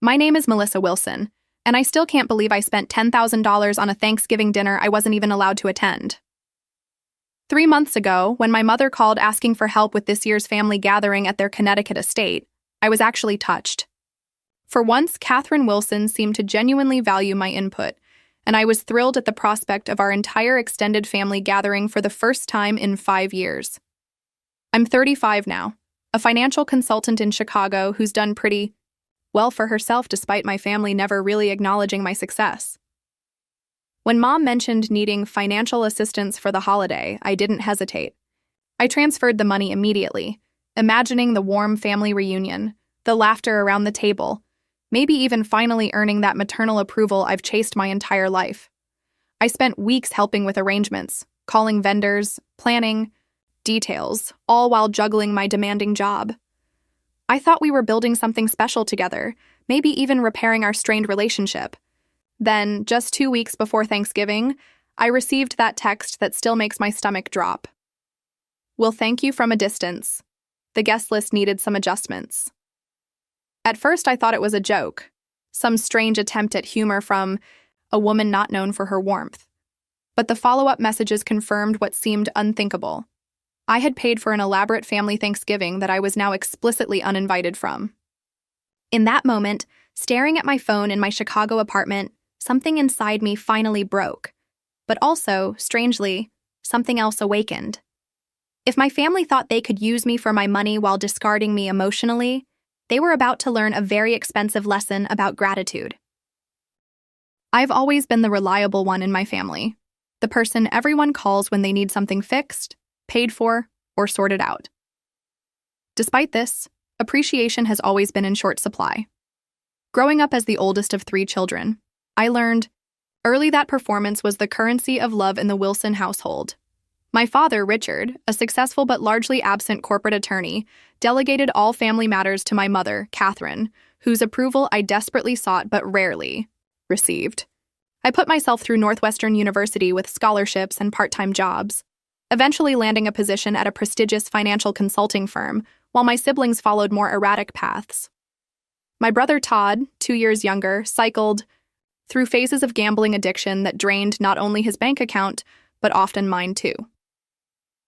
My name is Melissa Wilson, and I still can't believe I spent $10,000 on a Thanksgiving dinner I wasn't even allowed to attend. 3 months ago, when my mother called asking for help with this year's family gathering at their Connecticut estate, I was actually touched. For once, Catherine Wilson seemed to genuinely value my input, and I was thrilled at the prospect of our entire extended family gathering for the first time in 5 years. I'm 35 now, a financial consultant in Chicago who's done pretty well for herself despite my family never really acknowledging my success. When Mom mentioned needing financial assistance for the holiday, I didn't hesitate. I transferred the money immediately, imagining the warm family reunion, the laughter around the table, maybe even finally earning that maternal approval I've chased my entire life. I spent weeks helping with arrangements, calling vendors, planning details, all while juggling my demanding job. I thought we were building something special together, maybe even repairing our strained relationship. Then, just 2 weeks before Thanksgiving, I received that text that still makes my stomach drop. "We'll thank you from a distance. The guest list needed some adjustments." At first, I thought it was a joke, some strange attempt at humor from a woman not known for her warmth. But the follow-up messages confirmed what seemed unthinkable. I had paid for an elaborate family Thanksgiving that I was now explicitly uninvited from. In that moment, staring at my phone in my Chicago apartment, something inside me finally broke. But also, strangely, something else awakened. If my family thought they could use me for my money while discarding me emotionally, they were about to learn a very expensive lesson about gratitude. I've always been the reliable one in my family, the person everyone calls when they need something fixed, paid for, or sorted out. Despite this, appreciation has always been in short supply. Growing up as the oldest of 3 children, I learned early that performance was the currency of love in the Wilson household. My father, Richard, a successful but largely absent corporate attorney, delegated all family matters to my mother, Catherine, whose approval I desperately sought but rarely received. I put myself through Northwestern University with scholarships and part-time jobs, eventually landing a position at a prestigious financial consulting firm, while my siblings followed more erratic paths. My brother Todd, 2 years younger, cycled through phases of gambling addiction that drained not only his bank account, but often mine too.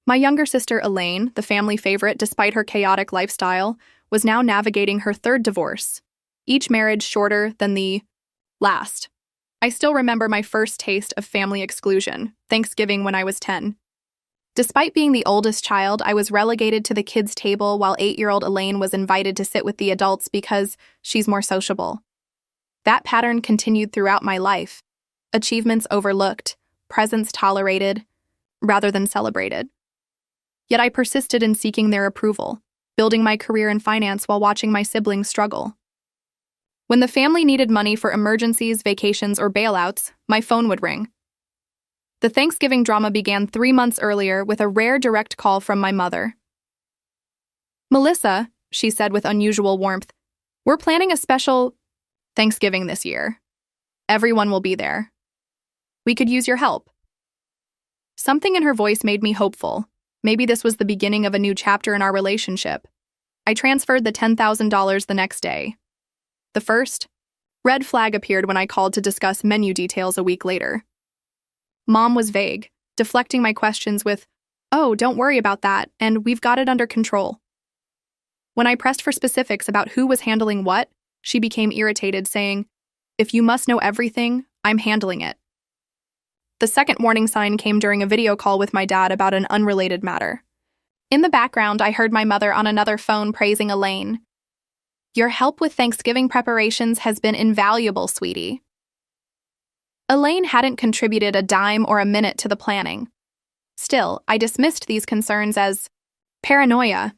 My younger sister Elaine, the family favorite despite her chaotic lifestyle, was now navigating her 3rd divorce, each marriage shorter than the last. I still remember my first taste of family exclusion, Thanksgiving when I was 10. Despite being the oldest child, I was relegated to the kids' table while 8-year-old Elaine was invited to sit with the adults because she's more sociable. That pattern continued throughout my life. Achievements overlooked, presents tolerated, rather than celebrated. Yet I persisted in seeking their approval, building my career in finance while watching my siblings struggle. When the family needed money for emergencies, vacations, or bailouts, my phone would ring. The Thanksgiving drama began 3 months earlier with a rare direct call from my mother. "Melissa," she said with unusual warmth, "we're planning a special Thanksgiving this year. Everyone will be there. We could use your help." Something in her voice made me hopeful. Maybe this was the beginning of a new chapter in our relationship. I transferred the $10,000 the next day. The first red flag appeared when I called to discuss menu details a week later. Mom was vague, deflecting my questions with, "Oh, don't worry about that, and we've got it under control." When I pressed for specifics about who was handling what, she became irritated, saying, "If you must know everything, I'm handling it." The second warning sign came during a video call with my dad about an unrelated matter. In the background, I heard my mother on another phone praising Elaine. "Your help with Thanksgiving preparations has been invaluable, sweetie." Elaine hadn't contributed a dime or a minute to the planning. Still, I dismissed these concerns as paranoia.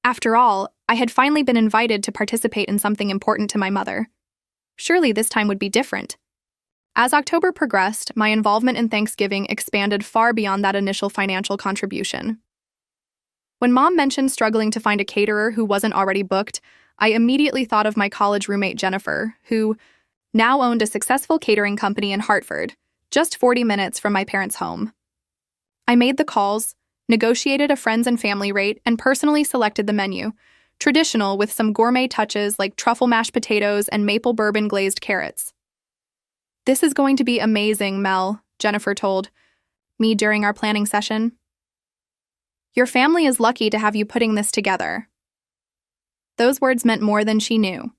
After all, I had finally been invited to participate in something important to my mother. Surely this time would be different. As October progressed, my involvement in Thanksgiving expanded far beyond that initial financial contribution. When Mom mentioned struggling to find a caterer who wasn't already booked, I immediately thought of my college roommate Jennifer, who now owned a successful catering company in Hartford, just 40 minutes from my parents' home. I made the calls, negotiated a friends and family rate, and personally selected the menu, traditional with some gourmet touches like truffle mashed potatoes and maple bourbon glazed carrots. "This is going to be amazing, Mel," Jennifer told me during our planning session. "Your family is lucky to have you putting this together." Those words meant more than she knew.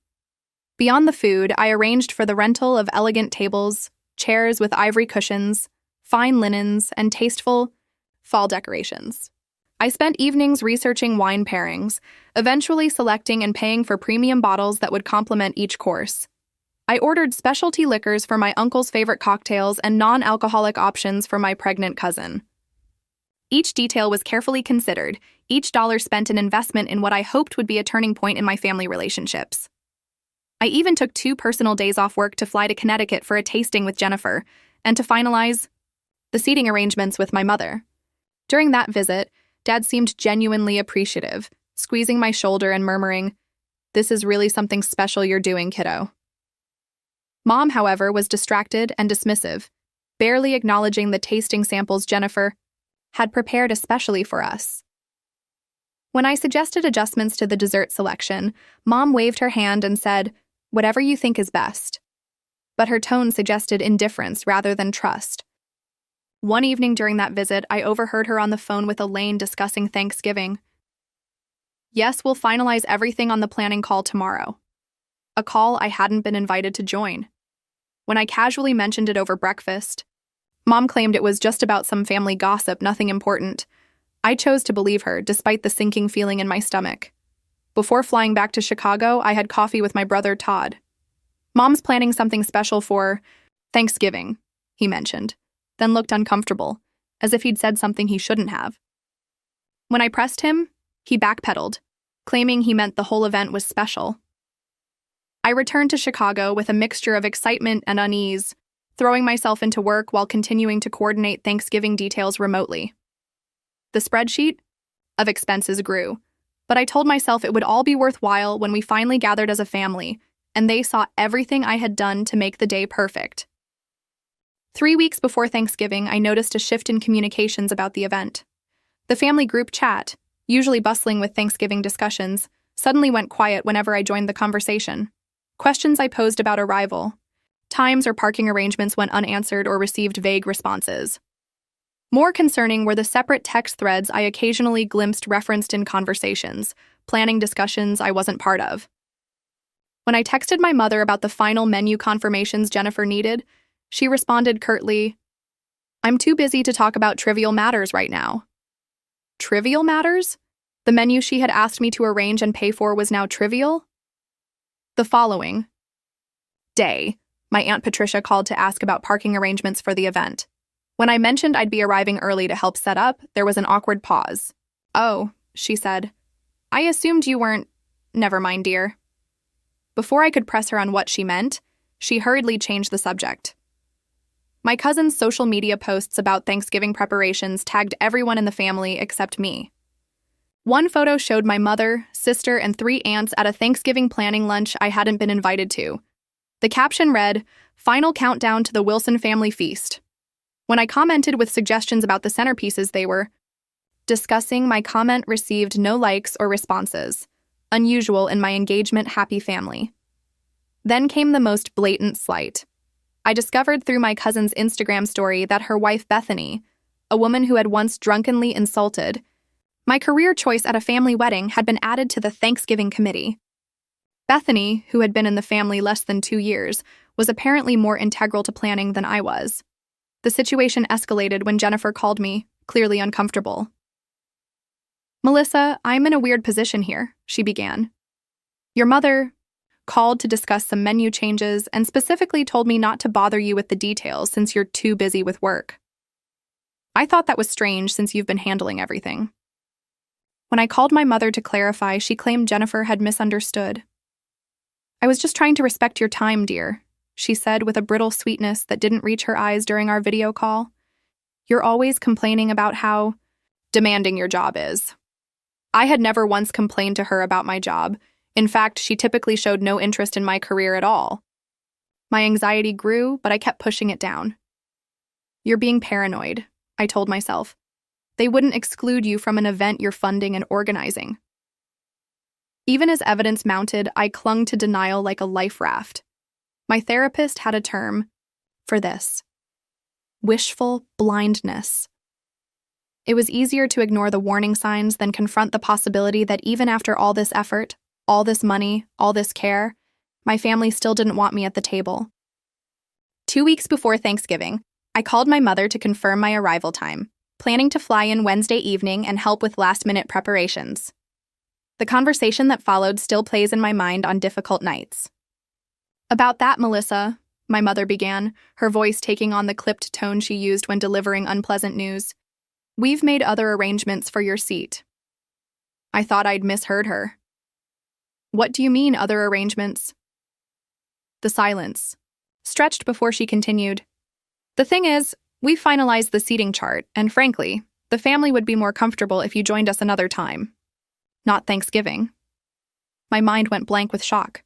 Beyond the food, I arranged for the rental of elegant tables, chairs with ivory cushions, fine linens, and tasteful fall decorations. I spent evenings researching wine pairings, eventually selecting and paying for premium bottles that would complement each course. I ordered specialty liquors for my uncle's favorite cocktails and non-alcoholic options for my pregnant cousin. Each detail was carefully considered, each dollar spent an investment in what I hoped would be a turning point in my family relationships. I even took 2 personal days off work to fly to Connecticut for a tasting with Jennifer and to finalize the seating arrangements with my mother. During that visit, Dad seemed genuinely appreciative, squeezing my shoulder and murmuring, "This is really something special you're doing, kiddo." Mom, however, was distracted and dismissive, barely acknowledging the tasting samples Jennifer had prepared especially for us. When I suggested adjustments to the dessert selection, Mom waved her hand and said, "Whatever you think is best." But her tone suggested indifference rather than trust. One evening during that visit, I overheard her on the phone with Elaine discussing Thanksgiving. "Yes, we'll finalize everything on the planning call tomorrow." A call I hadn't been invited to join. When I casually mentioned it over breakfast, Mom claimed it was just about some family gossip, nothing important. I chose to believe her, despite the sinking feeling in my stomach. Before flying back to Chicago, I had coffee with my brother, Todd. "Mom's planning something special for Thanksgiving," he mentioned, then looked uncomfortable, as if he'd said something he shouldn't have. When I pressed him, he backpedaled, claiming he meant the whole event was special. I returned to Chicago with a mixture of excitement and unease, throwing myself into work while continuing to coordinate Thanksgiving details remotely. The spreadsheet of expenses grew, but I told myself it would all be worthwhile when we finally gathered as a family, and they saw everything I had done to make the day perfect. 3 weeks before Thanksgiving, I noticed a shift in communications about the event. The family group chat, usually bustling with Thanksgiving discussions, suddenly went quiet whenever I joined the conversation. Questions I posed about arrival, times or parking arrangements went unanswered or received vague responses. More concerning were the separate text threads I occasionally glimpsed referenced in conversations, planning discussions I wasn't part of. When I texted my mother about the final menu confirmations Jennifer needed, she responded curtly, "I'm too busy to talk about trivial matters right now." Trivial matters? The menu she had asked me to arrange and pay for was now trivial? The following day, my Aunt Patricia called to ask about parking arrangements for the event. When I mentioned I'd be arriving early to help set up, there was an awkward pause. "Oh," she said. "I assumed you weren't—" "Never mind, dear." Before I could press her on what she meant, she hurriedly changed the subject. My cousin's social media posts about Thanksgiving preparations tagged everyone in the family except me. One photo showed my mother, sister, and 3 aunts at a Thanksgiving planning lunch I hadn't been invited to. The caption read, "Final countdown to the Wilson family feast." When I commented with suggestions about the centerpieces they were discussing, my comment received no likes or responses, unusual in my engagement-happy family. Then came the most blatant slight. I discovered through my cousin's Instagram story that her wife Bethany, a woman who had once drunkenly insulted my career choice at a family wedding, had been added to the Thanksgiving committee. Bethany, who had been in the family less than 2 years, was apparently more integral to planning than I was. The situation escalated when Jennifer called me, clearly uncomfortable. "Melissa, I'm in a weird position here," she began. "Your mother called to discuss some menu changes and specifically told me not to bother you with the details since you're too busy with work. I thought that was strange since you've been handling everything." When I called my mother to clarify, she claimed Jennifer had misunderstood. "I was just trying to respect your time, dear," she said with a brittle sweetness that didn't reach her eyes during our video call. "You're always complaining about how demanding your job is." I had never once complained to her about my job. In fact, she typically showed no interest in my career at all. My anxiety grew, but I kept pushing it down. "You're being paranoid," I told myself. "They wouldn't exclude you from an event you're funding and organizing." Even as evidence mounted, I clung to denial like a life raft. My therapist had a term for this: wishful blindness. It was easier to ignore the warning signs than confront the possibility that even after all this effort, all this money, all this care, my family still didn't want me at the table. 2 weeks before Thanksgiving, I called my mother to confirm my arrival time, planning to fly in Wednesday evening and help with last-minute preparations. The conversation that followed still plays in my mind on difficult nights. "About that, Melissa," my mother began, her voice taking on the clipped tone she used when delivering unpleasant news. "We've made other arrangements for your seat." I thought I'd misheard her. "What do you mean, other arrangements?" The silence stretched before she continued. "The thing is, we finalized the seating chart, and frankly, the family would be more comfortable if you joined us another time. Not Thanksgiving." My mind went blank with shock.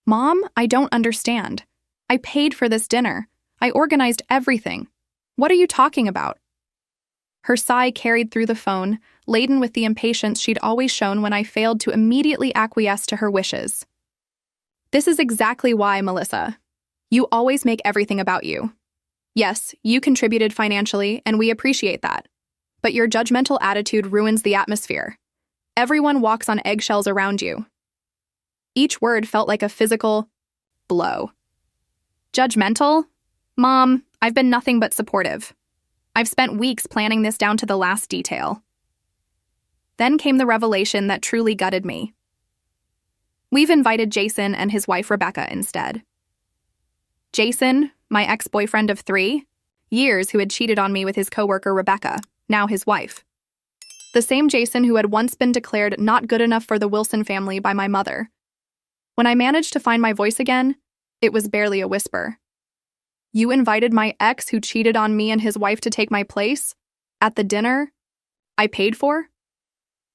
"Mom, I don't understand. I paid for this dinner. I organized everything. What are you talking about?" Her sigh carried through the phone, laden with the impatience she'd always shown when I failed to immediately acquiesce to her wishes. "This is exactly why, Melissa. You always make everything about you. Yes, you contributed financially, and we appreciate that. But your judgmental attitude ruins the atmosphere. Everyone walks on eggshells around you." Each word felt like a physical blow. "Judgmental? Mom, I've been nothing but supportive. I've spent weeks planning this down to the last detail." Then came the revelation that truly gutted me. "We've invited Jason and his wife Rebecca instead." Jason, my ex-boyfriend of 3 years who had cheated on me with his coworker Rebecca, now his wife. The same Jason who had once been declared not good enough for the Wilson family by my mother. When I managed to find my voice again, it was barely a whisper. "You invited my ex who cheated on me and his wife to take my place? At the dinner I paid for?"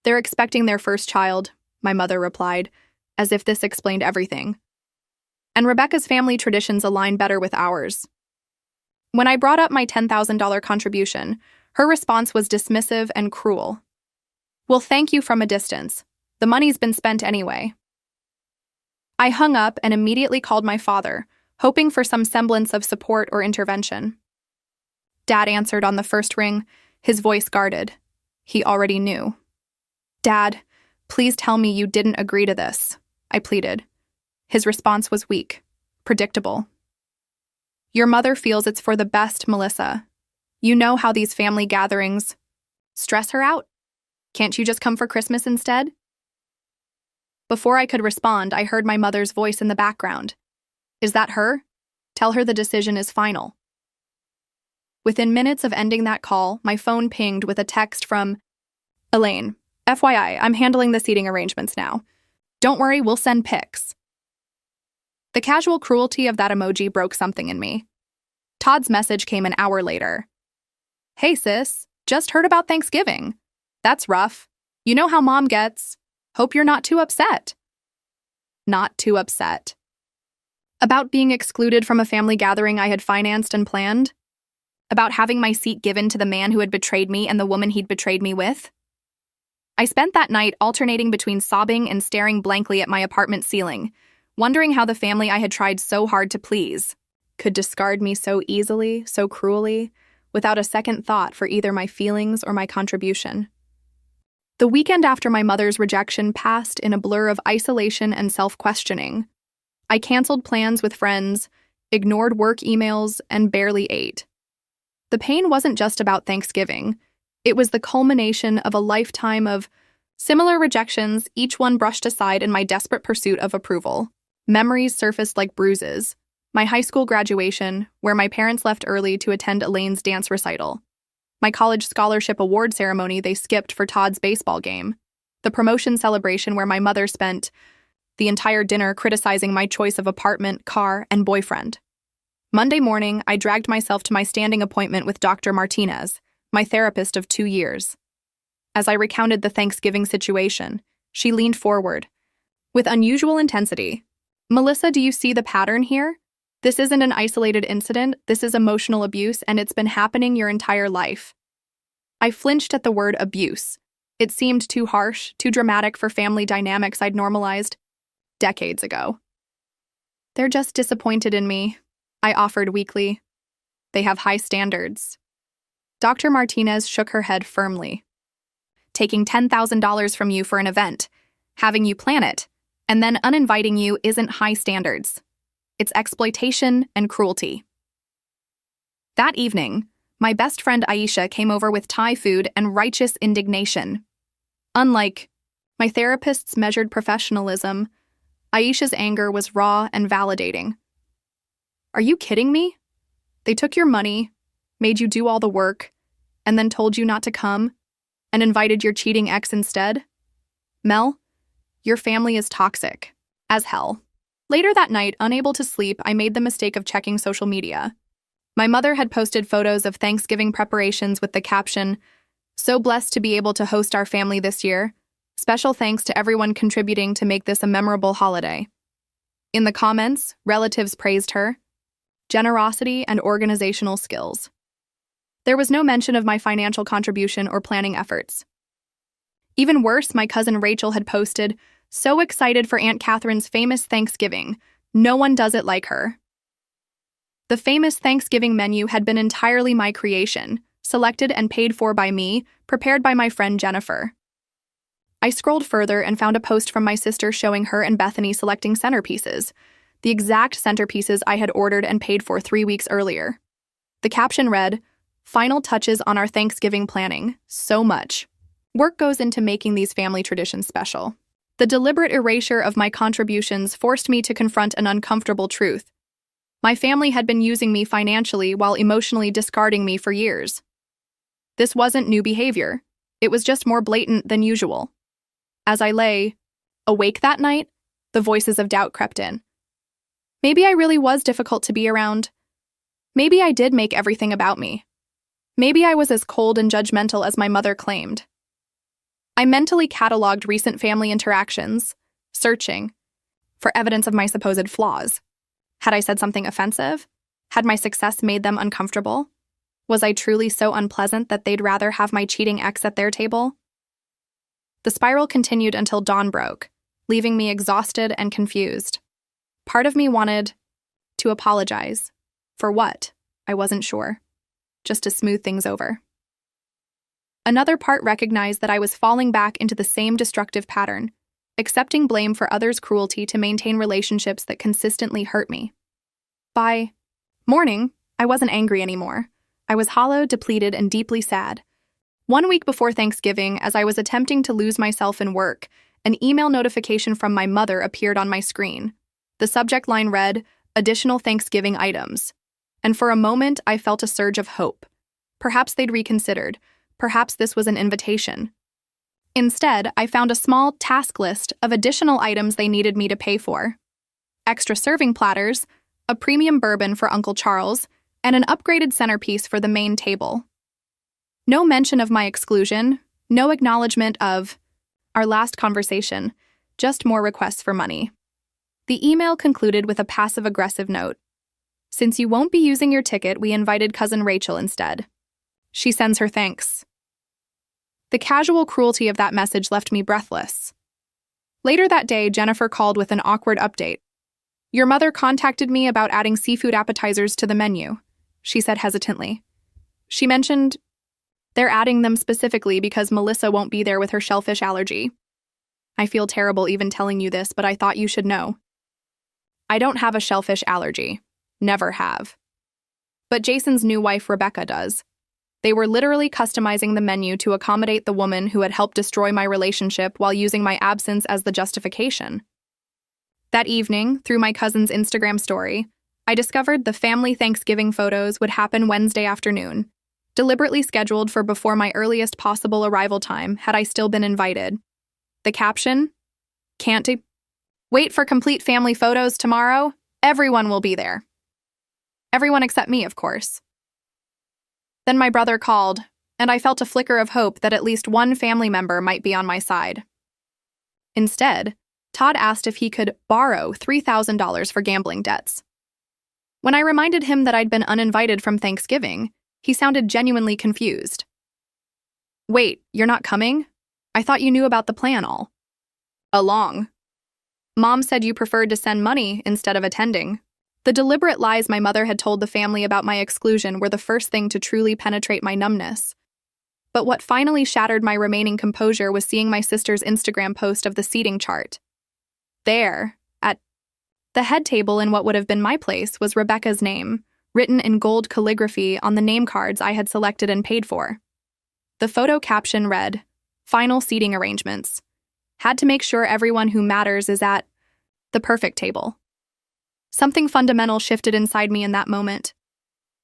"They're expecting their first child," my mother replied, as if this explained everything. "And Rebecca's family traditions align better with ours." When I brought up my $10,000 contribution, her response was dismissive and cruel. "Well, thank you from a distance. The money's been spent anyway." I hung up and immediately called my father, hoping for some semblance of support or intervention. Dad answered on the first ring, his voice guarded. He already knew. "Dad, please tell me you didn't agree to this," I pleaded. His response was weak, predictable. "Your mother feels it's for the best, Melissa. You know how these family gatherings stress her out? Can't you just come for Christmas instead?" Before I could respond, I heard my mother's voice in the background. "Is that her? Tell her the decision is final." Within minutes of ending that call, my phone pinged with a text from Elaine. "FYI, I'm handling the seating arrangements now. Don't worry, we'll send pics." The casual cruelty of that emoji broke something in me. Todd's message came an hour later. "Hey sis, just heard about Thanksgiving. That's rough. You know how Mom gets. Hope you're not too upset." Not too upset. About being excluded from a family gathering I had financed and planned? About having my seat given to the man who had betrayed me and the woman he'd betrayed me with? I spent that night alternating between sobbing and staring blankly at my apartment ceiling, wondering how the family I had tried so hard to please could discard me so easily, so cruelly, without a second thought for either my feelings or my contribution. The weekend after my mother's rejection passed in a blur of isolation and self-questioning. I canceled plans with friends, ignored work emails, and barely ate. The pain wasn't just about Thanksgiving. It was the culmination of a lifetime of similar rejections, each one brushed aside in my desperate pursuit of approval. Memories surfaced like bruises. My high school graduation, where my parents left early to attend Elaine's dance recital. My college scholarship award ceremony they skipped for Todd's baseball game. The promotion celebration where my mother spent the entire dinner criticizing my choice of apartment, car, and boyfriend. Monday morning, I dragged myself to my standing appointment with Dr. Martinez, my therapist of 2 years. As I recounted the Thanksgiving situation, she leaned forward. With unusual intensity, "Melissa, do you see the pattern here? This isn't an isolated incident, this is emotional abuse, and it's been happening your entire life." I flinched at the word abuse, It seemed too harsh, too dramatic for family dynamics I'd normalized decades ago. "They're just disappointed in me," I offered weakly. "They have high standards." Dr. Martinez shook her head firmly. "Taking $10,000 from you for an event, having you plan it, and then uninviting you isn't high standards. It's exploitation and cruelty." That evening, my best friend Aisha came over with Thai food and righteous indignation. Unlike my therapist's measured professionalism, Aisha's anger was raw and validating. "Are you kidding me? They took your money, made you do all the work, and then told you not to come, and invited your cheating ex instead? Mel, your family is toxic as hell." Later that night, unable to sleep, I made the mistake of checking social media. My mother had posted photos of Thanksgiving preparations with the caption, "So blessed to be able to host our family this year. Special thanks to everyone contributing to make this a memorable holiday." In the comments, relatives praised her generosity and organizational skills. There was no mention of my financial contribution or planning efforts. Even worse, my cousin Rachel had posted, "So excited for Aunt Catherine's famous Thanksgiving. No one does it like her." The famous Thanksgiving menu had been entirely my creation, selected and paid for by me, prepared by my friend Jennifer. I scrolled further and found a post from my sister showing her and Bethany selecting centerpieces, the exact centerpieces I had ordered and paid for 3 weeks earlier. The caption read, "Final touches on our Thanksgiving planning. So much work goes into making these family traditions special." The deliberate erasure of my contributions forced me to confront an uncomfortable truth. My family had been using me financially while emotionally discarding me for years. This wasn't new behavior. It was just more blatant than usual. As I lay awake that night, the voices of doubt crept in. Maybe I really was difficult to be around. Maybe I did make everything about me. Maybe I was as cold and judgmental as my mother claimed. I mentally cataloged recent family interactions, searching for evidence of my supposed flaws. Had I said something offensive? Had my success made them uncomfortable? Was I truly so unpleasant that they'd rather have my cheating ex at their table? The spiral continued until dawn broke, leaving me exhausted and confused. Part of me wanted to apologize. For what? I wasn't sure. Just to smooth things over. Another part recognized that I was falling back into the same destructive pattern, accepting blame for others' cruelty to maintain relationships that consistently hurt me. By morning, I wasn't angry anymore. I was hollow, depleted, and deeply sad. 1 week before Thanksgiving, as I was attempting to lose myself in work, an email notification from my mother appeared on my screen. The subject line read, "Additional Thanksgiving items." And for a moment, I felt a surge of hope. Perhaps they'd reconsidered. Perhaps this was an invitation. Instead, I found a small task list of additional items they needed me to pay for. Extra serving platters, a premium bourbon for Uncle Charles, and an upgraded centerpiece for the main table. No mention of my exclusion, no acknowledgement of our last conversation, just more requests for money. The email concluded with a passive-aggressive note. "Since you won't be using your ticket, we invited cousin Rachel instead. She sends her thanks." The casual cruelty of that message left me breathless. Later that day, Jennifer called with an awkward update. "Your mother contacted me about adding seafood appetizers to the menu," she said hesitantly. "She mentioned they're adding them specifically because Melissa won't be there with her shellfish allergy. I feel terrible even telling you this, but I thought you should know. I don't have a shellfish allergy. Never have. But Jason's new wife, Rebecca, does. They were literally customizing the menu to accommodate the woman who had helped destroy my relationship while using my absence as the justification." That evening, through my cousin's Instagram story, I discovered the family Thanksgiving photos would happen Wednesday afternoon, deliberately scheduled for before my earliest possible arrival time had I still been invited. The caption, "Can't wait for complete family photos tomorrow. Everyone will be there." Everyone except me, of course. Then my brother called, and I felt a flicker of hope that at least one family member might be on my side. Instead, Todd asked if he could borrow $3,000 for gambling debts. When I reminded him that I'd been uninvited from Thanksgiving, he sounded genuinely confused. "Wait, you're not coming? I thought you knew about the plan all along. Mom said you preferred to send money instead of attending. The deliberate lies my mother had told the family about my exclusion were the first thing to truly penetrate my numbness. But what finally shattered my remaining composure was seeing my sister's Instagram post of the seating chart. There, at the head table in what would have been my place, was Rebecca's name, written in gold calligraphy on the name cards I had selected and paid for. The photo caption read, "Final seating arrangements. Had to make sure everyone who matters is at the perfect table." Something fundamental shifted inside me in that moment.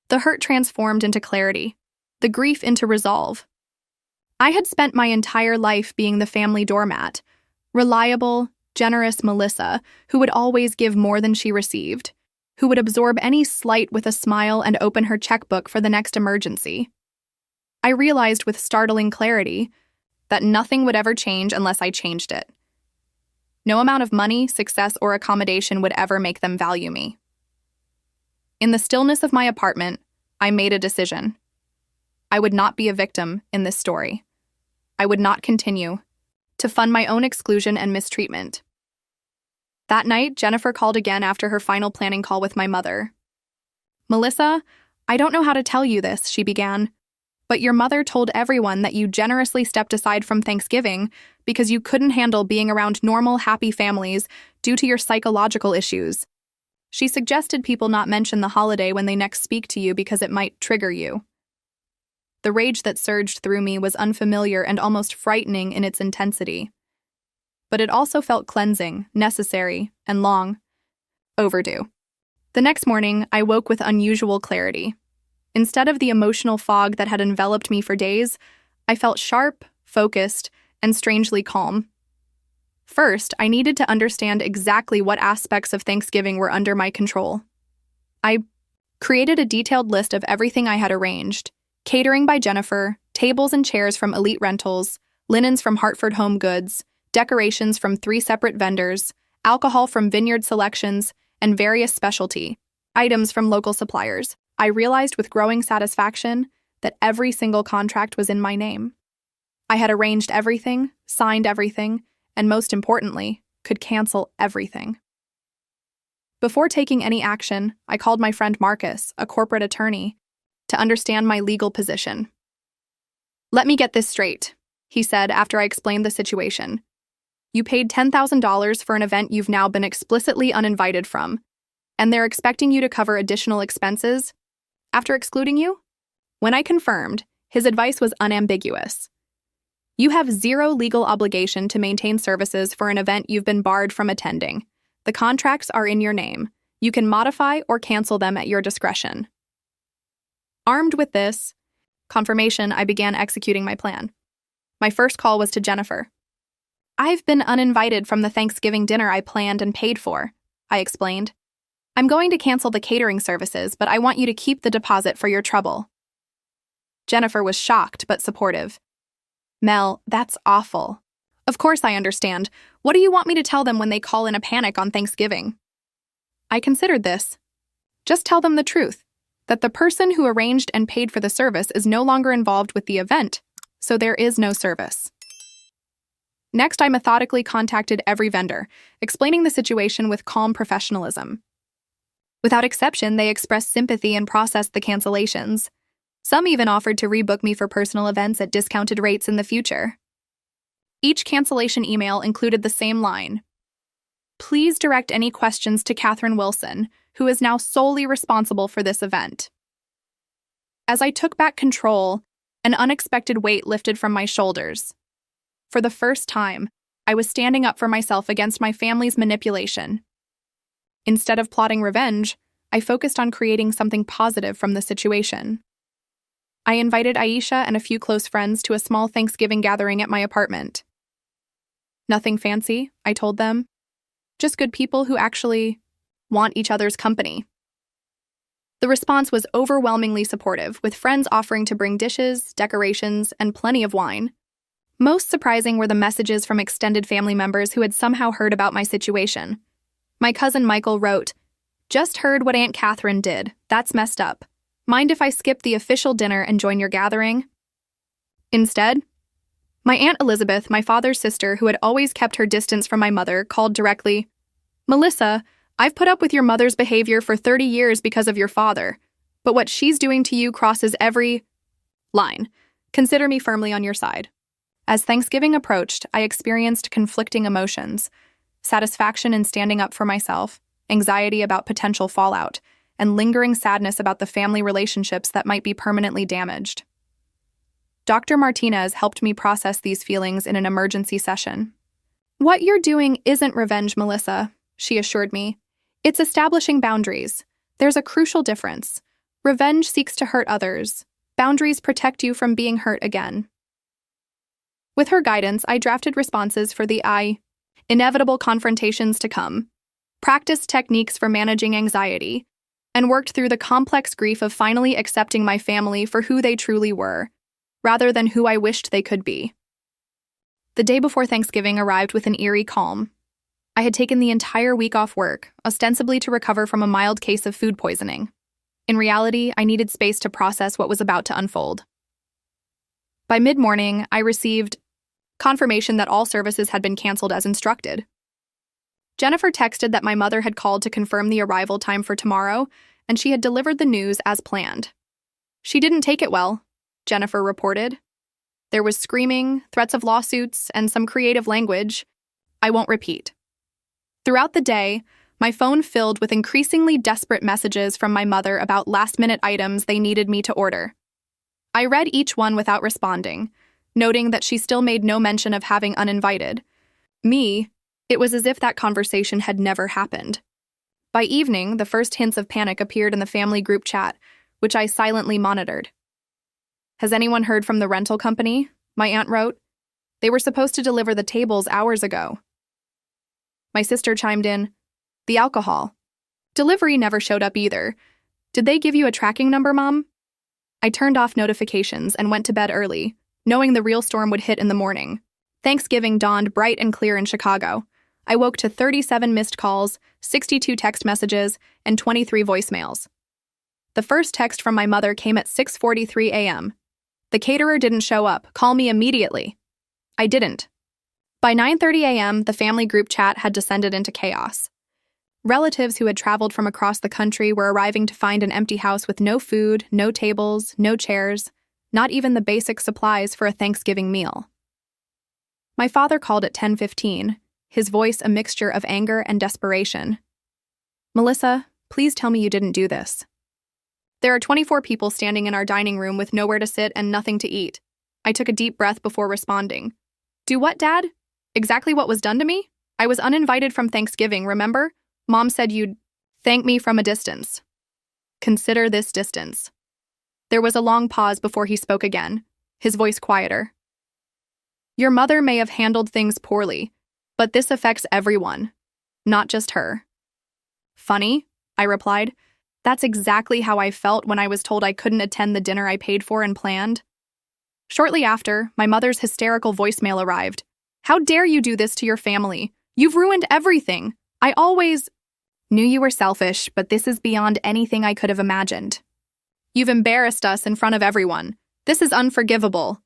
The hurt transformed into clarity, the grief into resolve. I had spent my entire life being the family doormat, reliable, generous Melissa, who would always give more than she received, who would absorb any slight with a smile and open her checkbook for the next emergency. I realized with startling clarity that nothing would ever change unless I changed it. No amount of money, success, or accommodation would ever make them value me. In the stillness of my apartment, I made a decision. I would not be a victim in this story. I would not continue to fund my own exclusion and mistreatment. That night, Jennifer called again after her final planning call with my mother. "Melissa, I don't know how to tell you this," she began, "but your mother told everyone that you generously stepped aside from Thanksgiving because you couldn't handle being around normal, happy families due to your psychological issues. She suggested people not mention the holiday when they next speak to you because it might trigger you." The rage that surged through me was unfamiliar and almost frightening in its intensity. But it also felt cleansing, necessary, and long overdue. The next morning, I woke with unusual clarity. Instead of the emotional fog that had enveloped me for days, I felt sharp, focused, and strangely calm. First, I needed to understand exactly what aspects of Thanksgiving were under my control. I created a detailed list of everything I had arranged: catering by Jennifer, tables and chairs from Elite Rentals, linens from Hartford Home Goods, decorations from 3 separate vendors, alcohol from Vineyard Selections, and various specialty items from local suppliers. I realized with growing satisfaction that every single contract was in my name. I had arranged everything, signed everything, and most importantly, could cancel everything. Before taking any action, I called my friend Marcus, a corporate attorney, to understand my legal position. "Let me get this straight," he said after I explained the situation. "You paid $10,000 for an event you've now been explicitly uninvited from, and they're expecting you to cover additional expenses after excluding you?" When I confirmed, his advice was unambiguous. "You have zero legal obligation to maintain services for an event you've been barred from attending. The contracts are in your name. You can modify or cancel them at your discretion." Armed with this confirmation, I began executing my plan. My first call was to Jennifer. "I've been uninvited from the Thanksgiving dinner I planned and paid for," I explained. "I'm going to cancel the catering services, but I want you to keep the deposit for your trouble." Jennifer was shocked but supportive. "Mel, that's awful. Of course I understand. What do you want me to tell them when they call in a panic on Thanksgiving?" I considered this. Just tell them the truth, that the person who arranged and paid for the service is no longer involved with the event, so there is no service. Next, I methodically contacted every vendor, explaining the situation with calm professionalism. Without exception, they expressed sympathy and processed the cancellations. Some even offered to rebook me for personal events at discounted rates in the future. Each cancellation email included the same line: "Please direct any questions to Catherine Wilson, who is now solely responsible for this event." As I took back control, an unexpected weight lifted from my shoulders. For the first time, I was standing up for myself against my family's manipulation. Instead of plotting revenge, I focused on creating something positive from the situation. I invited Aisha and a few close friends to a small Thanksgiving gathering at my apartment. "Nothing fancy," I told them. "Just good people who actually want each other's company." The response was overwhelmingly supportive, with friends offering to bring dishes, decorations, and plenty of wine. Most surprising were the messages from extended family members who had somehow heard about my situation. My cousin Michael wrote, "Just heard what Aunt Catherine did. That's messed up. Mind if I skip the official dinner and join your gathering?" Instead, My Aunt Elizabeth, my father's sister, who had always kept her distance from my mother, called directly. Melissa, I've put up with your mother's behavior for 30 years because of your father, but what she's doing to you crosses every line. Consider me firmly on your side. As Thanksgiving approached, I experienced conflicting emotions: satisfaction in standing up for myself, anxiety about potential fallout, and lingering sadness about the family relationships that might be permanently damaged. Dr. Martinez helped me process these feelings in an emergency session. What you're doing isn't revenge, Melissa, she assured me. It's establishing boundaries. There's a crucial difference. Revenge seeks to hurt others. Boundaries protect you from being hurt again. With her guidance, I drafted responses for the inevitable confrontations to come, practiced techniques for managing anxiety, and worked through the complex grief of finally accepting my family for who they truly were, rather than who I wished they could be. The day before Thanksgiving arrived with an eerie calm. I had taken the entire week off work, ostensibly to recover from a mild case of food poisoning. In reality, I needed space to process what was about to unfold. By mid-morning, I received confirmation that all services had been canceled as instructed. Jennifer texted that my mother had called to confirm the arrival time for tomorrow, and she had delivered the news as planned. She didn't take it well, Jennifer reported. There was screaming, threats of lawsuits, and some creative language I won't repeat. Throughout the day, my phone filled with increasingly desperate messages from my mother about last-minute items they needed me to order. I read each one without responding, noting that she still made no mention of having uninvited me. It was as if that conversation had never happened. By evening, the first hints of panic appeared in the family group chat, which I silently monitored. Has anyone heard from the rental company? My aunt wrote. They were supposed to deliver the tables hours ago. My sister chimed in. The alcohol. Delivery never showed up either. Did they give you a tracking number, Mom? I turned off notifications and went to bed early, knowing the real storm would hit in the morning. Thanksgiving dawned bright and clear in Chicago. I woke to 37 missed calls, 62 text messages, and 23 voicemails. The first text from my mother came at 6:43 a.m. The caterer didn't show up. Call me immediately. I didn't. By 9:30 a.m., the family group chat had descended into chaos. Relatives who had traveled from across the country were arriving to find an empty house with no food, no tables, no chairs, not even the basic supplies for a Thanksgiving meal. My father called at 10:15, his voice a mixture of anger and desperation. Melissa, please tell me you didn't do this. There are 24 people standing in our dining room with nowhere to sit and nothing to eat. I took a deep breath before responding. Do what, Dad? Exactly what was done to me? I was uninvited from Thanksgiving, remember? Mom said you'd thank me from a distance. Consider this distance. There was a long pause before he spoke again, his voice quieter. Your mother may have handled things poorly, but this affects everyone, not just her. Funny, I replied. That's exactly how I felt when I was told I couldn't attend the dinner I paid for and planned. Shortly after, my mother's hysterical voicemail arrived. How dare you do this to your family? You've ruined everything. I always knew you were selfish, but this is beyond anything I could have imagined. You've embarrassed us in front of everyone. This is unforgivable.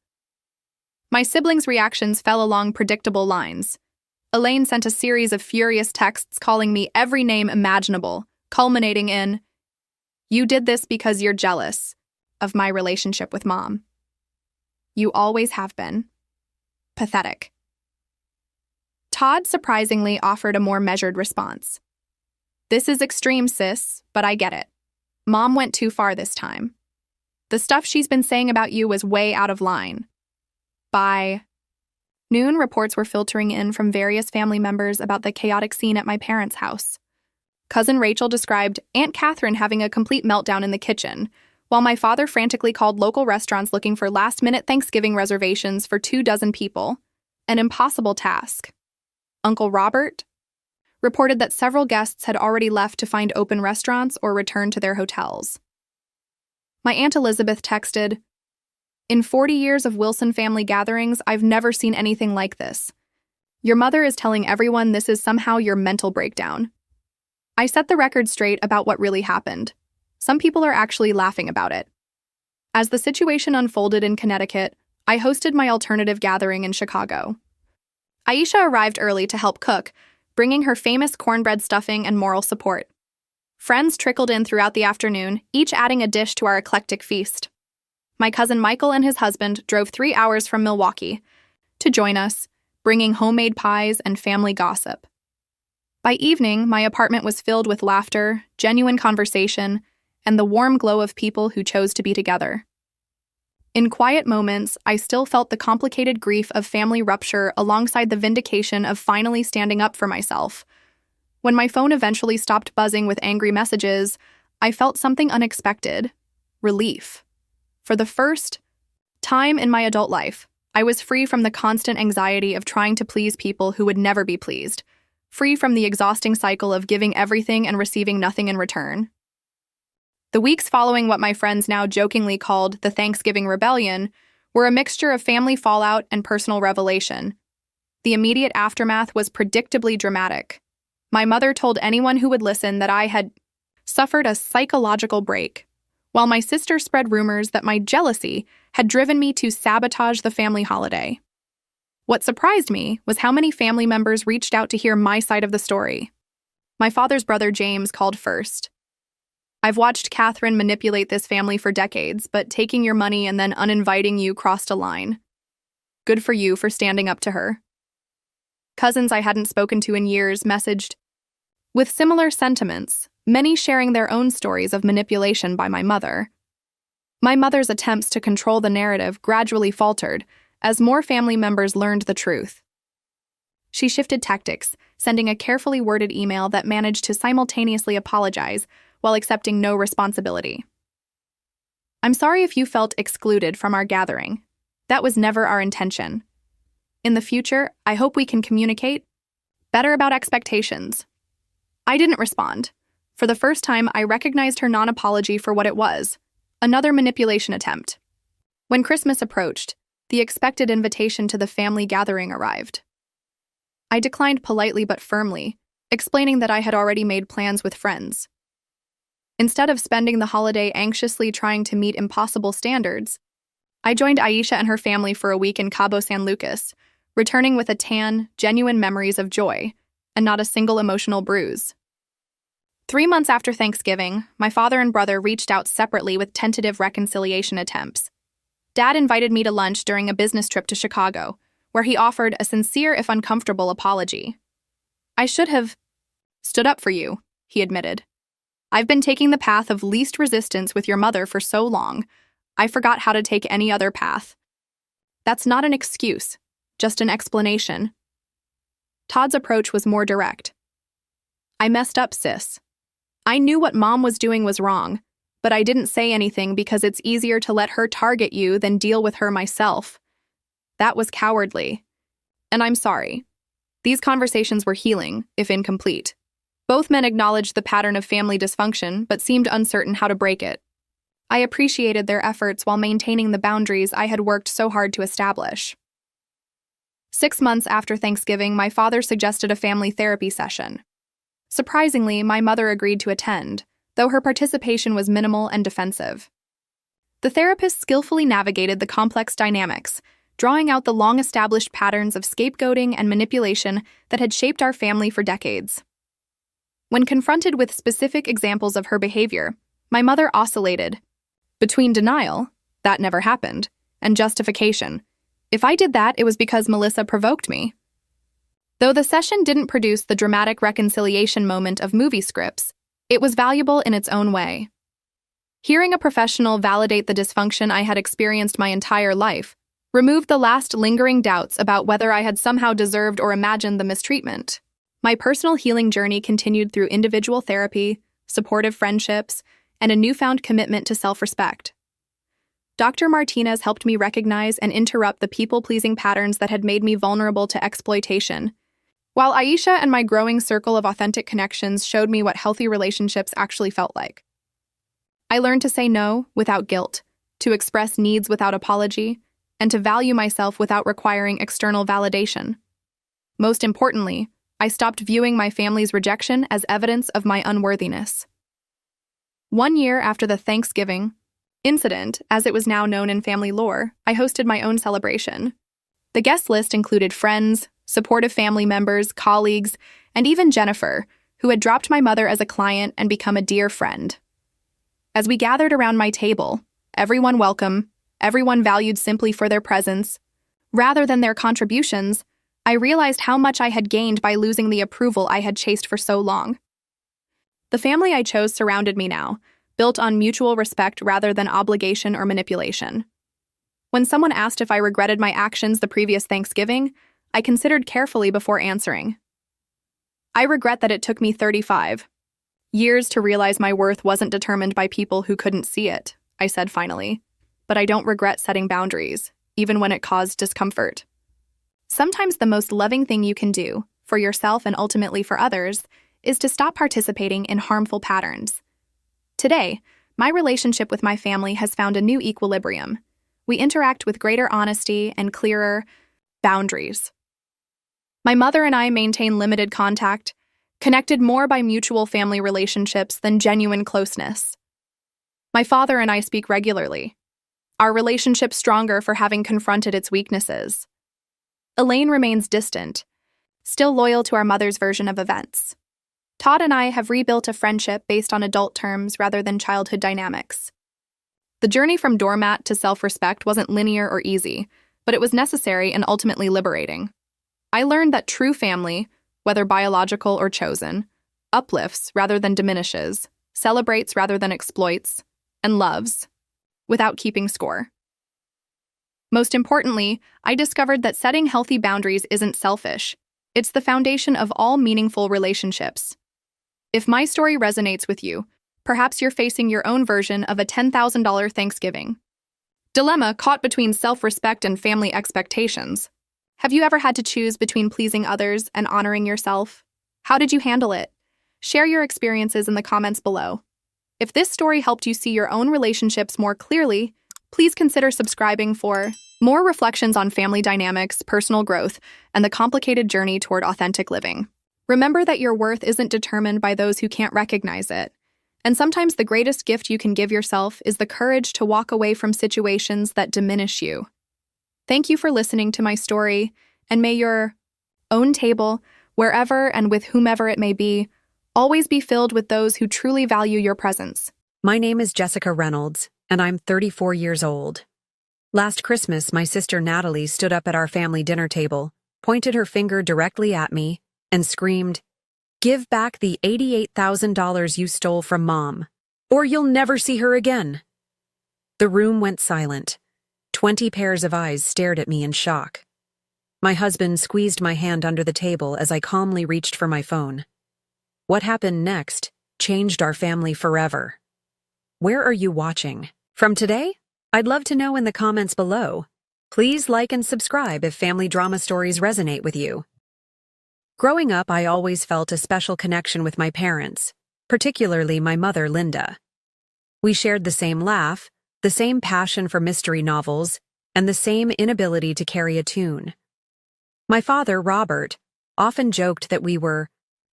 My siblings' reactions fell along predictable lines. Elaine sent a series of furious texts calling me every name imaginable, culminating in, You did this because you're jealous of my relationship with Mom. You always have been. Pathetic. Todd surprisingly offered a more measured response. This is extreme, sis, but I get it. Mom went too far this time. The stuff she's been saying about you was way out of line. By noon, reports were filtering in from various family members about the chaotic scene at my parents' house. Cousin Rachel described Aunt Catherine having a complete meltdown in the kitchen, while my father frantically called local restaurants looking for last-minute Thanksgiving reservations for 24 people, an impossible task. Uncle Robert reported that several guests had already left to find open restaurants or return to their hotels. My Aunt Elizabeth texted, In 40 years of Wilson family gatherings, I've never seen anything like this. Your mother is telling everyone this is somehow your mental breakdown. I set the record straight about what really happened. Some people are actually laughing about it. As the situation unfolded in Connecticut, I hosted my alternative gathering in Chicago. Aisha arrived early to help cook, bringing her famous cornbread stuffing and moral support. Friends trickled in throughout the afternoon, each adding a dish to our eclectic feast. My cousin Michael and his husband drove 3 hours from Milwaukee to join us, bringing homemade pies and family gossip. By evening, my apartment was filled with laughter, genuine conversation, and the warm glow of people who chose to be together. In quiet moments, I still felt the complicated grief of family rupture alongside the vindication of finally standing up for myself. When my phone eventually stopped buzzing with angry messages, I felt something unexpected: relief. For the first time in my adult life, I was free from the constant anxiety of trying to please people who would never be pleased, free from the exhausting cycle of giving everything and receiving nothing in return. The weeks following what my friends now jokingly called the Thanksgiving Rebellion were a mixture of family fallout and personal revelation. The immediate aftermath was predictably dramatic. My mother told anyone who would listen that I had suffered a psychological break, while my sister spread rumors that my jealousy had driven me to sabotage the family holiday. What surprised me was how many family members reached out to hear my side of the story. My father's brother James called first. "I've watched Catherine manipulate this family for decades, but taking your money and then uninviting you crossed a line. Good for you for standing up to her." Cousins I hadn't spoken to in years messaged with similar sentiments, many sharing their own stories of manipulation by my mother. My mother's attempts to control the narrative gradually faltered as more family members learned the truth. She shifted tactics, sending a carefully worded email that managed to simultaneously apologize while accepting no responsibility. "I'm sorry if you felt excluded from our gathering. That was never our intention. In the future, I hope we can communicate better about expectations." I didn't respond. For the first time, I recognized her non-apology for what it was: another manipulation attempt. When Christmas approached, the expected invitation to the family gathering arrived. I declined politely but firmly, explaining that I had already made plans with friends. Instead of spending the holiday anxiously trying to meet impossible standards, I joined Aisha and her family for a week in Cabo San Lucas, returning with a tan, genuine memories of joy, and not a single emotional bruise. 3 months after Thanksgiving, my father and brother reached out separately with tentative reconciliation attempts. Dad invited me to lunch during a business trip to Chicago, where he offered a sincere if uncomfortable apology. "I should have stood up for you," he admitted. "I've been taking the path of least resistance with your mother for so long, I forgot how to take any other path." That's not an excuse, just an explanation. Todd's approach was more direct. "I messed up, sis. I knew what Mom was doing was wrong, but I didn't say anything because it's easier to let her target you than deal with her myself. That was cowardly. And I'm sorry." These conversations were healing, if incomplete. Both men acknowledged the pattern of family dysfunction, but seemed uncertain how to break it. I appreciated their efforts while maintaining the boundaries I had worked so hard to establish. 6 months after Thanksgiving, my father suggested a family therapy session. Surprisingly, my mother agreed to attend, though her participation was minimal and defensive. The therapist skillfully navigated the complex dynamics, drawing out the long-established patterns of scapegoating and manipulation that had shaped our family for decades. When confronted with specific examples of her behavior, my mother oscillated between denial, "that never happened," and justification, "if I did that, it was because Melissa provoked me." Though the session didn't produce the dramatic reconciliation moment of movie scripts, it was valuable in its own way. Hearing a professional validate the dysfunction I had experienced my entire life removed the last lingering doubts about whether I had somehow deserved or imagined the mistreatment. My personal healing journey continued through individual therapy, supportive friendships, and a newfound commitment to self-respect. Dr. Martinez helped me recognize and interrupt the people-pleasing patterns that had made me vulnerable to exploitation, while Aisha and my growing circle of authentic connections showed me what healthy relationships actually felt like. I learned to say no without guilt, to express needs without apology, and to value myself without requiring external validation. Most importantly, I stopped viewing my family's rejection as evidence of my unworthiness. 1 year after the Thanksgiving incident, as it was now known in family lore, I hosted my own celebration. The guest list included friends, supportive family members, colleagues, and even Jennifer, who had dropped my mother as a client and become a dear friend. As we gathered around my table, everyone welcome, everyone valued simply for their presence, rather than their contributions, I realized how much I had gained by losing the approval I had chased for so long. The family I chose surrounded me now, built on mutual respect rather than obligation or manipulation. When someone asked if I regretted my actions the previous Thanksgiving, I considered carefully before answering. I regret that it took me 35 years to realize my worth wasn't determined by people who couldn't see it, I said finally. But I don't regret setting boundaries, even when it caused discomfort. Sometimes the most loving thing you can do, for yourself and ultimately for others, is to stop participating in harmful patterns. Today, my relationship with my family has found a new equilibrium. We interact with greater honesty and clearer boundaries. My mother and I maintain limited contact, connected more by mutual family relationships than genuine closeness. My father and I speak regularly, our relationship stronger for having confronted its weaknesses. Elaine remains distant, still loyal to our mother's version of events. Todd and I have rebuilt a friendship based on adult terms rather than childhood dynamics. The journey from doormat to self-respect wasn't linear or easy, but it was necessary and ultimately liberating. I learned that true family, whether biological or chosen, uplifts rather than diminishes, celebrates rather than exploits, and loves, without keeping score. Most importantly, I discovered that setting healthy boundaries isn't selfish. It's the foundation of all meaningful relationships. If my story resonates with you, perhaps you're facing your own version of a $10,000 Thanksgiving dilemma caught between self-respect and family expectations. Have you ever had to choose between pleasing others and honoring yourself? How did you handle it? Share your experiences in the comments below. If this story helped you see your own relationships more clearly, please consider subscribing for more reflections on family dynamics, personal growth, and the complicated journey toward authentic living. Remember that your worth isn't determined by those who can't recognize it. And sometimes the greatest gift you can give yourself is the courage to walk away from situations that diminish you. Thank you for listening to my story, and may your own table, wherever and with whomever it may be, always be filled with those who truly value your presence. My name is Jessica Reynolds, and I'm 34 years old. Last Christmas, my sister Natalie stood up at our family dinner table, pointed her finger directly at me, and screamed, "Give back the $88,000 you stole from Mom, or you'll never see her again." The room went silent. 20 pairs of eyes stared at me in shock. My husband squeezed my hand under the table as I calmly reached for my phone. What happened next changed our family forever. Where are you watching from today? I'd love to know in the comments below. Please like and subscribe if family drama stories resonate with you. Growing up, I always felt a special connection with my parents, particularly my mother, Linda. We shared the same laugh, the same passion for mystery novels, and the same inability to carry a tune. My father, Robert, often joked that we were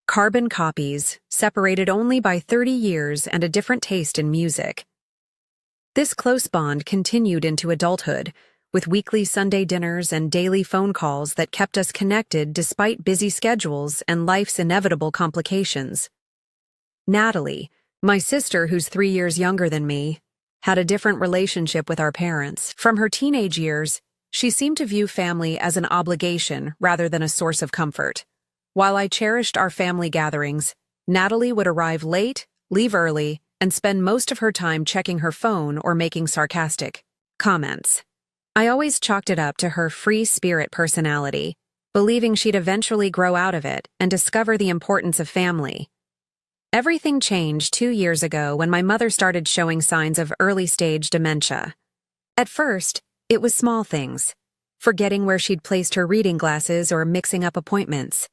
carbon copies, separated only by 30 years and a different taste in music. This close bond continued into adulthood, with weekly Sunday dinners and daily phone calls that kept us connected despite busy schedules and life's inevitable complications. Natalie, my sister who's 3 years younger than me, had a different relationship with our parents. From her teenage years, she seemed to view family as an obligation rather than a source of comfort. While I cherished our family gatherings, Natalie would arrive late, leave early, and spend most of her time checking her phone or making sarcastic comments. I always chalked it up to her free spirit personality, believing she'd eventually grow out of it and discover the importance of family. Everything changed 2 years ago when my mother started showing signs of early-stage dementia. At first, it was small things, forgetting where she'd placed her reading glasses or mixing up appointments.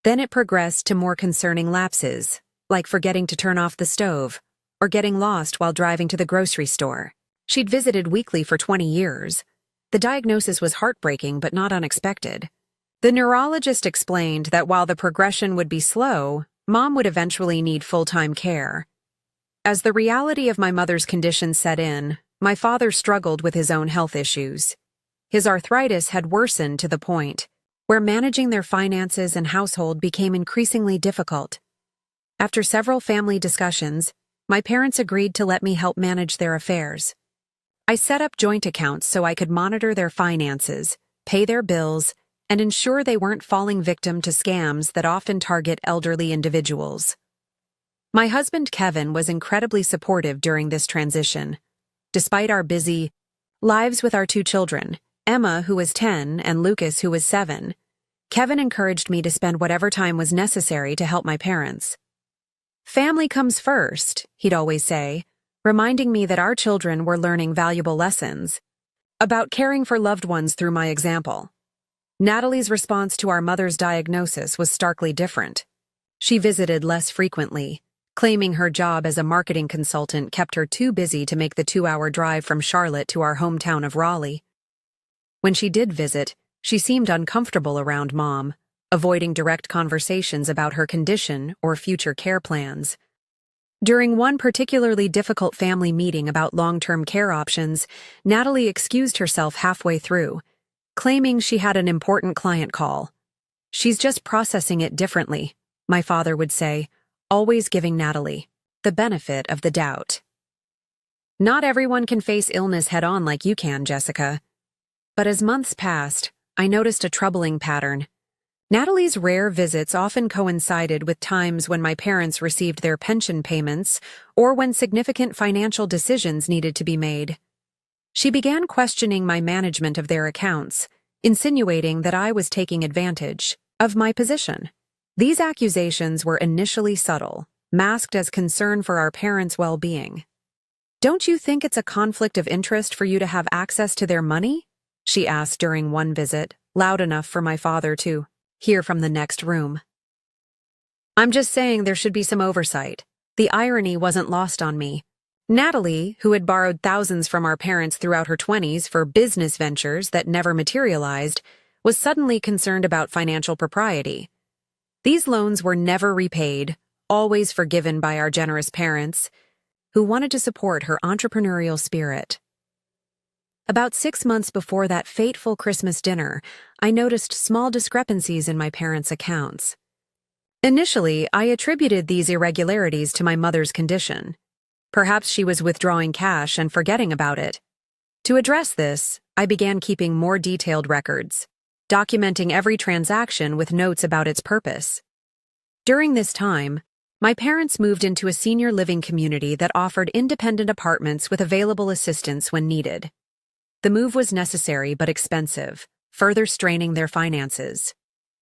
Then it progressed to more concerning lapses, like forgetting to turn off the stove or getting lost while driving to the grocery store. She'd visited weekly for 20 years. The diagnosis was heartbreaking but not unexpected. The neurologist explained that while the progression would be slow, Mom would eventually need full-time care. As the reality of my mother's condition set in, my father struggled with his own health issues. His arthritis had worsened to the point where managing their finances and household became increasingly difficult. After several family discussions, my parents agreed to let me help manage their affairs. I set up joint accounts so I could monitor their finances, pay their bills, and ensure they weren't falling victim to scams that often target elderly individuals. My husband Kevin was incredibly supportive during this transition. Despite our busy lives with our two children, Emma, who was 10, and Lucas, who was 7, Kevin encouraged me to spend whatever time was necessary to help my parents. "Family comes first," he'd always say, reminding me that our children were learning valuable lessons about caring for loved ones through my example. Natalie's response to our mother's diagnosis was starkly different. She visited less frequently, claiming her job as a marketing consultant kept her too busy to make the 2-hour drive from Charlotte to our hometown of Raleigh. When she did visit, she seemed uncomfortable around Mom, avoiding direct conversations about her condition or future care plans. During one particularly difficult family meeting about long-term care options, Natalie excused herself halfway through, claiming she had an important client call. "She's just processing it differently," my father would say, always giving Natalie the benefit of the doubt. "Not everyone can face illness head-on like you can, Jessica." But as months passed, I noticed a troubling pattern. Natalie's rare visits often coincided with times when my parents received their pension payments or when significant financial decisions needed to be made. She began questioning my management of their accounts, insinuating that I was taking advantage of my position. These accusations were initially subtle, masked as concern for our parents' well-being. "Don't you think it's a conflict of interest for you to have access to their money?" she asked during one visit, loud enough for my father to hear from the next room. "I'm just saying there should be some oversight." The irony wasn't lost on me. Natalie, who had borrowed thousands from our parents throughout her 20s for business ventures that never materialized, was suddenly concerned about financial propriety. These loans were never repaid, always forgiven by our generous parents, who wanted to support her entrepreneurial spirit. About 6 months before that fateful Christmas dinner, I noticed small discrepancies in my parents' accounts. Initially, I attributed these irregularities to my mother's condition. Perhaps she was withdrawing cash and forgetting about it. To address this, I began keeping more detailed records, documenting every transaction with notes about its purpose. During this time, my parents moved into a senior living community that offered independent apartments with available assistance when needed. The move was necessary but expensive, further straining their finances.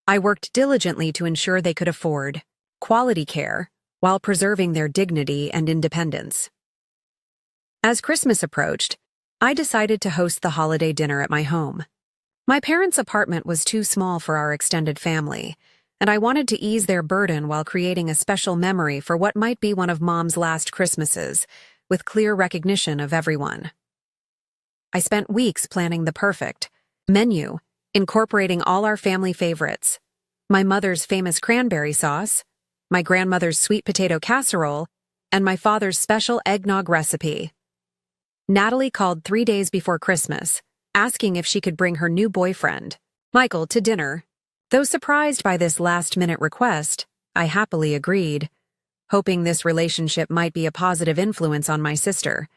I worked diligently to ensure they could afford quality care while preserving their dignity and independence. As Christmas approached, I decided to host the holiday dinner at my home. My parents' apartment was too small for our extended family, and I wanted to ease their burden while creating a special memory for what might be one of Mom's last Christmases, with clear recognition of everyone. I spent weeks planning the perfect menu, incorporating all our family favorites: my mother's famous cranberry sauce, my grandmother's sweet potato casserole, and my father's special eggnog recipe. Natalie called 3 days before Christmas, asking if she could bring her new boyfriend, Michael, to dinner. Though surprised by this last-minute request, I happily agreed, hoping this relationship might be a positive influence on my sister.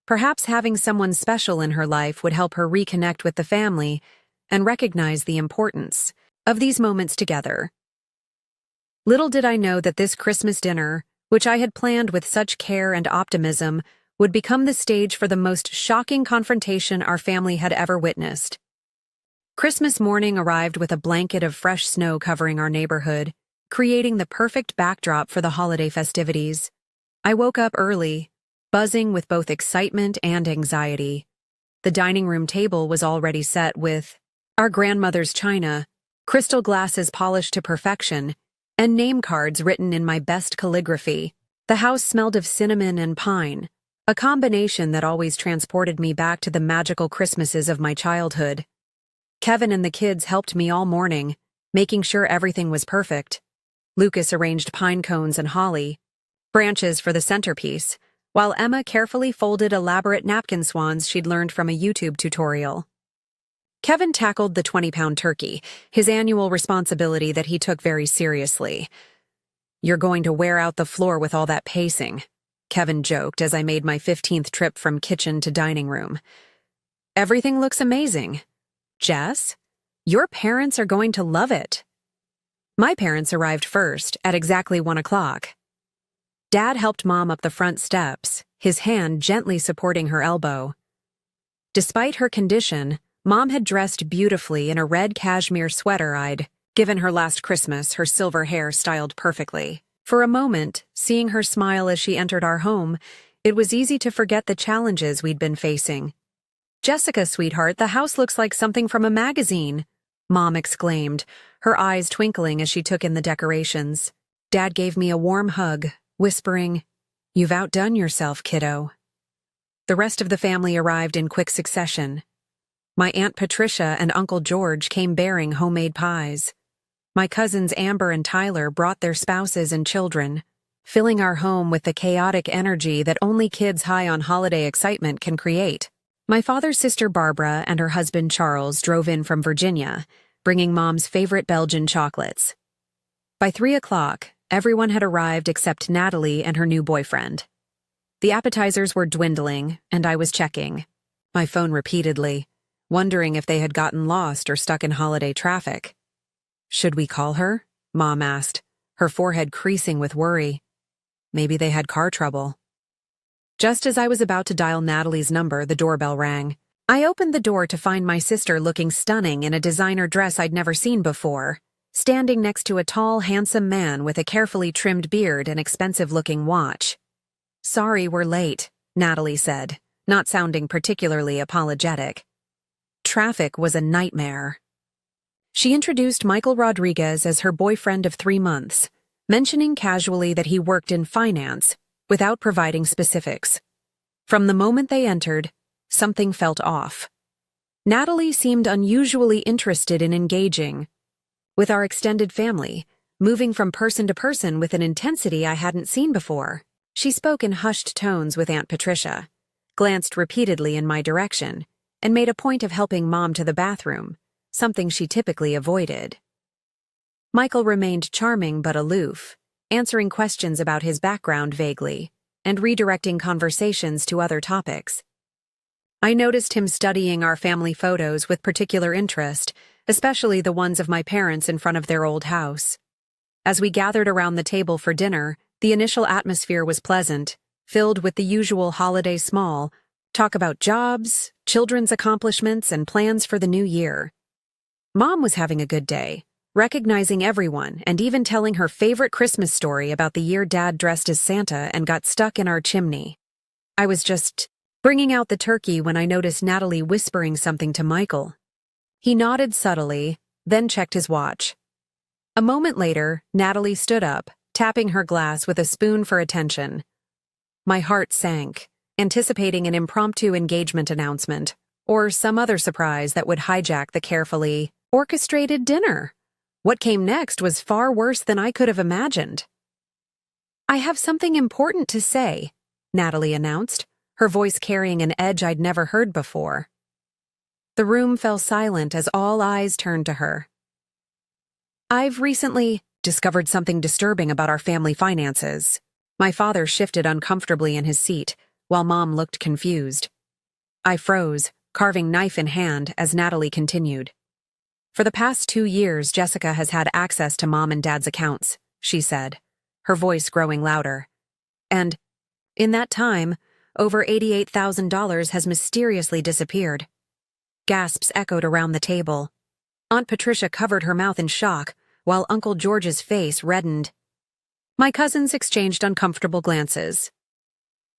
Perhaps having someone special in her life would help her reconnect with the family and recognize the importance of these moments together. Little did I know that this Christmas dinner, which I had planned with such care and optimism, would become the stage for the most shocking confrontation our family had ever witnessed. Christmas morning arrived with a blanket of fresh snow covering our neighborhood, creating the perfect backdrop for the holiday festivities. I woke up early, buzzing with both excitement and anxiety. The dining room table was already set with our grandmother's china, crystal glasses polished to perfection, and name cards written in my best calligraphy. The house smelled of cinnamon and pine, a combination that always transported me back to the magical Christmases of my childhood. Kevin and the kids helped me all morning, making sure everything was perfect. Lucas arranged pine cones and holly branches for the centerpiece, while Emma carefully folded elaborate napkin swans she'd learned from a YouTube tutorial. Kevin tackled the 20-pound turkey, his annual responsibility that he took very seriously. "You're going to wear out the floor with all that pacing," Kevin joked as I made my 15th trip from kitchen to dining room. "Everything looks amazing. Jess, your parents are going to love it." My parents arrived first, at exactly 1 o'clock. Dad helped Mom up the front steps, his hand gently supporting her elbow. Despite her condition, Mom had dressed beautifully in a red cashmere sweater I'd given her last Christmas, her silver hair styled perfectly. For a moment, seeing her smile as she entered our home, it was easy to forget the challenges we'd been facing. "Jessica, sweetheart, the house looks like something from a magazine," Mom exclaimed, her eyes twinkling as she took in the decorations. Dad gave me a warm hug, whispering, "You've outdone yourself, kiddo." The rest of the family arrived in quick succession. My Aunt Patricia and Uncle George came bearing homemade pies. My cousins Amber and Tyler brought their spouses and children, filling our home with the chaotic energy that only kids high on holiday excitement can create. My father's sister Barbara and her husband Charles drove in from Virginia, bringing Mom's favorite Belgian chocolates. By 3 o'clock, everyone had arrived except Natalie and her new boyfriend. The appetizers were dwindling, and I was checking my phone repeatedly, wondering if they had gotten lost or stuck in holiday traffic. "Should we call her?" Mom asked, her forehead creasing with worry. Maybe they had car trouble. Just as I was about to dial Natalie's number, the doorbell rang. I opened the door to find my sister looking stunning in a designer dress I'd never seen before, standing next to a tall, handsome man with a carefully trimmed beard and expensive-looking watch. "Sorry we're late," Natalie said, not sounding particularly apologetic. Traffic was a nightmare. She introduced Michael Rodriguez as her boyfriend of 3 months, mentioning casually that he worked in finance, without providing specifics. From the moment they entered, something felt off. Natalie seemed unusually interested in engaging with our extended family, moving from person to person with an intensity I hadn't seen before. She spoke in hushed tones with Aunt Patricia, glanced repeatedly in my direction, and made a point of helping Mom to the bathroom, something she typically avoided. Michael remained charming but aloof, answering questions about his background vaguely, and redirecting conversations to other topics. I noticed him studying our family photos with particular interest, especially the ones of my parents in front of their old house. As we gathered around the table for dinner, the initial atmosphere was pleasant, filled with the usual holiday small talk about jobs, children's accomplishments, and plans for the new year. Mom was having a good day, recognizing everyone and even telling her favorite Christmas story about the year Dad dressed as Santa and got stuck in our chimney. I was just bringing out the turkey when I noticed Natalie whispering something to Michael. He nodded subtly, then checked his watch. A moment later, Natalie stood up, tapping her glass with a spoon for attention. My heart sank, anticipating an impromptu engagement announcement, or some other surprise that would hijack the carefully orchestrated dinner. What came next was far worse than I could have imagined. "I have something important to say," Natalie announced, her voice carrying an edge I'd never heard before. The room fell silent as all eyes turned to her. "I've recently discovered something disturbing about our family finances." My father shifted uncomfortably in his seat, while Mom looked confused. I froze, carving knife in hand, as Natalie continued. "For the past 2 years, Jessica has had access to Mom and Dad's accounts," she said, her voice growing louder. "And, in that time, over $88,000 has mysteriously disappeared." Gasps echoed around the table. Aunt Patricia covered her mouth in shock, while Uncle George's face reddened. My cousins exchanged uncomfortable glances.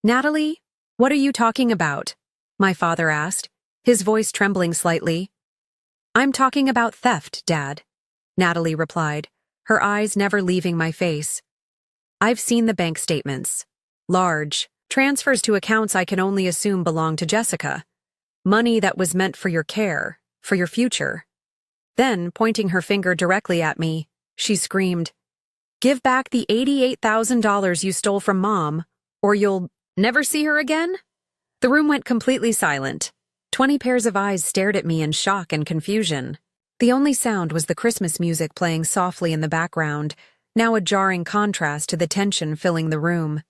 "Natalie, what are you talking about?" my father asked, his voice trembling slightly. "I'm talking about theft, Dad," Natalie replied, her eyes never leaving my face. "I've seen the bank statements. Large transfers to accounts I can only assume belong to Jessica. Money that was meant for your care, for your future." Then, pointing her finger directly at me, she screamed, "Give back the $88,000 you stole from Mom, or you'll Never see her again? The room went completely silent. 20 pairs of eyes stared at me in shock and confusion. The only sound was the Christmas music playing softly in the background, now a jarring contrast to the tension filling the room.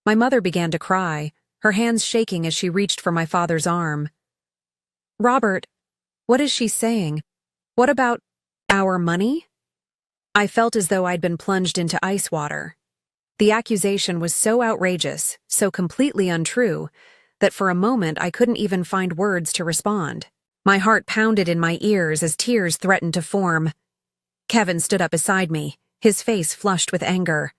My mother began to cry, her hands shaking as she reached for my father's arm. "Robert, what is she saying? What about our money?" I felt as though I'd been plunged into ice water. The accusation was so outrageous, so completely untrue, that for a moment I couldn't even find words to respond. My heart pounded in my ears as tears threatened to form. Kevin stood up beside me, his face flushed with anger.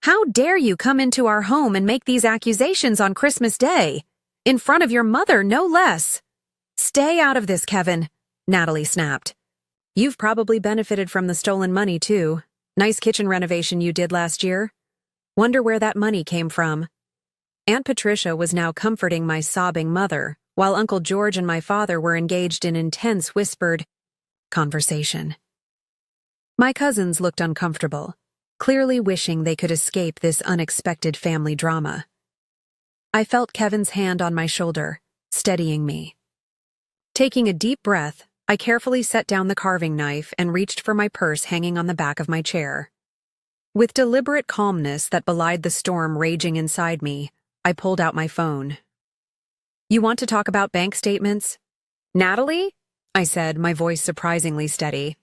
"How dare you come into our home and make these accusations on Christmas Day? In front of your mother, no less." "Stay out of this, Kevin," Natalie snapped. "You've probably benefited from the stolen money, too. Nice kitchen renovation you did last year. Wonder where that money came from." Aunt Patricia was now comforting my sobbing mother, while Uncle George and my father were engaged in intense whispered conversation. My cousins looked uncomfortable, clearly wishing they could escape this unexpected family drama. I felt Kevin's hand on my shoulder, steadying me. Taking a deep breath, I carefully set down the carving knife and reached for my purse hanging on the back of my chair. With deliberate calmness that belied the storm raging inside me, I pulled out my phone. "You want to talk about bank statements?" "Natalie?" I said, my voice surprisingly steady.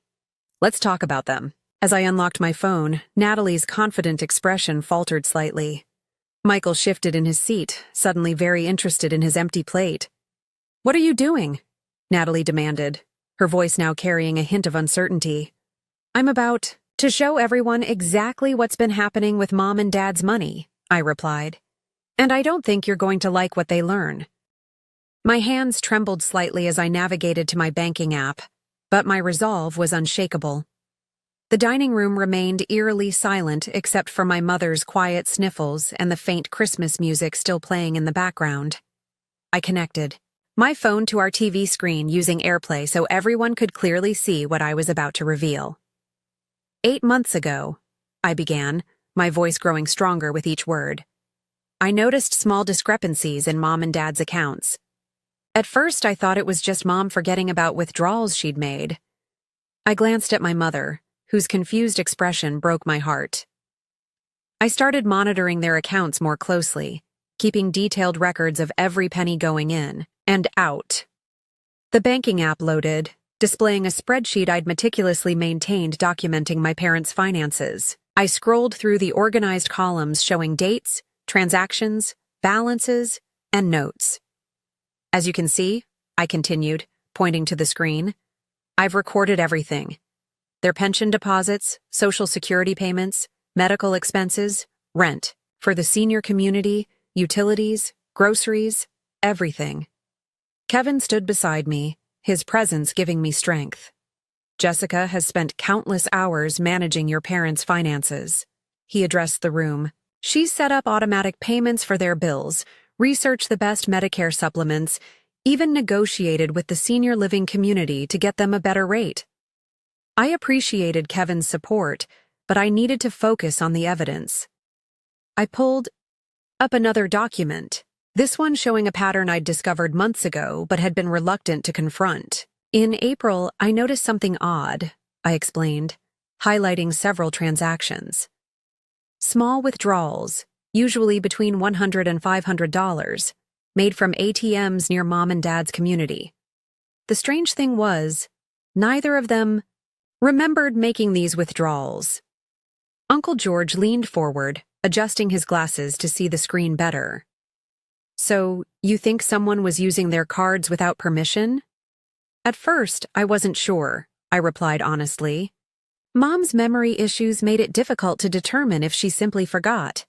"Let's talk about them." As I unlocked my phone, Natalie's confident expression faltered slightly. Michael shifted in his seat, suddenly very interested in his empty plate. "What are you doing?" Natalie demanded, her voice now carrying a hint of uncertainty. "I'm about to show everyone exactly what's been happening with Mom and Dad's money," I replied. "And I don't think you're going to like what they learn." My hands trembled slightly as I navigated to my banking app, but my resolve was unshakable. The dining room remained eerily silent except for my mother's quiet sniffles and the faint Christmas music still playing in the background. I connected my phone to our TV screen using AirPlay so everyone could clearly see what I was about to reveal. 8 months ago, I began, my voice growing stronger with each word. I noticed small discrepancies in Mom and Dad's accounts. At first, I thought it was just Mom forgetting about withdrawals she'd made. I glanced at my mother, whose confused expression broke my heart. I started monitoring their accounts more closely, keeping detailed records of every penny going in and out. The banking app loaded, displaying a spreadsheet I'd meticulously maintained documenting my parents' finances. I scrolled through the organized columns showing dates, transactions, balances, and notes. "As you can see," I continued, pointing to the screen, "I've recorded everything. Their pension deposits, Social Security payments, medical expenses, rent, for the senior community, utilities, groceries, everything." Kevin stood beside me, his presence giving me strength. "Jessica has spent countless hours managing your parents' finances." He addressed the room. "She's set up automatic payments for their bills, researched the best Medicare supplements, even negotiated with the senior living community to get them a better rate." I appreciated Kevin's support, but I needed to focus on the evidence. I pulled up another document, this one showing a pattern I'd discovered months ago but had been reluctant to confront. "In April, I noticed something odd," I explained, highlighting several transactions. "Small withdrawals, usually between $100 and $500, made from ATMs near Mom and Dad's community. The strange thing was, neither of them remembered making these withdrawals." Uncle George leaned forward, adjusting his glasses to see the screen better. "So, you think someone was using their cards without permission?" "At first, I wasn't sure," I replied honestly. "Mom's memory issues made it difficult to determine if she simply forgot.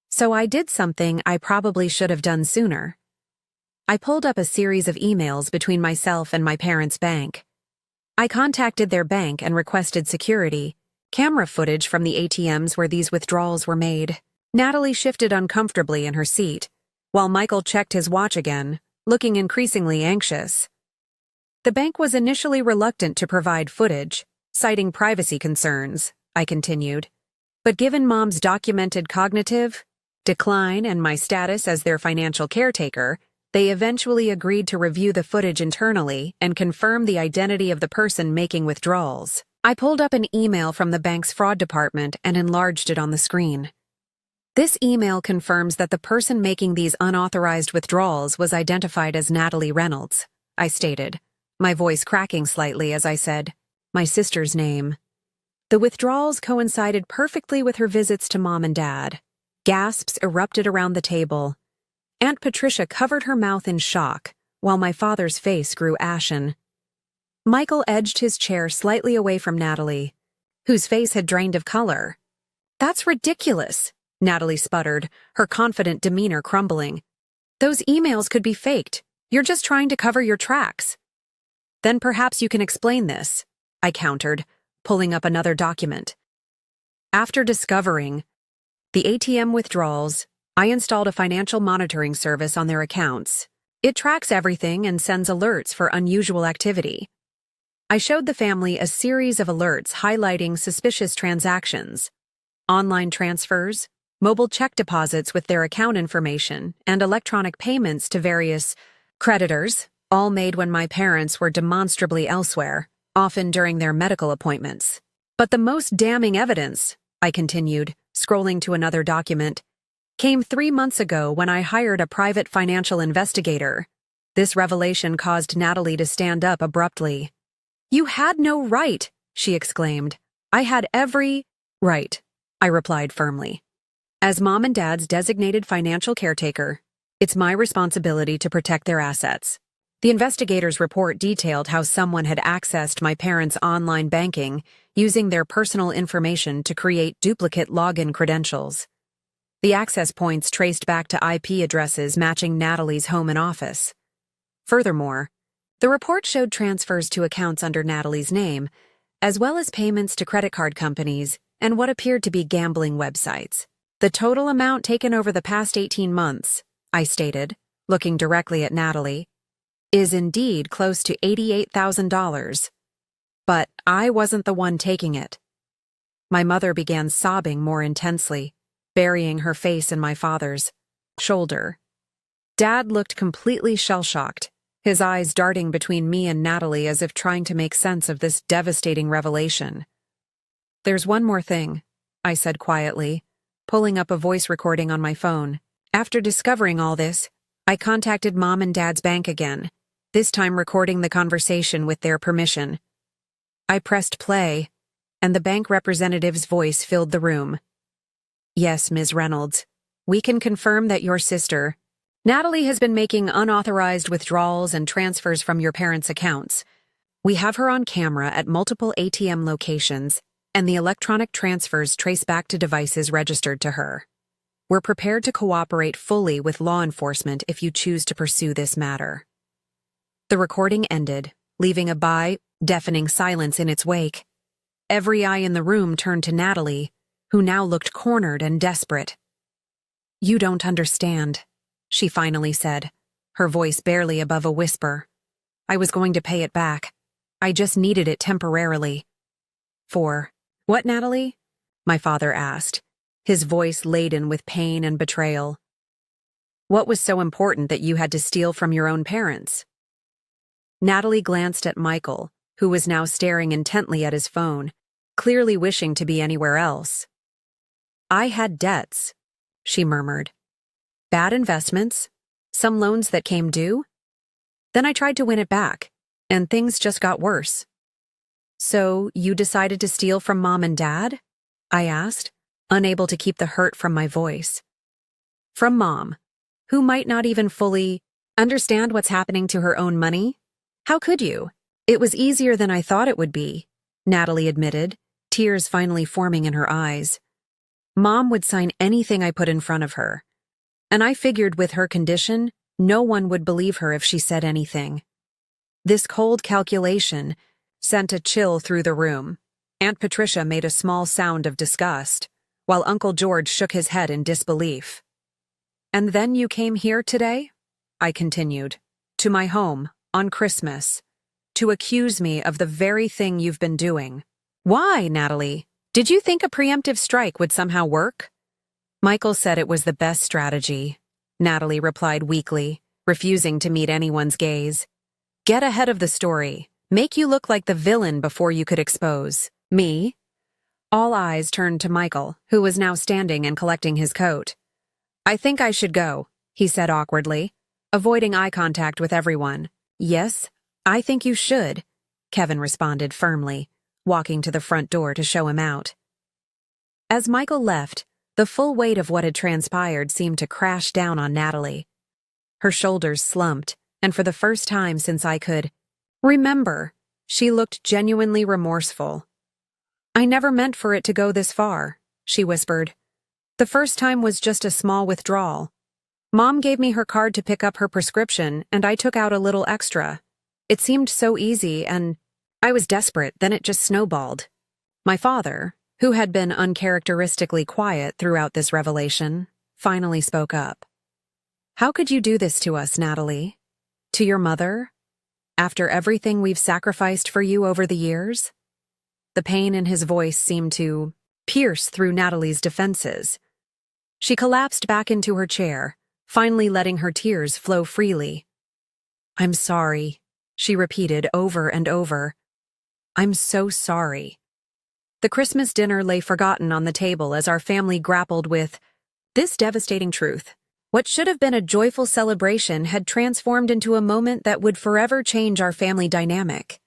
So I did something I probably should have done sooner. I pulled up a series of emails between myself and my parents' bank. I contacted their bank and requested security, camera footage from the ATMs where these withdrawals were made." Natalie shifted uncomfortably in her seat, while Michael checked his watch again, looking increasingly anxious. "The bank was initially reluctant to provide footage, citing privacy concerns," I continued. "But given Mom's documented cognitive decline, and my status as their financial caretaker, they eventually agreed to review the footage internally and confirm the identity of the person making withdrawals. I pulled up an email from the bank's fraud department and enlarged it on the screen. This email confirms that the person making these unauthorized withdrawals was identified as Natalie Reynolds, I stated, my voice cracking slightly as I said, my sister's name. The withdrawals coincided perfectly with her visits to Mom and Dad. Gasps erupted around the table. Aunt Patricia covered her mouth in shock, while my father's face grew ashen. Michael edged his chair slightly away from Natalie, whose face had drained of color. "That's ridiculous," Natalie sputtered, her confident demeanor crumbling. "Those emails could be faked. You're just trying to cover your tracks." "Then perhaps you can explain this," I countered, pulling up another document. After discovering the ATM withdrawals, I installed a financial monitoring service on their accounts. It tracks everything and sends alerts for unusual activity. I showed the family a series of alerts highlighting suspicious transactions, online transfers, mobile check deposits with their account information, and electronic payments to various creditors, all made when my parents were demonstrably elsewhere, often during their medical appointments. But the most damning evidence, I continued, scrolling to another document, came 3 months ago when I hired a private financial investigator. This revelation caused Natalie to stand up abruptly. "You had no right," she exclaimed. "I had every right," I replied firmly. "As Mom and Dad's designated financial caretaker, it's my responsibility to protect their assets." The investigator's report detailed how someone had accessed my parents' online banking using their personal information to create duplicate login credentials. The access points traced back to IP addresses matching Natalie's home and office. Furthermore, the report showed transfers to accounts under Natalie's name, as well as payments to credit card companies and what appeared to be gambling websites. "The total amount taken over the past 18 months, I stated, looking directly at Natalie, is indeed close to $88,000. But I wasn't the one taking it." My mother began sobbing more intensely, burying her face in my father's shoulder. Dad looked completely shell-shocked, his eyes darting between me and Natalie as if trying to make sense of this devastating revelation. "There's one more thing," I said quietly, pulling up a voice recording on my phone. "After discovering all this, I contacted Mom and Dad's bank again, this time recording the conversation with their permission. I pressed play, and the bank representative's voice filled the room. "Yes, Ms. Reynolds, we can confirm that your sister, Natalie, has been making unauthorized withdrawals and transfers from your parents' accounts. We have her on camera at multiple ATM locations, and the electronic transfers trace back to devices registered to her. We're prepared to cooperate fully with law enforcement if you choose to pursue this matter." The recording ended, leaving a deafening silence in its wake. Every eye in the room turned to Natalie, who now looked cornered and desperate. "You don't understand," she finally said, her voice barely above a whisper. "I was going to pay it back. I just needed it temporarily." "For what, Natalie?" my father asked, his voice laden with pain and betrayal. "What was so important that you had to steal from your own parents?" Natalie glanced at Michael, who was now staring intently at his phone, clearly wishing to be anywhere else. "I had debts," she murmured. "Bad investments, some loans that came due. Then I tried to win it back, and things just got worse." "So you decided to steal from Mom and Dad?" I asked, unable to keep the hurt from my voice. "From Mom, who might not even fully understand what's happening to her own money? How could you? It was easier than I thought it would be," Natalie admitted, tears finally forming in her eyes. "Mom would sign anything I put in front of her, and I figured with her condition, no one would believe her if she said anything." This cold calculation sent a chill through the room. Aunt Patricia made a small sound of disgust, while Uncle George shook his head in disbelief. "And then you came here today?" I continued. "To my home, on Christmas, to accuse me of the very thing you've been doing. Why, Natalie? Did you think a preemptive strike would somehow work?" Michael said it was the best strategy, Natalie replied weakly, refusing to meet anyone's gaze. Get ahead of the story. Make you look like the villain before you could expose me. All eyes turned to Michael, who was now standing and collecting his coat. I think I should go, he said awkwardly, avoiding eye contact with everyone. Yes, I think you should, Kevin responded firmly, walking to the front door to show him out. As Michael left, the full weight of what had transpired seemed to crash down on Natalie. Her shoulders slumped, and for the first time since I could remember, she looked genuinely remorseful. I never meant for it to go this far, she whispered. The first time was just a small withdrawal. Mom gave me her card to pick up her prescription, and I took out a little extra. It seemed so easy, and I was desperate, then it just snowballed. My father, who had been uncharacteristically quiet throughout this revelation, finally spoke up. How could you do this to us, Natalie? To your mother? After everything we've sacrificed for you over the years? The pain in his voice seemed to pierce through Natalie's defenses. She collapsed back into her chair, finally letting her tears flow freely. I'm sorry, she repeated over and over. I'm so sorry. The Christmas dinner lay forgotten on the table as our family grappled with this devastating truth. What should have been a joyful celebration had transformed into a moment that would forever change our family dynamic.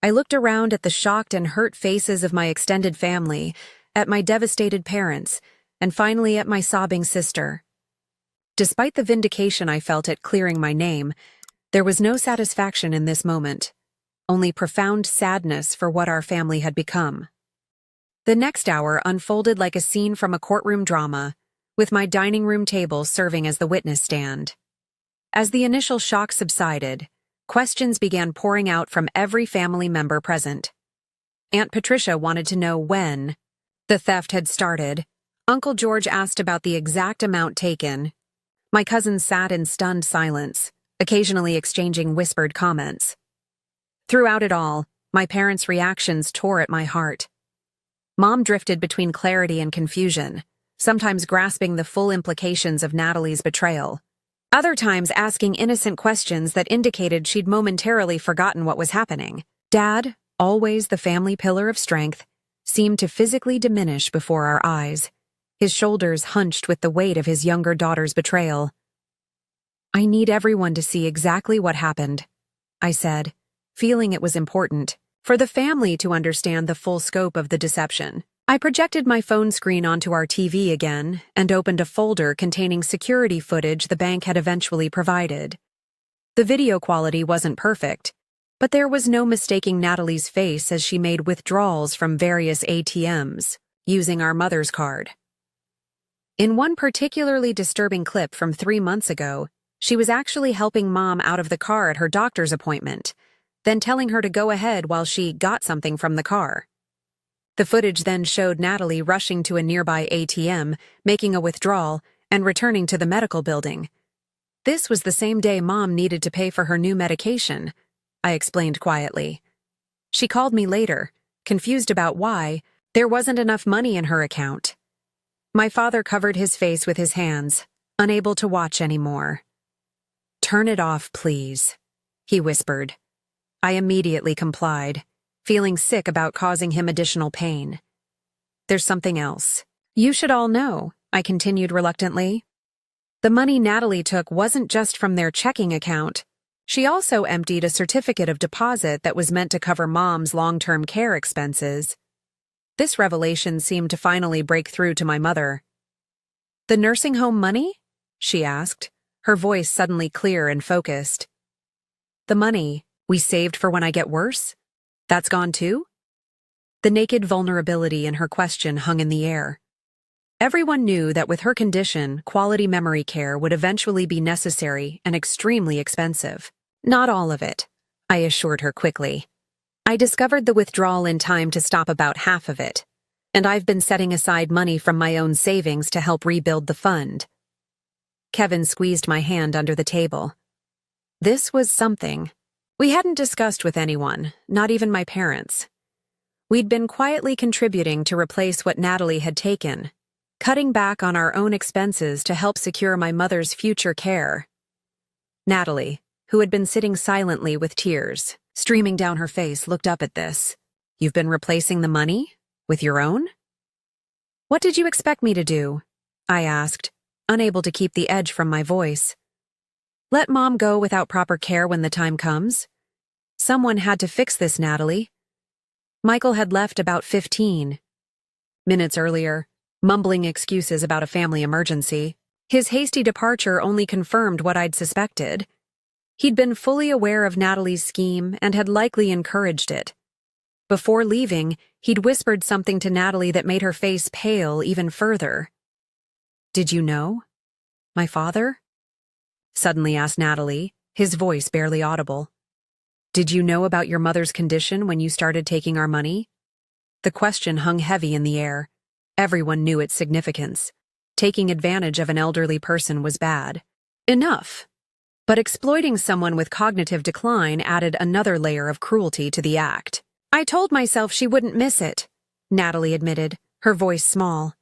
I looked around at the shocked and hurt faces of my extended family, at my devastated parents, and finally at my sobbing sister. Despite the vindication I felt at clearing my name, there was no satisfaction in this moment, only profound sadness for what our family had become. The next hour unfolded like a scene from a courtroom drama, with my dining room table serving as the witness stand. As the initial shock subsided, questions began pouring out from every family member present. Aunt Patricia wanted to know when the theft had started. Uncle George asked about the exact amount taken. My cousins sat in stunned silence, occasionally exchanging whispered comments. Throughout it all, my parents' reactions tore at my heart. Mom drifted between clarity and confusion, sometimes grasping the full implications of Natalie's betrayal, other times asking innocent questions that indicated she'd momentarily forgotten what was happening. Dad, always the family pillar of strength, seemed to physically diminish before our eyes, his shoulders hunched with the weight of his younger daughter's betrayal. I need everyone to see exactly what happened, I said, feeling it was important for the family to understand the full scope of the deception. I projected my phone screen onto our TV again and opened a folder containing security footage the bank had eventually provided. The video quality wasn't perfect, but there was no mistaking Natalie's face as she made withdrawals from various ATMs, using our mother's card. In one particularly disturbing clip from 3 months ago, she was actually helping Mom out of the car at her doctor's appointment, then telling her to go ahead while she got something from the car. The footage then showed Natalie rushing to a nearby ATM, making a withdrawal, and returning to the medical building. This was the same day Mom needed to pay for her new medication, I explained quietly. She called me later, confused about why there wasn't enough money in her account. My father covered his face with his hands, unable to watch anymore. Turn it off, please, he whispered. I immediately complied, feeling sick about causing him additional pain. There's something else. You should all know, I continued reluctantly. The money Natalie took wasn't just from their checking account. She also emptied a certificate of deposit that was meant to cover Mom's long-term care expenses. This revelation seemed to finally break through to my mother. The nursing home money? She asked, her voice suddenly clear and focused. The money we saved for when I get worse? That's gone too? The naked vulnerability in her question hung in the air. Everyone knew that with her condition, quality memory care would eventually be necessary and extremely expensive. Not all of it, I assured her quickly. I discovered the withdrawal in time to stop about half of it, and I've been setting aside money from my own savings to help rebuild the fund. Kevin squeezed my hand under the table. This was something we hadn't discussed with anyone, not even my parents. We'd been quietly contributing to replace what Natalie had taken, cutting back on our own expenses to help secure my mother's future care. Natalie, who had been sitting silently with tears streaming down her face, looked up at this. You've been replacing the money? With your own? What did you expect me to do? I asked, unable to keep the edge from my voice. Let Mom go without proper care when the time comes? Someone had to fix this, Natalie. Michael had left about 15 minutes earlier, mumbling excuses about a family emergency. His hasty departure only confirmed what I'd suspected. He'd been fully aware of Natalie's scheme and had likely encouraged it. Before leaving, he'd whispered something to Natalie that made her face pale even further. Did you know? My father? Suddenly asked Natalie, his voice barely audible. Did you know about your mother's condition when you started taking our money? The question hung heavy in the air. Everyone knew its significance. Taking advantage of an elderly person was bad. Enough. But exploiting someone with cognitive decline added another layer of cruelty to the act. I told myself she wouldn't miss it, Natalie admitted, her voice small.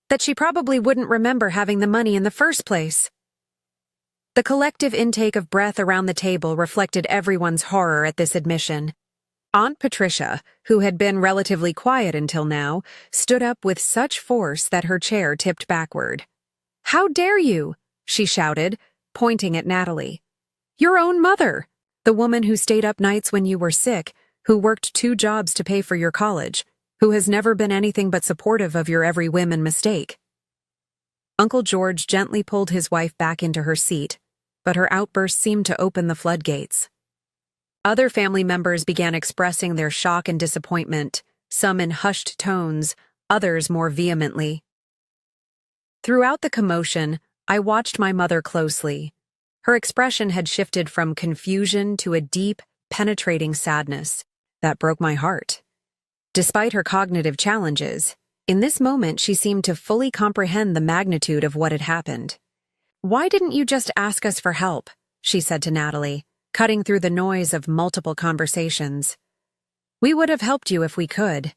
That she probably wouldn't remember having the money in the first place. The collective intake of breath around the table reflected everyone's horror at this admission. Aunt Patricia, who had been relatively quiet until now, stood up with such force that her chair tipped backward. How dare you? She shouted, pointing at Natalie. Your own mother, the woman who stayed up nights when you were sick, who worked 2 jobs to pay for your college, who has never been anything but supportive of your every whim and mistake. Uncle George gently pulled his wife back into her seat, but her outburst seemed to open the floodgates. Other family members began expressing their shock and disappointment, some in hushed tones, others more vehemently. Throughout the commotion, I watched my mother closely. Her expression had shifted from confusion to a deep, penetrating sadness that broke my heart. Despite her cognitive challenges, in this moment she seemed to fully comprehend the magnitude of what had happened. Why didn't you just ask us for help? She said to Natalie, cutting through the noise of multiple conversations. We would have helped you if we could.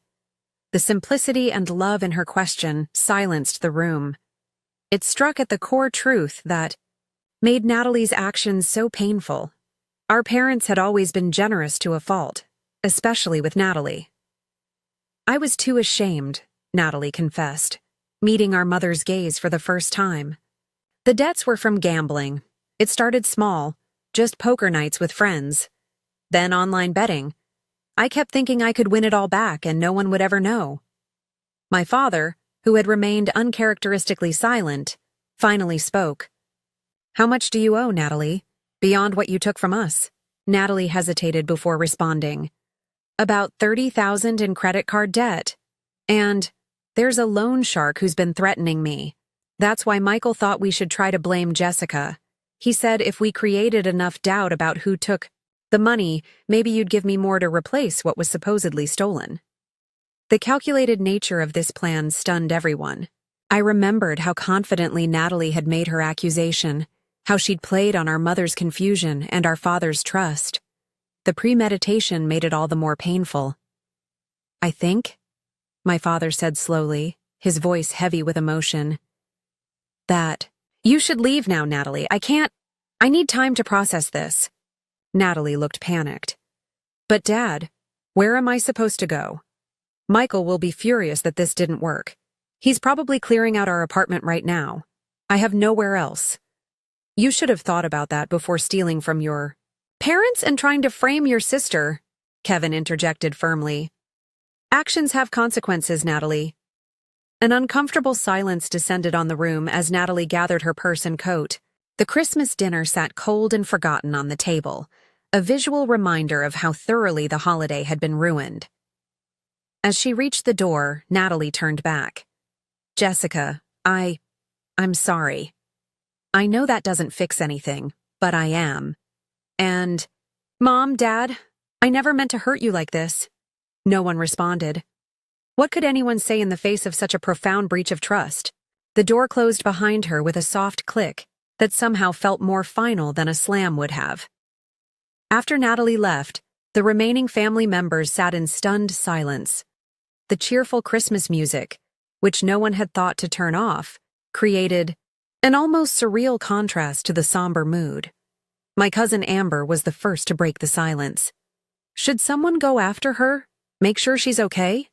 The simplicity and love in her question silenced the room. It struck at the core truth that made Natalie's actions so painful. Our parents had always been generous to a fault, especially with Natalie. I was too ashamed, Natalie confessed, meeting our mother's gaze for the first time. The debts were from gambling. It started small, just poker nights with friends. Then online betting. I kept thinking I could win it all back and no one would ever know. My father, who had remained uncharacteristically silent, finally spoke. How much do you owe, Natalie? Beyond what you took from us? Natalie hesitated before responding. About $30,000 in credit card debt. And there's a loan shark who's been threatening me. That's why Michael thought we should try to blame Jessica. He said if we created enough doubt about who took the money, maybe you'd give me more to replace what was supposedly stolen. The calculated nature of this plan stunned everyone. I remembered how confidently Natalie had made her accusation, how she'd played on our mother's confusion and our father's trust. The premeditation made it all the more painful. I think, my father said slowly, his voice heavy with emotion, that you should leave now, Natalie. I need time to process this. Natalie looked panicked. But Dad, where am I supposed to go? Michael will be furious that this didn't work. He's probably clearing out our apartment right now. I have nowhere else. You should have thought about that before stealing from your parents and trying to frame your sister, Kevin interjected firmly. Actions have consequences, Natalie. An uncomfortable silence descended on the room as Natalie gathered her purse and coat. The Christmas dinner sat cold and forgotten on the table, a visual reminder of how thoroughly the holiday had been ruined. As she reached the door, Natalie turned back. Jessica, I'm sorry. I know that doesn't fix anything, but I am. And, Mom, Dad, I never meant to hurt you like this. No one responded. What could anyone say in the face of such a profound breach of trust? The door closed behind her with a soft click that somehow felt more final than a slam would have. After Natalie left, the remaining family members sat in stunned silence. The cheerful Christmas music, which no one had thought to turn off, created an almost surreal contrast to the somber mood. My cousin Amber was the first to break the silence. Should someone go after her? Make sure she's okay?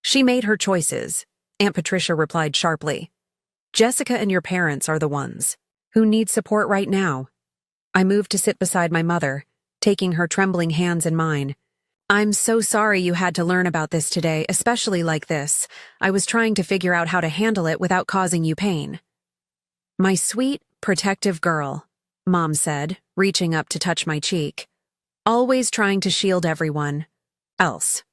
She made her choices, Aunt Patricia replied sharply. Jessica and your parents are the ones who need support right now. I moved to sit beside my mother, taking her trembling hands in mine. I'm so sorry you had to learn about this today, especially like this. I was trying to figure out how to handle it without causing you pain. My sweet, protective girl, Mom said, reaching up to touch my cheek. Always trying to shield everyone else.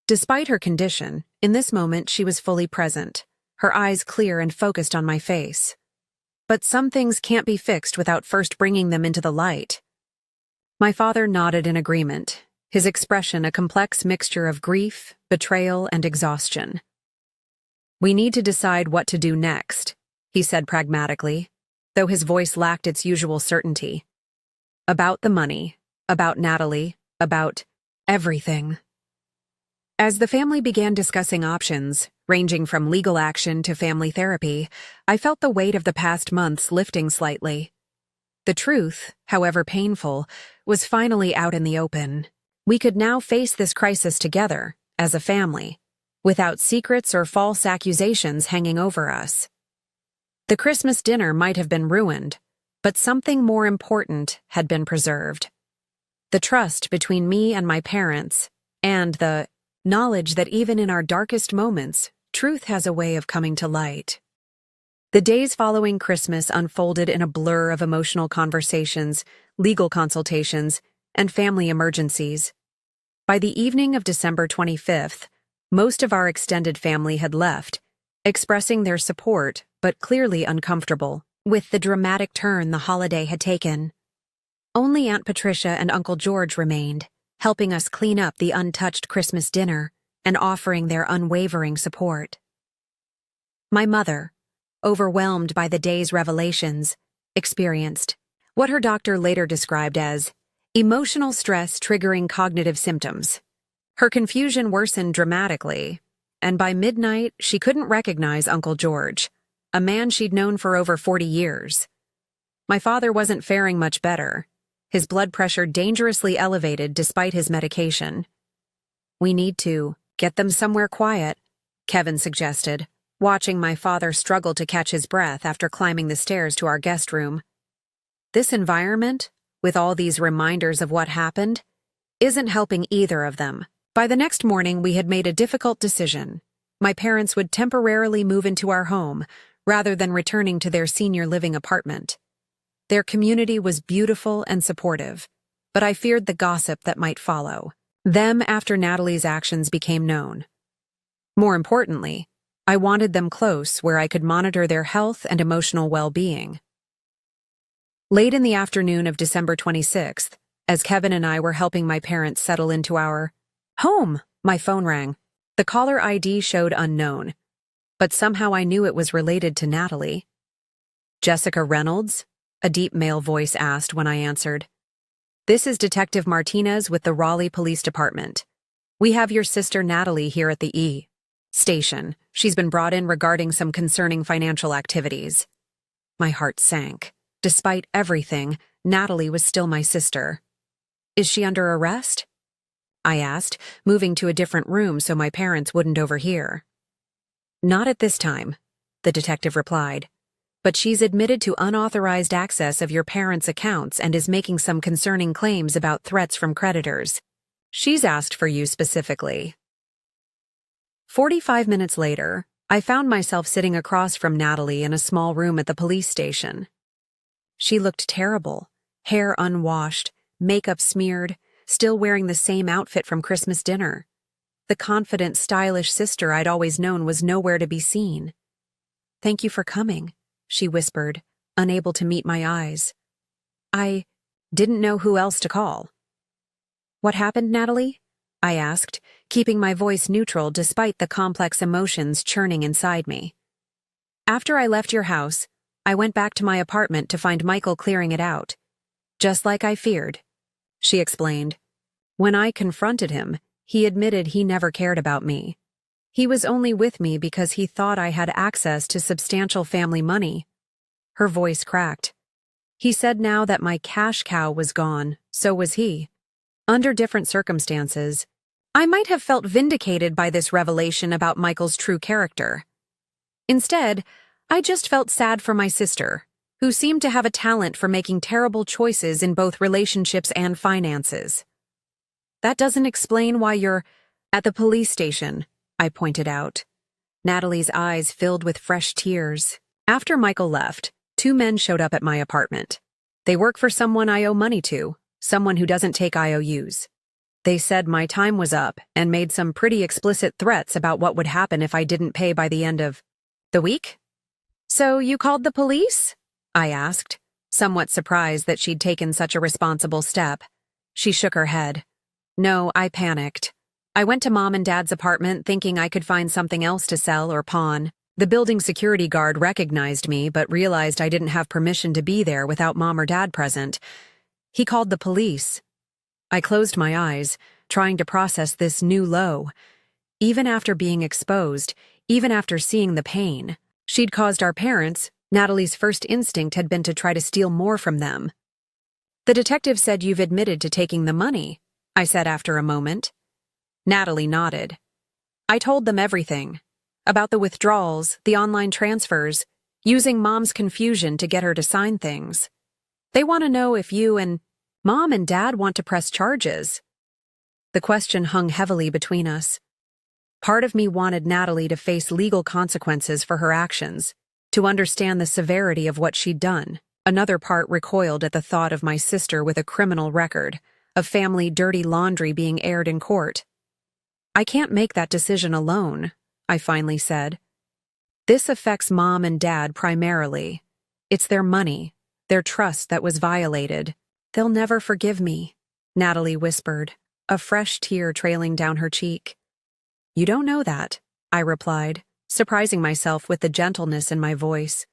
Despite her condition, in this moment she was fully present, her eyes clear and focused on my face. But some things can't be fixed without first bringing them into the light. My father nodded in agreement, his expression a complex mixture of grief, betrayal, and exhaustion. We need to decide what to do next, he said pragmatically, though his voice lacked its usual certainty. About the money, about Natalie, about everything. As the family began discussing options, ranging from legal action to family therapy, I felt the weight of the past months lifting slightly. The truth, however painful, was finally out in the open. We could now face this crisis together, as a family, without secrets or false accusations hanging over us. The Christmas dinner might have been ruined, but something more important had been preserved. The trust between me and my parents, and the knowledge that even in our darkest moments, truth has a way of coming to light. The days following Christmas unfolded in a blur of emotional conversations, legal consultations, and family emergencies. By the evening of December 25th, most of our extended family had left, expressing their support but clearly uncomfortable with the dramatic turn the holiday had taken. Only Aunt Patricia and Uncle George remained, helping us clean up the untouched Christmas dinner and offering their unwavering support. My mother, overwhelmed by the day's revelations, experienced what her doctor later described as emotional stress triggering cognitive symptoms. Her confusion worsened dramatically, and by midnight she couldn't recognize Uncle George, a man she'd known for over 40 years. My father wasn't faring much better, his blood pressure dangerously elevated despite his medication. We need to get them somewhere quiet, Kevin suggested, watching my father struggle to catch his breath after climbing the stairs to our guest room. This environment, with all these reminders of what happened, isn't helping either of them. By the next morning, we had made a difficult decision. My parents would temporarily move into our home, rather than returning to their senior living apartment. Their community was beautiful and supportive, but I feared the gossip that might follow them after Natalie's actions became known. More importantly, I wanted them close where I could monitor their health and emotional well-being. Late in the afternoon of December 26th, as Kevin and I were helping my parents settle into our home, my phone rang. The caller ID showed unknown, but somehow I knew it was related to Natalie. Jessica Reynolds? A deep male voice asked when I answered. This is Detective Martinez with the Raleigh Police Department. We have your sister Natalie here at the E station. She's been brought in regarding some concerning financial activities. My heart sank. Despite everything, Natalie was still my sister. Is she under arrest? I asked, moving to a different room so my parents wouldn't overhear. Not at this time, the detective replied. But she's admitted to unauthorized access of your parents' accounts and is making some concerning claims about threats from creditors. She's asked for you specifically. 45 minutes later, I found myself sitting across from Natalie in a small room at the police station. She looked terrible, hair unwashed, makeup smeared, still wearing the same outfit from Christmas dinner. The confident, stylish sister I'd always known was nowhere to be seen. Thank you for coming, she whispered, unable to meet my eyes. I didn't know who else to call. What happened, Natalie? I asked, keeping my voice neutral despite the complex emotions churning inside me. After I left your house, I went back to my apartment to find Michael clearing it out. Just like I feared, she explained. When I confronted him, he admitted he never cared about me. He was only with me because he thought I had access to substantial family money. Her voice cracked. He said now that my cash cow was gone, so was he. Under different circumstances, I might have felt vindicated by this revelation about Michael's true character. Instead, I just felt sad for my sister, who seemed to have a talent for making terrible choices in both relationships and finances. That doesn't explain why you're at the police station, I pointed out. Natalie's eyes filled with fresh tears. After Michael left, 2 men showed up at my apartment. They work for someone I owe money to, someone who doesn't take IOUs. They said my time was up and made some pretty explicit threats about what would happen if I didn't pay by the end of the week. So you called the police? I asked, somewhat surprised that she'd taken such a responsible step. She shook her head. No, I panicked. I went to Mom and Dad's apartment thinking I could find something else to sell or pawn. The building security guard recognized me but realized I didn't have permission to be there without Mom or Dad present. He called the police. I closed my eyes, trying to process this new low. Even after being exposed, even after seeing the pain she'd caused our parents, Natalie's first instinct had been to try to steal more from them. The detective said you've admitted to taking the money, I said after a moment. Natalie nodded. I told them everything. About the withdrawals, the online transfers, using Mom's confusion to get her to sign things. They want to know if you and Mom and Dad want to press charges. The question hung heavily between us. Part of me wanted Natalie to face legal consequences for her actions, to understand the severity of what she'd done. Another part recoiled at the thought of my sister with a criminal record, of family dirty laundry being aired in court. I can't make that decision alone, I finally said. This affects Mom and Dad primarily. It's their money, their trust that was violated. They'll never forgive me, Natalie whispered, a fresh tear trailing down her cheek. You don't know that, I replied, surprising myself with the gentleness in my voice.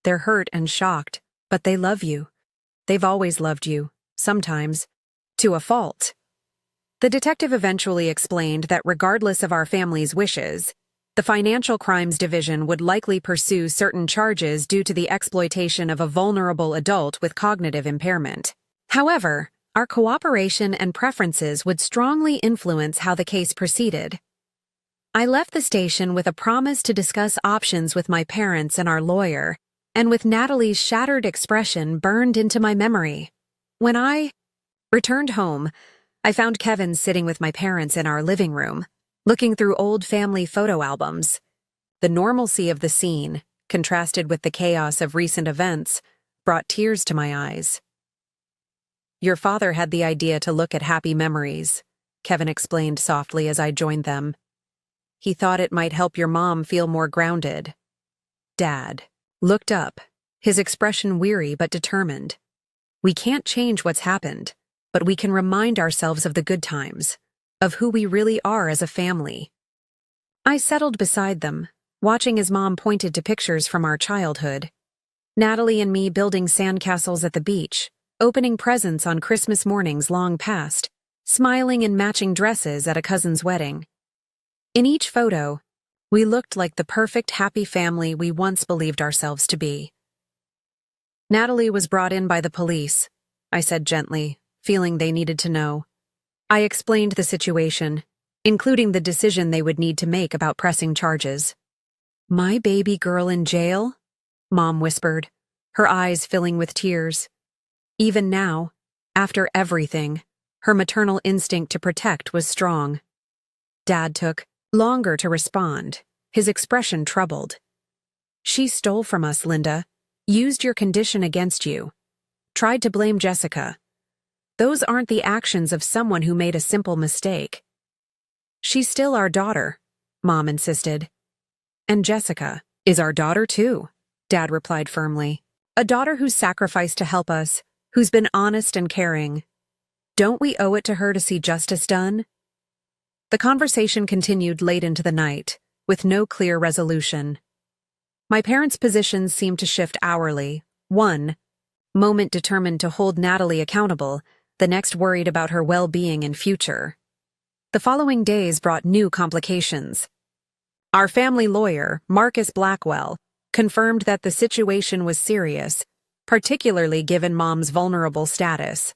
They're hurt and shocked, but they love you. They've always loved you, sometimes, to a fault. The detective eventually explained that regardless of our family's wishes, the Financial Crimes Division would likely pursue certain charges due to the exploitation of a vulnerable adult with cognitive impairment. However, our cooperation and preferences would strongly influence how the case proceeded. I left the station with a promise to discuss options with my parents and our lawyer, and with Natalie's shattered expression burned into my memory. When I returned home, I found Kevin sitting with my parents in our living room, looking through old family photo albums. The normalcy of the scene, contrasted with the chaos of recent events, brought tears to my eyes. Your father had the idea to look at happy memories, Kevin explained softly as I joined them. He thought it might help your mom feel more grounded. Dad looked up, his expression weary but determined. We can't change what's happened, but we can remind ourselves of the good times, of who we really are as a family. I settled beside them, watching as Mom pointed to pictures from our childhood. Natalie and me building sandcastles at the beach, opening presents on Christmas mornings long past, smiling in matching dresses at a cousin's wedding. In each photo, we looked like the perfect happy family we once believed ourselves to be. Natalie was brought in by the police, I said gently, feeling they needed to know. I explained the situation, including the decision they would need to make about pressing charges. My baby girl in jail? Mom whispered, her eyes filling with tears. Even now, after everything, her maternal instinct to protect was strong. Dad took longer to respond, his expression troubled. She stole from us, Linda, used your condition against you, tried to blame Jessica. Those aren't the actions of someone who made a simple mistake. She's still our daughter, Mom insisted. And Jessica is our daughter too, Dad replied firmly. A daughter who's sacrificed to help us, who's been honest and caring. Don't we owe it to her to see justice done? The conversation continued late into the night, with no clear resolution. My parents' positions seemed to shift hourly. One moment determined to hold Natalie accountable, the next worried about her well-being and future. The following days brought new complications. Our family lawyer, Marcus Blackwell, confirmed that the situation was serious, particularly given Mom's vulnerable status.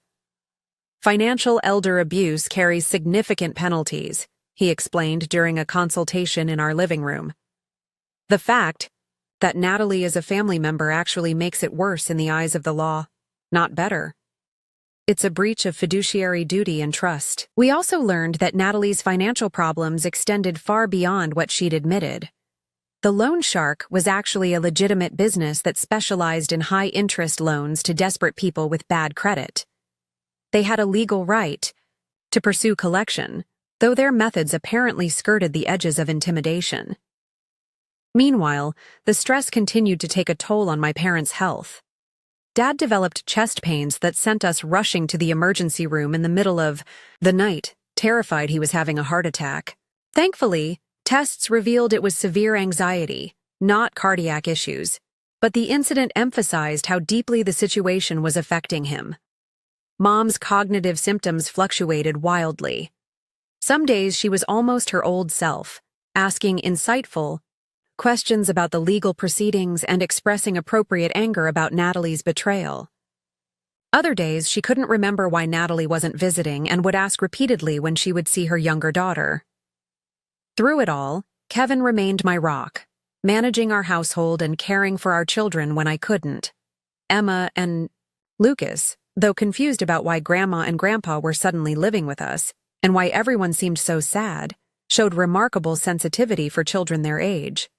Financial elder abuse carries significant penalties, he explained during a consultation in our living room. The fact that Natalie is a family member actually makes it worse in the eyes of the law, not better. It's a breach of fiduciary duty and trust. We also learned that Natalie's financial problems extended far beyond what she'd admitted. The loan shark was actually a legitimate business that specialized in high-interest loans to desperate people with bad credit. They had a legal right to pursue collection, though their methods apparently skirted the edges of intimidation. Meanwhile, the stress continued to take a toll on my parents' health. Dad developed chest pains that sent us rushing to the emergency room in the middle of the night, terrified he was having a heart attack. Thankfully, tests revealed it was severe anxiety, not cardiac issues, but the incident emphasized how deeply the situation was affecting him. Mom's cognitive symptoms fluctuated wildly. Some days she was almost her old self, asking insightful questions about the legal proceedings and expressing appropriate anger about Natalie's betrayal. Other days, she couldn't remember why Natalie wasn't visiting and would ask repeatedly when she would see her younger daughter. Through it all, Kevin remained my rock, managing our household and caring for our children when I couldn't. Emma and Lucas, though confused about why Grandma and Grandpa were suddenly living with us and why everyone seemed so sad, showed remarkable sensitivity for children their age.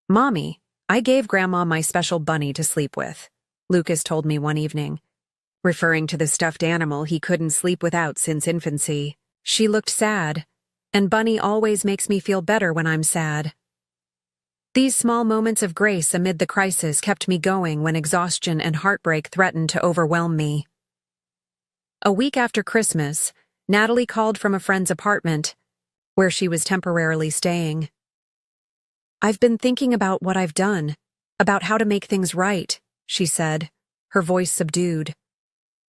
"Mommy, I gave Grandma my special bunny to sleep with," Lucas told me one evening, referring to the stuffed animal he couldn't sleep without since infancy. "She looked sad, and Bunny always makes me feel better when I'm sad." These small moments of grace amid the crisis kept me going when exhaustion and heartbreak threatened to overwhelm me. A week after Christmas, Natalie called from a friend's apartment, where she was temporarily staying. "I've been thinking about what I've done, about how to make things right," she said, her voice subdued.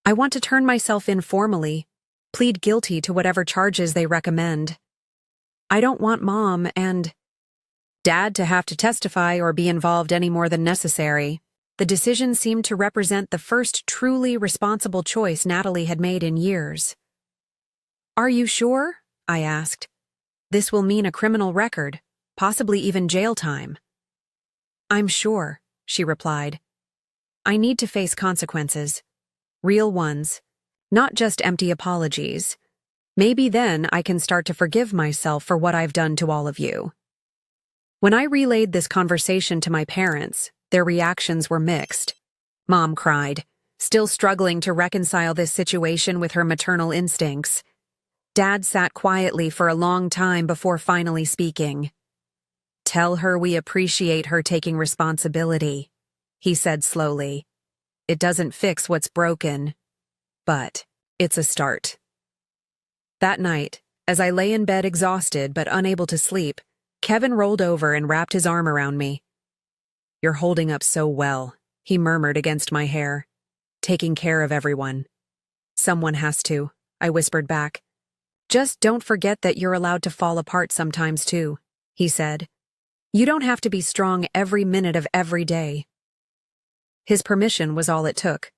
"I want to turn myself in formally, plead guilty to whatever charges they recommend. I don't want Mom and Dad to have to testify or be involved any more than necessary." The decision seemed to represent the first truly responsible choice Natalie had made in years. "Are you sure?" I asked. "This will mean a criminal record, possibly even jail time." "I'm sure," she replied. "I need to face consequences. Real ones, not just empty apologies. Maybe then I can start to forgive myself for what I've done to all of you." When I relayed this conversation to my parents, their reactions were mixed. Mom cried, still struggling to reconcile this situation with her maternal instincts. Dad sat quietly for a long time before finally speaking. "Tell her we appreciate her taking responsibility," he said slowly. "It doesn't fix what's broken, but it's a start." That night, as I lay in bed exhausted but unable to sleep, Kevin rolled over and wrapped his arm around me. "You're holding up so well," he murmured against my hair. "Taking care of everyone." "Someone has to," I whispered back. "Just don't forget that you're allowed to fall apart sometimes too," he said. "You don't have to be strong every minute of every day." His permission was all it took.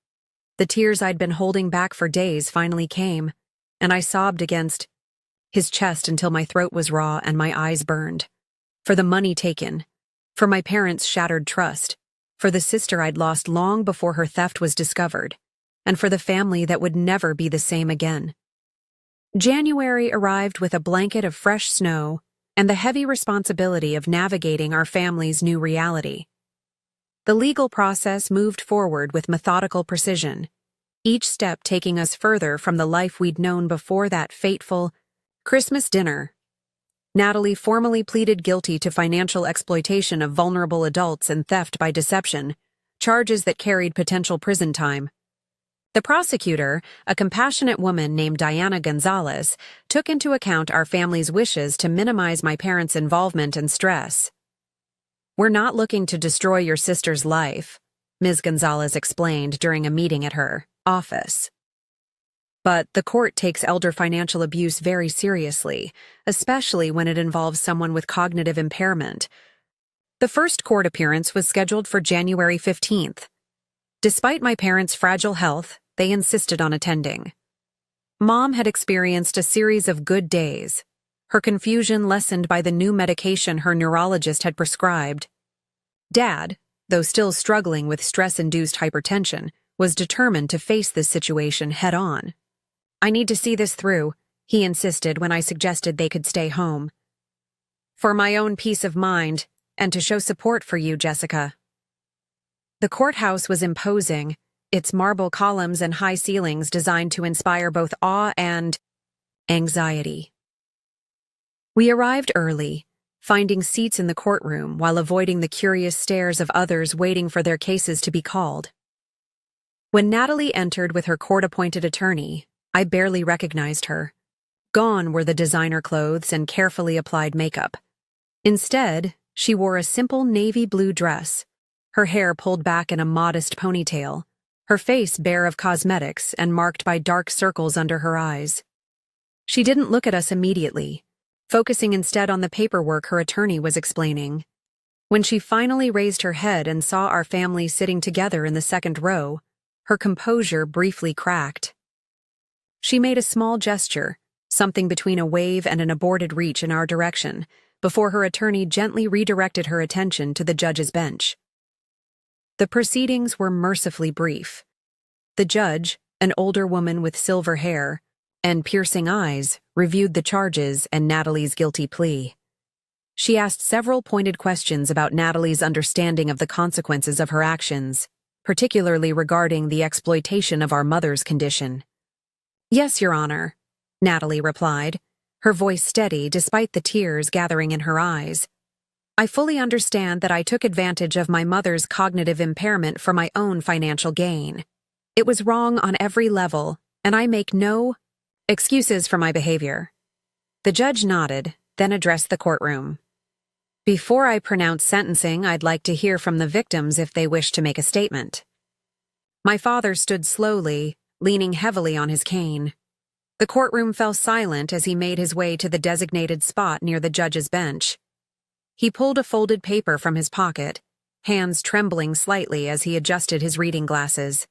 The tears I'd been holding back for days finally came, and I sobbed against his chest until my throat was raw and my eyes burned. For the money taken, for my parents' shattered trust, for the sister I'd lost long before her theft was discovered, and for the family that would never be the same again. January arrived with a blanket of fresh snow and the heavy responsibility of navigating our family's new reality. The legal process moved forward with methodical precision, each step taking us further from the life we'd known before that fateful Christmas dinner. Natalie formally pleaded guilty to financial exploitation of vulnerable adults and theft by deception, charges that carried potential prison time. The prosecutor, a compassionate woman named Diana Gonzalez, took into account our family's wishes to minimize my parents' involvement and stress. "We're not looking to destroy your sister's life," Ms. Gonzalez explained during a meeting at her office. But the court takes elder financial abuse very seriously, especially when it involves someone with cognitive impairment. The first court appearance was scheduled for January 15th. Despite my parents' fragile health, they insisted on attending. Mom had experienced a series of good days, her confusion lessened by the new medication her neurologist had prescribed. Dad, though still struggling with stress-induced hypertension, was determined to face this situation head-on. "I need to see this through," he insisted when I suggested they could stay home. "For my own peace of mind, and to show support for you, Jessica." The courthouse was imposing, its marble columns and high ceilings designed to inspire both awe and anxiety. We arrived early, finding seats in the courtroom while avoiding the curious stares of others waiting for their cases to be called. When Natalie entered with her court-appointed attorney, I barely recognized her. Gone were the designer clothes and carefully applied makeup. Instead, she wore a simple navy blue dress, her hair pulled back in a modest ponytail, her face bare of cosmetics and marked by dark circles under her eyes. She didn't look at us immediately, focusing instead on the paperwork her attorney was explaining. When she finally raised her head and saw our family sitting together in the second row, her composure briefly cracked. She made a small gesture, something between a wave and an aborted reach in our direction, before her attorney gently redirected her attention to the judge's bench. The proceedings were mercifully brief. The judge, an older woman with silver hair and piercing eyes, reviewed the charges and Natalie's guilty plea. She asked several pointed questions about Natalie's understanding of the consequences of her actions, particularly regarding the exploitation of our mother's condition. "Yes, Your Honor," Natalie replied, her voice steady despite the tears gathering in her eyes. "I fully understand that I took advantage of my mother's cognitive impairment for my own financial gain. It was wrong on every level, and I make no excuses for my behavior." The judge nodded, then addressed the courtroom. "Before I pronounce sentencing, I'd like to hear from the victims if they wish to make a statement." My father stood slowly, leaning heavily on his cane. The courtroom fell silent as he made his way to the designated spot near the judge's bench. He pulled a folded paper from his pocket, hands trembling slightly as he adjusted his reading glasses.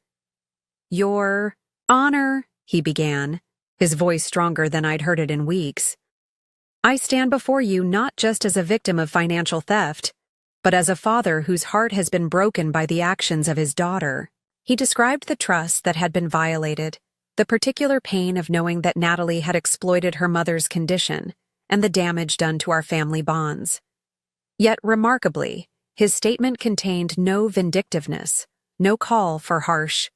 "Your Honor," he began, his voice stronger than I'd heard it in weeks. "I stand before you not just as a victim of financial theft, but as a father whose heart has been broken by the actions of his daughter." He described the trust that had been violated, the particular pain of knowing that Natalie had exploited her mother's condition, and the damage done to our family bonds. Yet, remarkably, his statement contained no vindictiveness, no call for harsh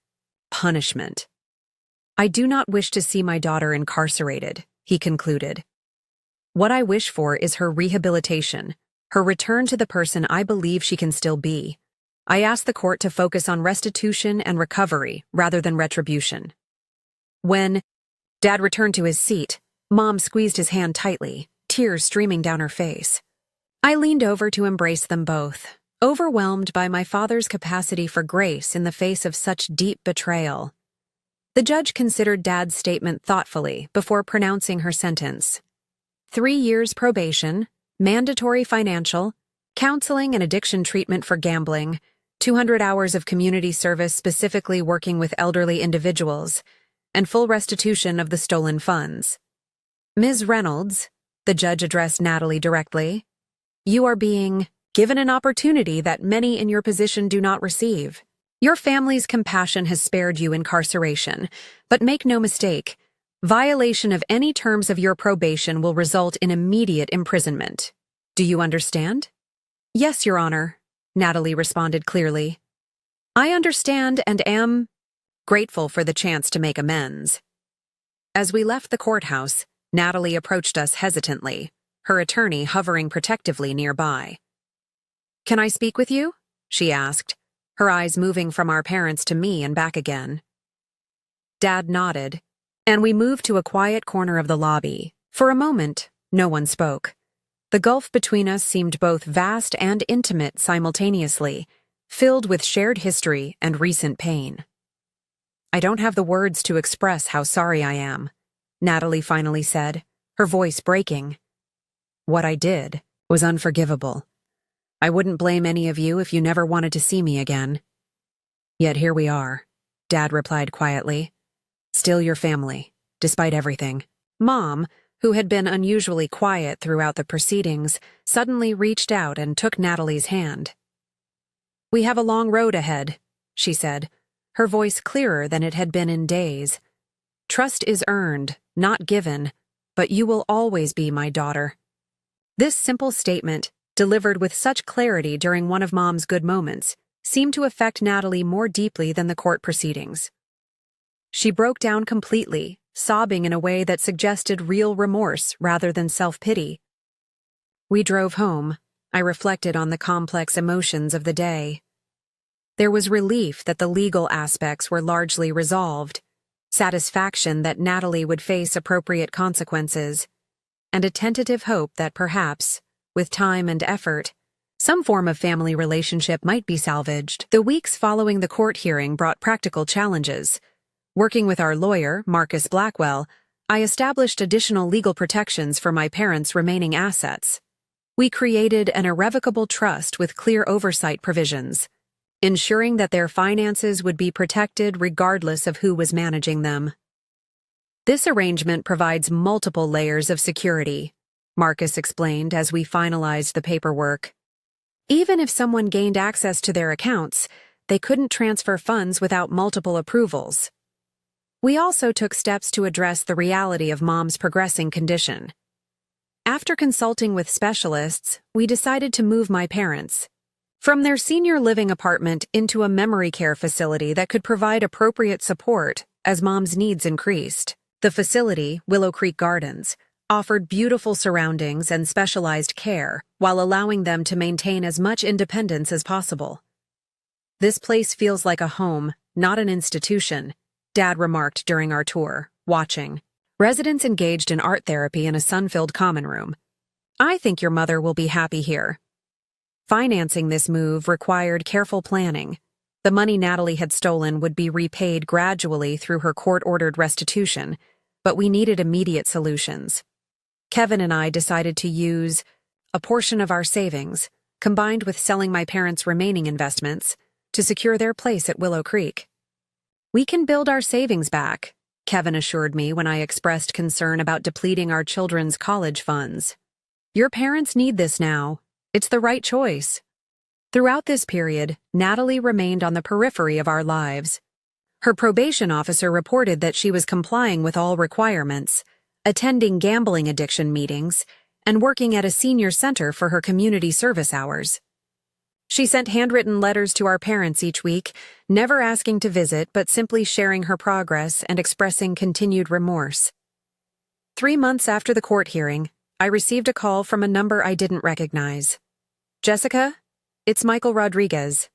punishment. "I do not wish to see my daughter incarcerated," he concluded. "What I wish for is her rehabilitation, her return to the person I believe she can still be. I ask the court to focus on restitution and recovery rather than retribution." When Dad returned to his seat, Mom squeezed his hand tightly, tears streaming down her face. I leaned over to embrace them both, overwhelmed by my father's capacity for grace in the face of such deep betrayal. The judge considered Dad's statement thoughtfully before pronouncing her sentence. 3 years probation, mandatory financial, counseling and addiction treatment for gambling, 200 hours of community service specifically working with elderly individuals, and full restitution of the stolen funds. "Ms. Reynolds," the judge addressed Natalie directly, "you are being given an opportunity that many in your position do not receive. Your family's compassion has spared you incarceration, but make no mistake, violation of any terms of your probation will result in immediate imprisonment. Do you understand?" "Yes, Your Honor," Natalie responded clearly. "I understand and am grateful for the chance to make amends." As we left the courthouse, Natalie approached us hesitantly, her attorney hovering protectively nearby. "Can I speak with you?" she asked, her eyes moving from our parents to me and back again. Dad nodded, and we moved to a quiet corner of the lobby. For a moment, no one spoke. The gulf between us seemed both vast and intimate simultaneously, filled with shared history and recent pain. I don't have the words to express how sorry I am, Natalie finally said, her voice breaking. What I did was unforgivable. I wouldn't blame any of you if you never wanted to see me again. Yet here we are, Dad replied quietly. Still your family, despite everything. Mom, who had been unusually quiet throughout the proceedings, suddenly reached out and took Natalie's hand. We have a long road ahead, she said, her voice clearer than it had been in days. Trust is earned, not given, but you will always be my daughter. This simple statement, delivered with such clarity during one of Mom's good moments, seemed to affect Natalie more deeply than the court proceedings. She broke down completely, sobbing in a way that suggested real remorse rather than self-pity. We drove home. I reflected on the complex emotions of the day. There was relief that the legal aspects were largely resolved, satisfaction that Natalie would face appropriate consequences, and a tentative hope that perhaps, with time and effort, some form of family relationship might be salvaged. The weeks following the court hearing brought practical challenges. Working with our lawyer, Marcus Blackwell, I established additional legal protections for my parents' remaining assets. We created an irrevocable trust with clear oversight provisions, ensuring that their finances would be protected regardless of who was managing them. This arrangement provides multiple layers of security, Marcus explained as we finalized the paperwork. Even if someone gained access to their accounts, they couldn't transfer funds without multiple approvals. We also took steps to address the reality of Mom's progressing condition. After consulting with specialists, we decided to move my parents from their senior living apartment into a memory care facility that could provide appropriate support as Mom's needs increased. The facility, Willow Creek Gardens, offered beautiful surroundings and specialized care while allowing them to maintain as much independence as possible. This place feels like a home, not an institution, Dad remarked during our tour, watching. Residents engaged in art therapy in a sun-filled common room. I think your mother will be happy here. Financing this move required careful planning. The money Natalie had stolen would be repaid gradually through her court-ordered restitution, but we needed immediate solutions. Kevin and I decided to use a portion of our savings, combined with selling my parents' remaining investments, to secure their place at Willow Creek. We can build our savings back, Kevin assured me when I expressed concern about depleting our children's college funds. Your parents need this now. It's the right choice. Throughout this period, Natalie remained on the periphery of our lives. Her probation officer reported that she was complying with all requirements, attending gambling addiction meetings, and working at a senior center for her community service hours. She sent handwritten letters to our parents each week, never asking to visit but simply sharing her progress and expressing continued remorse. 3 months after the court hearing, I received a call from a number I didn't recognize. Jessica, it's Michael Rodriguez.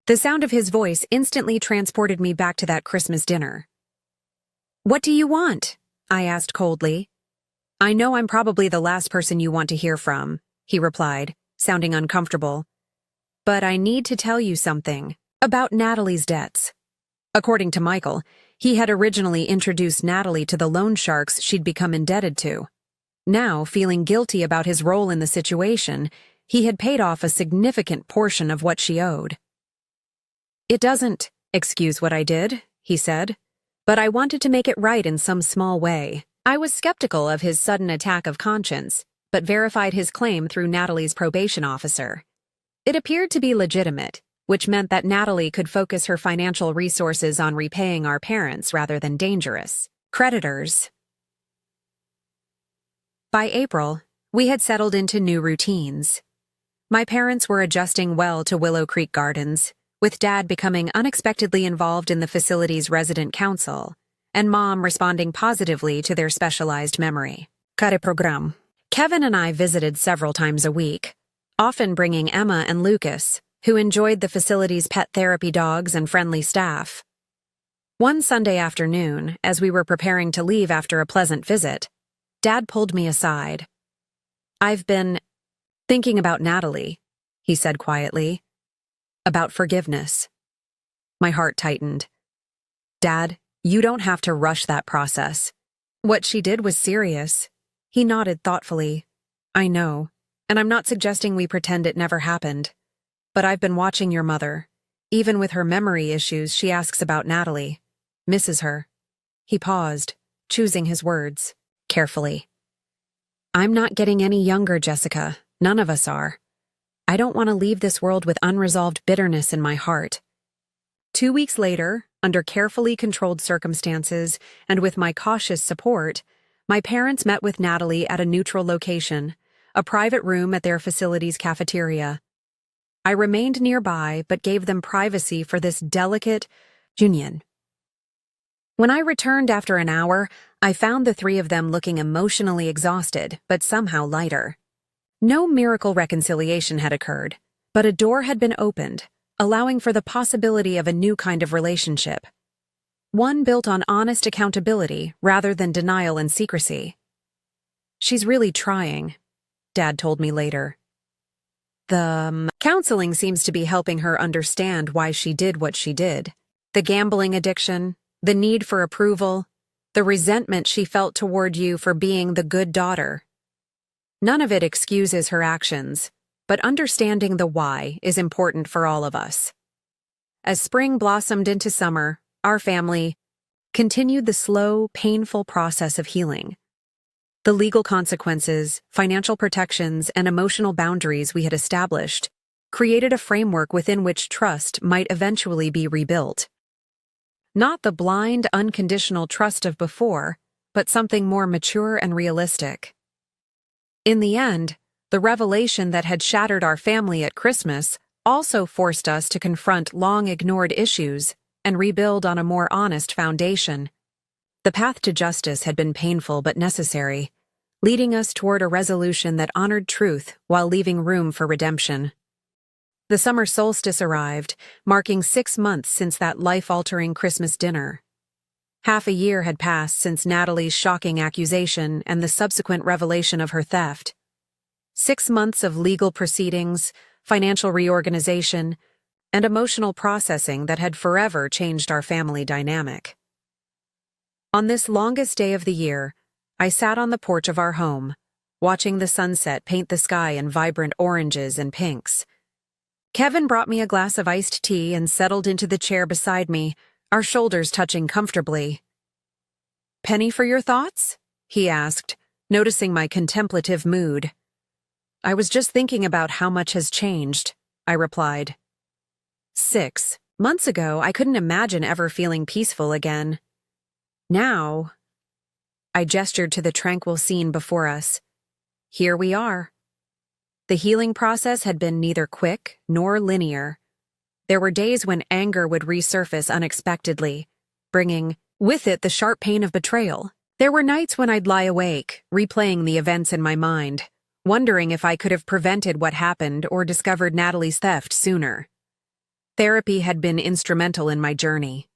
The sound of his voice instantly transported me back to that Christmas dinner. What do you want? I asked coldly. I know I'm probably the last person you want to hear from, he replied, sounding uncomfortable. But I need to tell you something about Natalie's debts. According to Michael, he had originally introduced Natalie to the loan sharks she'd become indebted to. Now, feeling guilty about his role in the situation, he had paid off a significant portion of what she owed. It doesn't excuse what I did, he said, but I wanted to make it right in some small way. I was skeptical of his sudden attack of conscience, but verified his claim through Natalie's probation officer. It appeared to be legitimate, which meant that Natalie could focus her financial resources on repaying our parents rather than dangerous creditors. By April, we had settled into new routines. My parents were adjusting well to Willow Creek Gardens, with Dad becoming unexpectedly involved in the facility's resident council, and Mom responding positively to their specialized memory care program. Kevin and I visited several times a week, often bringing Emma and Lucas, who enjoyed the facility's pet therapy dogs and friendly staff. One Sunday afternoon, as we were preparing to leave after a pleasant visit, Dad pulled me aside. I've been thinking about Natalie, he said quietly. About forgiveness. My heart tightened. Dad, you don't have to rush that process. What she did was serious. He nodded thoughtfully. I know, and I'm not suggesting we pretend it never happened. But I've been watching your mother. Even with her memory issues, she asks about Natalie. Misses her. He paused, choosing his words carefully. I'm not getting any younger, Jessica. None of us are. I don't want to leave this world with unresolved bitterness in my heart. 2 weeks later, under carefully controlled circumstances and with my cautious support, my parents met with Natalie at a neutral location, a private room at their facility's cafeteria. I remained nearby but gave them privacy for this delicate union. When I returned after an hour, I found the three of them looking emotionally exhausted but somehow lighter. No miracle reconciliation had occurred, but a door had been opened, allowing for the possibility of a new kind of relationship. One built on honest accountability rather than denial and secrecy. She's really trying, Dad told me later. The counseling seems to be helping her understand why she did what she did. The gambling addiction, the need for approval, the resentment she felt toward you for being the good daughter. None of it excuses her actions, but understanding the why is important for all of us. As spring blossomed into summer, our family continued the slow, painful process of healing. The legal consequences, financial protections, and emotional boundaries we had established created a framework within which trust might eventually be rebuilt. Not the blind, unconditional trust of before, but something more mature and realistic. In the end, the revelation that had shattered our family at Christmas also forced us to confront long-ignored issues and rebuild on a more honest foundation. The path to justice had been painful but necessary, leading us toward a resolution that honored truth while leaving room for redemption. The summer solstice arrived, marking 6 months since that life-altering Christmas dinner. Half a year had passed since Natalie's shocking accusation and the subsequent revelation of her theft. 6 months of legal proceedings, financial reorganization, and emotional processing that had forever changed our family dynamic. On this longest day of the year, I sat on the porch of our home, watching the sunset paint the sky in vibrant oranges and pinks. Kevin brought me a glass of iced tea and settled into the chair beside me, our shoulders touching comfortably. "Penny for your thoughts?" he asked, noticing my contemplative mood. "I was just thinking about how much has changed," I replied. 6 months ago, I couldn't imagine ever feeling peaceful again. Now, I gestured to the tranquil scene before us. Here we are. The healing process had been neither quick nor linear. There were days when anger would resurface unexpectedly, bringing with it the sharp pain of betrayal. There were nights when I'd lie awake, replaying the events in my mind, wondering if I could have prevented what happened or discovered Natalie's theft sooner. Therapy had been instrumental in my journey.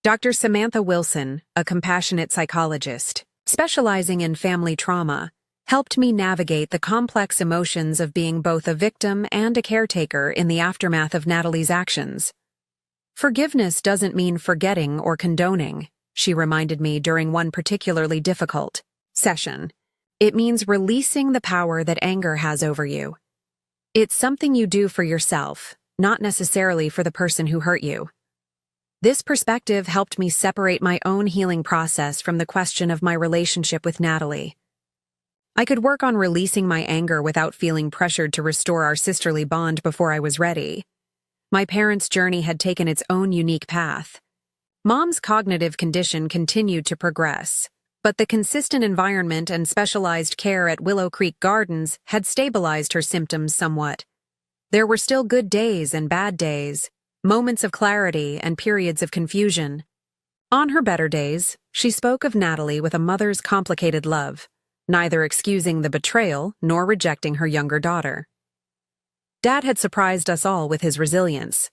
Dr. Samantha Wilson, a compassionate psychologist, specializing in family trauma, helped me navigate the complex emotions of being both a victim and a caretaker in the aftermath of Natalie's actions. Forgiveness doesn't mean forgetting or condoning, she reminded me during one particularly difficult session. It means releasing the power that anger has over you. It's something you do for yourself, not necessarily for the person who hurt you. This perspective helped me separate my own healing process from the question of my relationship with Natalie. I could work on releasing my anger without feeling pressured to restore our sisterly bond before I was ready. My parents' journey had taken its own unique path. Mom's cognitive condition continued to progress, but the consistent environment and specialized care at Willow Creek Gardens had stabilized her symptoms somewhat. There were still good days and bad days, moments of clarity and periods of confusion. On her better days, she spoke of Natalie with a mother's complicated love, neither excusing the betrayal nor rejecting her younger daughter. Dad had surprised us all with his resilience.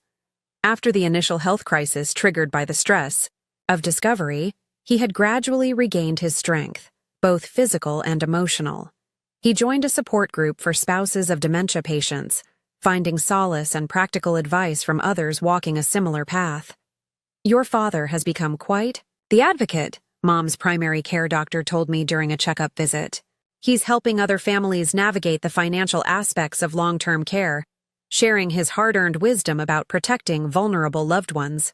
After the initial health crisis triggered by the stress of discovery, he had gradually regained his strength, both physical and emotional. He joined a support group for spouses of dementia patients, finding solace and practical advice from others walking a similar path. Your father has become quite the advocate, Mom's primary care doctor told me during a checkup visit. He's helping other families navigate the financial aspects of long-term care, sharing his hard-earned wisdom about protecting vulnerable loved ones.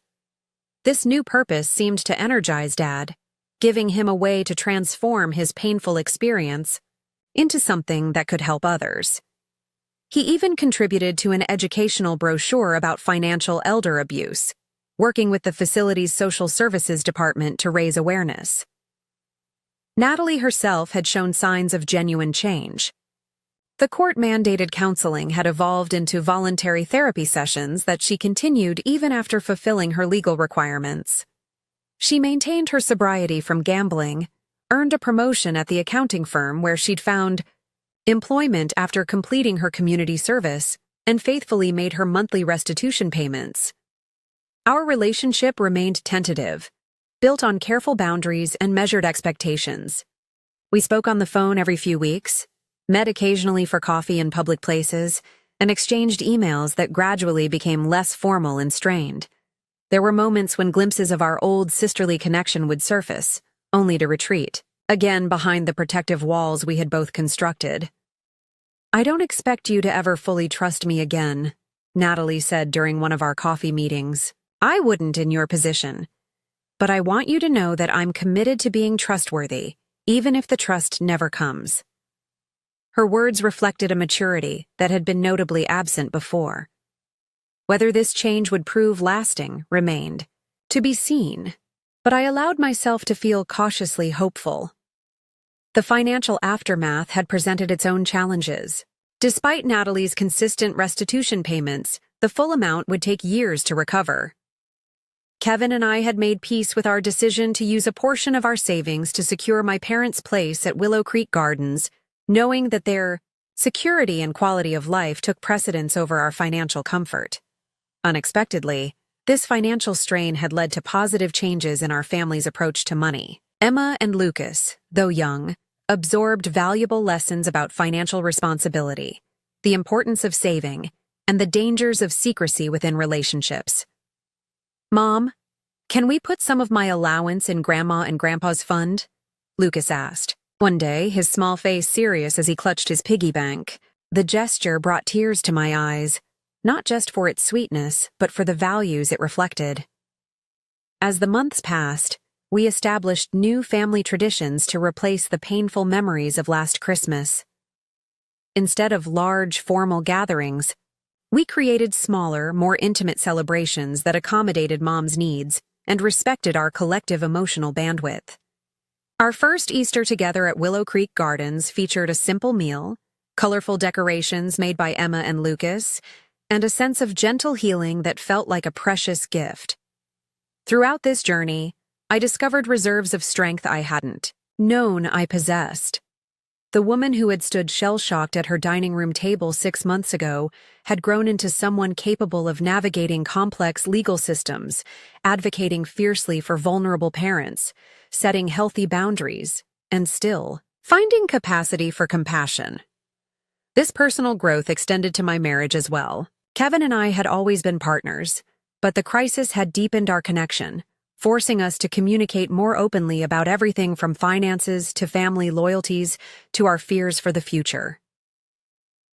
This new purpose seemed to energize Dad, giving him a way to transform his painful experience into something that could help others. He even contributed to an educational brochure about financial elder abuse, working with the facility's social services department to raise awareness. Natalie herself had shown signs of genuine change. The court-mandated counseling had evolved into voluntary therapy sessions that she continued even after fulfilling her legal requirements. She maintained her sobriety from gambling, earned a promotion at the accounting firm where she'd found employment after completing her community service, and faithfully made her monthly restitution payments. Our relationship remained tentative, built on careful boundaries and measured expectations. We spoke on the phone every few weeks, met occasionally for coffee in public places, and exchanged emails that gradually became less formal and strained. There were moments when glimpses of our old sisterly connection would surface, only to retreat, again behind the protective walls we had both constructed. "I don't expect you to ever fully trust me again," Natalie said during one of our coffee meetings. "I wouldn't in your position. But I want you to know that I'm committed to being trustworthy, even if the trust never comes." Her words reflected a maturity that had been notably absent before. Whether this change would prove lasting remained to be seen, but I allowed myself to feel cautiously hopeful. The financial aftermath had presented its own challenges. Despite Natalie's consistent restitution payments, the full amount would take years to recover. Kevin and I had made peace with our decision to use a portion of our savings to secure my parents' place at Willow Creek Gardens, knowing that their security and quality of life took precedence over our financial comfort. Unexpectedly, this financial strain had led to positive changes in our family's approach to money. Emma and Lucas, though young, absorbed valuable lessons about financial responsibility, the importance of saving, and the dangers of secrecy within relationships. "Mom, can we put some of my allowance in Grandma and Grandpa's fund?" Lucas asked. One day, his small face serious as he clutched his piggy bank. The gesture brought tears to my eyes, not just for its sweetness, but for the values it reflected. As the months passed, we established new family traditions to replace the painful memories of last Christmas. Instead of large, formal gatherings, we created smaller, more intimate celebrations that accommodated Mom's needs and respected our collective emotional bandwidth. Our first Easter together at Willow Creek Gardens featured a simple meal, colorful decorations made by Emma and Lucas, and a sense of gentle healing that felt like a precious gift. Throughout this journey, I discovered reserves of strength I hadn't known I possessed. The woman who had stood shell-shocked at her dining room table 6 months ago had grown into someone capable of navigating complex legal systems, advocating fiercely for vulnerable parents, setting healthy boundaries, and still finding capacity for compassion. This personal growth extended to my marriage as well. Kevin and I had always been partners, but the crisis had deepened our connection, forcing us to communicate more openly about everything from finances to family loyalties to our fears for the future.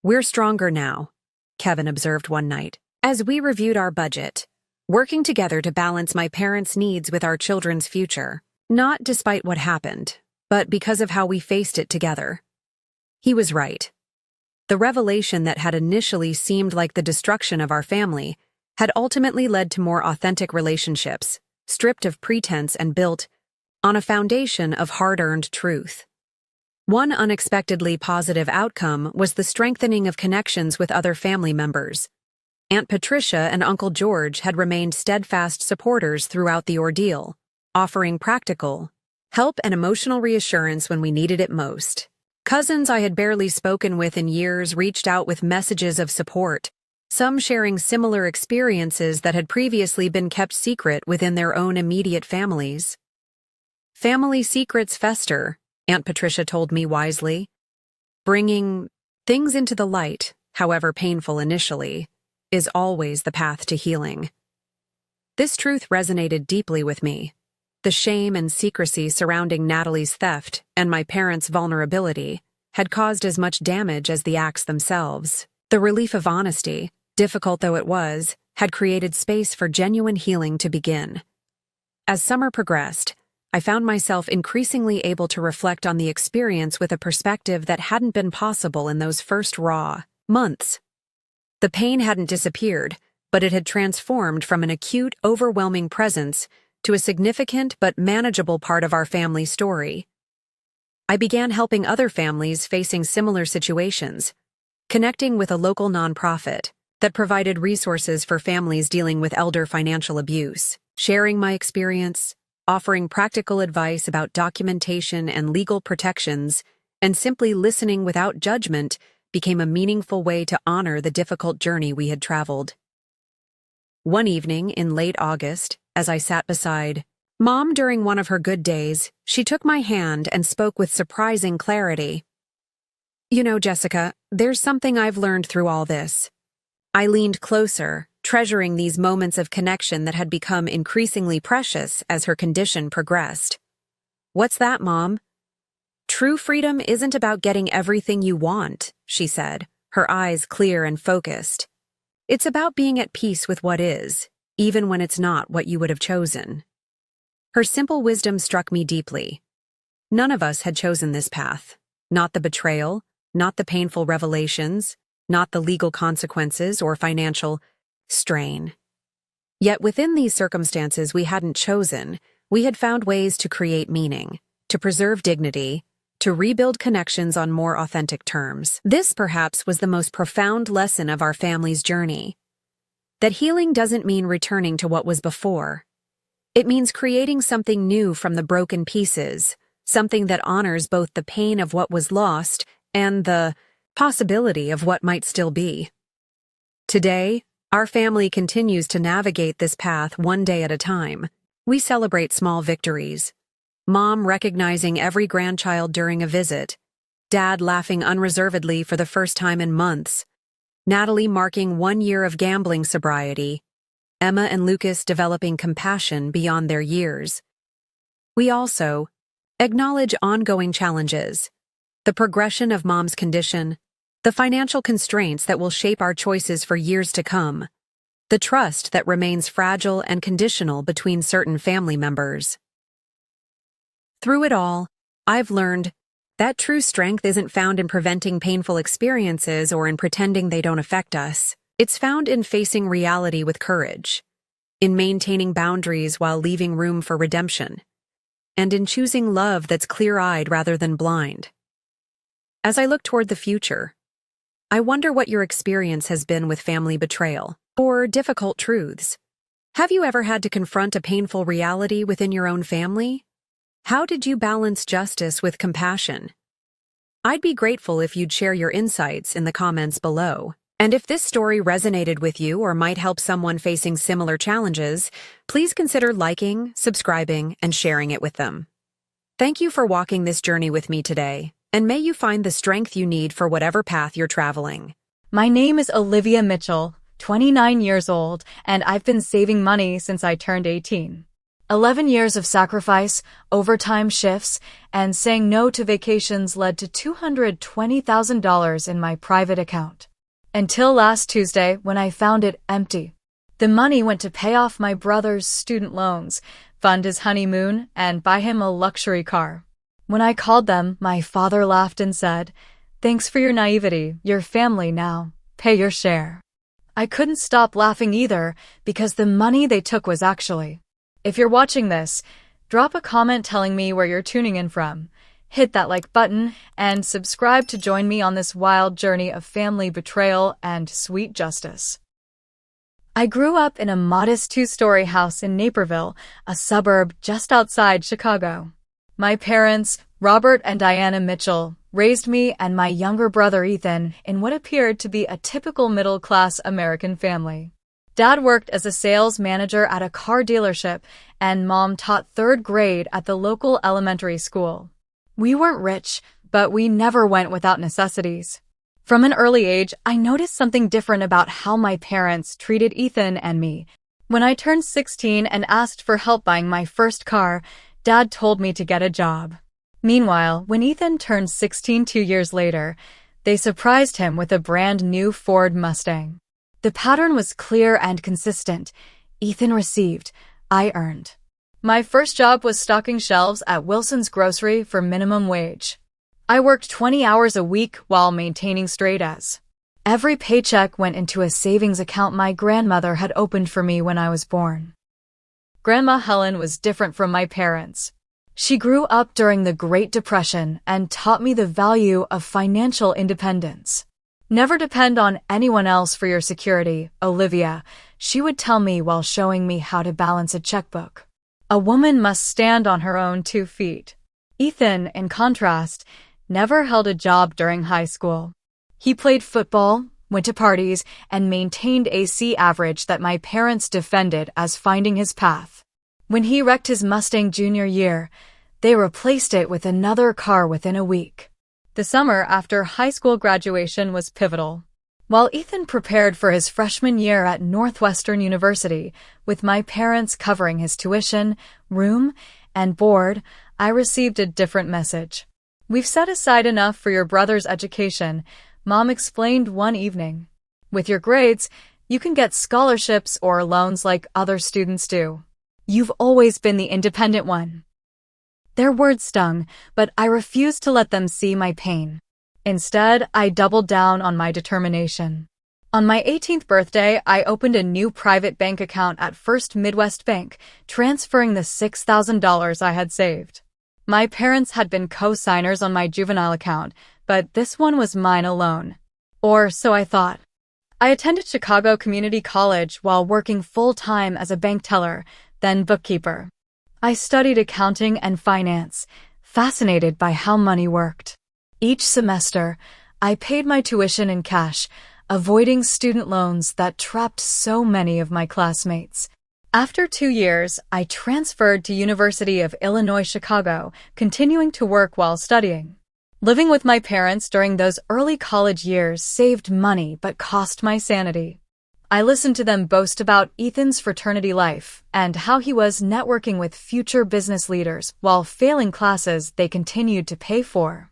"We're stronger now," Kevin observed one night, as we reviewed our budget, working together to balance my parents' needs with our children's future, not despite what happened, but because of how we faced it together. He was right. The revelation that had initially seemed like the destruction of our family had ultimately led to more authentic relationships, stripped of pretense and built on a foundation of hard-earned truth. One unexpectedly positive outcome was the strengthening of connections with other family members. Aunt Patricia and Uncle George had remained steadfast supporters throughout the ordeal, offering practical help and emotional reassurance when we needed it most. Cousins I had barely spoken with in years reached out with messages of support, some sharing similar experiences that had previously been kept secret within their own immediate families. "Family secrets fester," Aunt Patricia told me wisely. "Bringing things into the light, however painful initially, is always the path to healing." This truth resonated deeply with me. The shame and secrecy surrounding Natalie's theft and my parents' vulnerability had caused as much damage as the acts themselves. The relief of honesty, difficult though it was, had created space for genuine healing to begin. As summer progressed, I found myself increasingly able to reflect on the experience with a perspective that hadn't been possible in those first raw months. The pain hadn't disappeared, but it had transformed from an acute, overwhelming presence to a significant but manageable part of our family story. I began helping other families facing similar situations, connecting with a local nonprofit that provided resources for families dealing with elder financial abuse, sharing my experience, offering practical advice about documentation and legal protections, and simply listening without judgment became a meaningful way to honor the difficult journey we had traveled. One evening in late August, as I sat beside Mom during one of her good days, she took my hand and spoke with surprising clarity. "You know, Jessica, there's something I've learned through all this." I leaned closer, treasuring these moments of connection that had become increasingly precious as her condition progressed. "What's that, Mom?" "True freedom isn't about getting everything you want," she said, her eyes clear and focused. "It's about being at peace with what is, even when it's not what you would have chosen." Her simple wisdom struck me deeply. None of us had chosen this path. Not the betrayal, not the painful revelations, not the legal consequences or financial strain. Yet within these circumstances we hadn't chosen, we had found ways to create meaning, to preserve dignity, to rebuild connections on more authentic terms. This, perhaps, was the most profound lesson of our family's journey. That healing doesn't mean returning to what was before. It means creating something new from the broken pieces, something that honors both the pain of what was lost and the possibility of what might still be. Today, our family continues to navigate this path one day at a time. We celebrate small victories. Mom recognizing every grandchild during a visit, Dad laughing unreservedly for the first time in months, Natalie marking 1 year of gambling sobriety, Emma and Lucas developing compassion beyond their years. We also acknowledge ongoing challenges, the progression of Mom's condition, the financial constraints that will shape our choices for years to come, the trust that remains fragile and conditional between certain family members. Through it all, I've learned that true strength isn't found in preventing painful experiences or in pretending they don't affect us. It's found in facing reality with courage, in maintaining boundaries while leaving room for redemption, and in choosing love that's clear-eyed rather than blind. As I look toward the future, I wonder what your experience has been with family betrayal or difficult truths. Have you ever had to confront a painful reality within your own family? How did you balance justice with compassion? I'd be grateful if you'd share your insights in the comments below. And if this story resonated with you or might help someone facing similar challenges, please consider liking, subscribing, and sharing it with them. Thank you for walking this journey with me today, and may you find the strength you need for whatever path you're traveling. My name is Olivia Mitchell, 29 years old, and I've been saving money since I turned 18. 11 years of sacrifice, overtime shifts, and saying no to vacations led to $220,000 in my private account. Until last Tuesday, when I found it empty. The money went to pay off my brother's student loans, fund his honeymoon, and buy him a luxury car. When I called them, my father laughed and said, "Thanks for your naivety, your family now. Pay your share." I couldn't stop laughing either, because the money they took was actually. If you're watching this, drop a comment telling me where you're tuning in from. Hit that like button and subscribe to join me on this wild journey of family betrayal and sweet justice. I grew up in a modest 2-story house in Naperville, a suburb just outside Chicago. My parents, Robert and Diana Mitchell, raised me and my younger brother Ethan in what appeared to be a typical middle-class American family. Dad worked as a sales manager at a car dealership, and Mom taught 3rd grade at the local elementary school. We weren't rich, but we never went without necessities. From an early age, I noticed something different about how my parents treated Ethan and me. When I turned 16 and asked for help buying my first car, Dad told me to get a job. Meanwhile, when Ethan turned 16 2 years later, they surprised him with a brand new Ford Mustang. The pattern was clear and consistent. Ethan received, I earned. My first job was stocking shelves at Wilson's Grocery for minimum wage. I worked 20 hours a week while maintaining straight A's. Every paycheck went into a savings account my grandmother had opened for me when I was born. Grandma Helen was different from my parents. She grew up during the Great Depression and taught me the value of financial independence. Never depend on anyone else for your security, Olivia, she would tell me while showing me how to balance a checkbook. A woman must stand on her own 2 feet. Ethan, in contrast, never held a job during high school. He played football, went to parties, and maintained a C average that my parents defended as finding his path. When he wrecked his Mustang junior year, they replaced it with another car within a week. The summer after high school graduation was pivotal. While Ethan prepared for his freshman year at Northwestern University, with my parents covering his tuition, room, and board, I received a different message. We've set aside enough for your brother's education, Mom explained one evening. With your grades, you can get scholarships or loans like other students do. You've always been the independent one. Their words stung, but I refused to let them see my pain. Instead, I doubled down on my determination. On my 18th birthday, I opened a new private bank account at First Midwest Bank, transferring the $6,000 I had saved. My parents had been co-signers on my juvenile account, but this one was mine alone. Or so I thought. I attended Chicago Community College while working full-time as a bank teller, then bookkeeper. I studied accounting and finance, fascinated by how money worked. Each semester, I paid my tuition in cash, avoiding student loans that trapped so many of my classmates. After 2 years, I transferred to University of Illinois Chicago, continuing to work while studying. Living with my parents during those early college years saved money but cost my sanity. I listened to them boast about Ethan's fraternity life and how he was networking with future business leaders while failing classes they continued to pay for.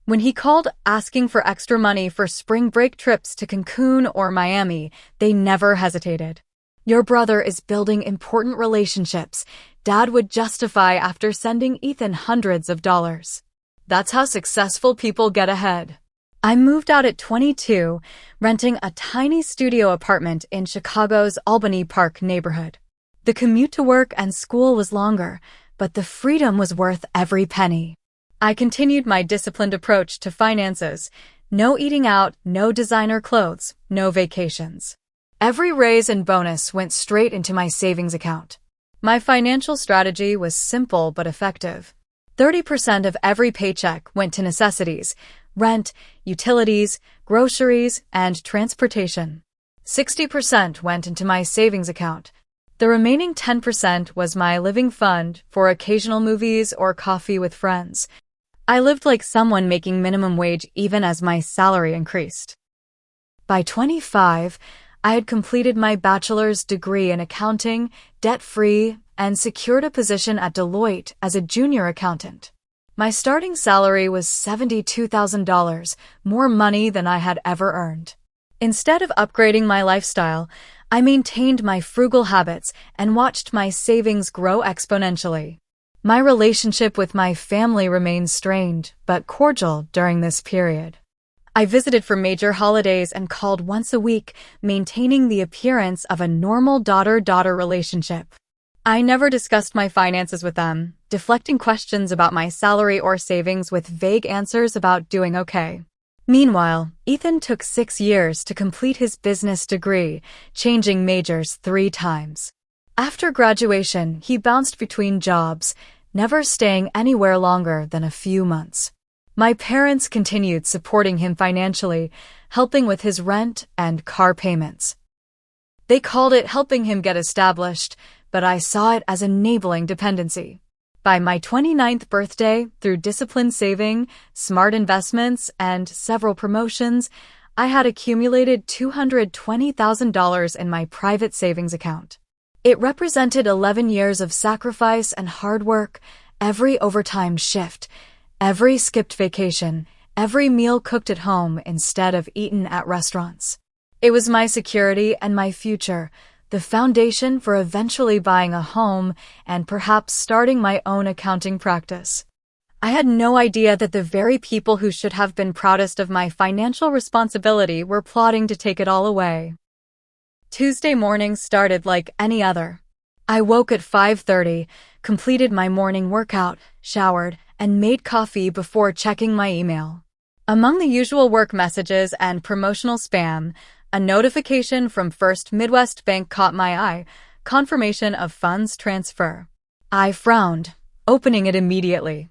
When he called asking for extra money for spring break trips to Cancun or Miami, they never hesitated. Your brother is building important relationships, Dad would justify after sending Ethan hundreds of dollars. That's how successful people get ahead. I moved out at 22, renting a tiny studio apartment in Chicago's Albany Park neighborhood. The commute to work and school was longer, but the freedom was worth every penny. I continued my disciplined approach to finances. No eating out, no designer clothes, no vacations. Every raise and bonus went straight into my savings account. My financial strategy was simple but effective. 30% of every paycheck went to necessities, rent, utilities, groceries, and transportation. 60% went into my savings account. The remaining 10% was my living fund for occasional movies or coffee with friends. I lived like someone making minimum wage even as my salary increased. By 25, I had completed my bachelor's degree in accounting, debt-free, and secured a position at Deloitte as a junior accountant. My starting salary was $72,000, more money than I had ever earned. Instead of upgrading my lifestyle, I maintained my frugal habits and watched my savings grow exponentially. My relationship with my family remained strained but cordial during this period. I visited for major holidays and called once a week, maintaining the appearance of a normal daughter-daughter relationship. I never discussed my finances with them, deflecting questions about my salary or savings with vague answers about doing okay. Meanwhile, Ethan took 6 years to complete his business degree, changing majors 3 times. After graduation, he bounced between jobs, never staying anywhere longer than a few months. My parents continued supporting him financially, helping with his rent and car payments. They called it helping him get established, but I saw it as enabling dependency. By my 29th birthday, through disciplined saving, smart investments, and several promotions, I had accumulated $220,000 in my private savings account. It represented 11 years of sacrifice and hard work, every overtime shift, every skipped vacation, every meal cooked at home instead of eaten at restaurants. It was my security and my future, the foundation for eventually buying a home and perhaps starting my own accounting practice. I had no idea that the very people who should have been proudest of my financial responsibility were plotting to take it all away. Tuesday morning started like any other. I woke at 5:30, completed my morning workout, showered, and made coffee before checking my email. Among the usual work messages and promotional spam, a notification from First Midwest Bank caught my eye, confirmation of funds transfer. I frowned, opening it immediately.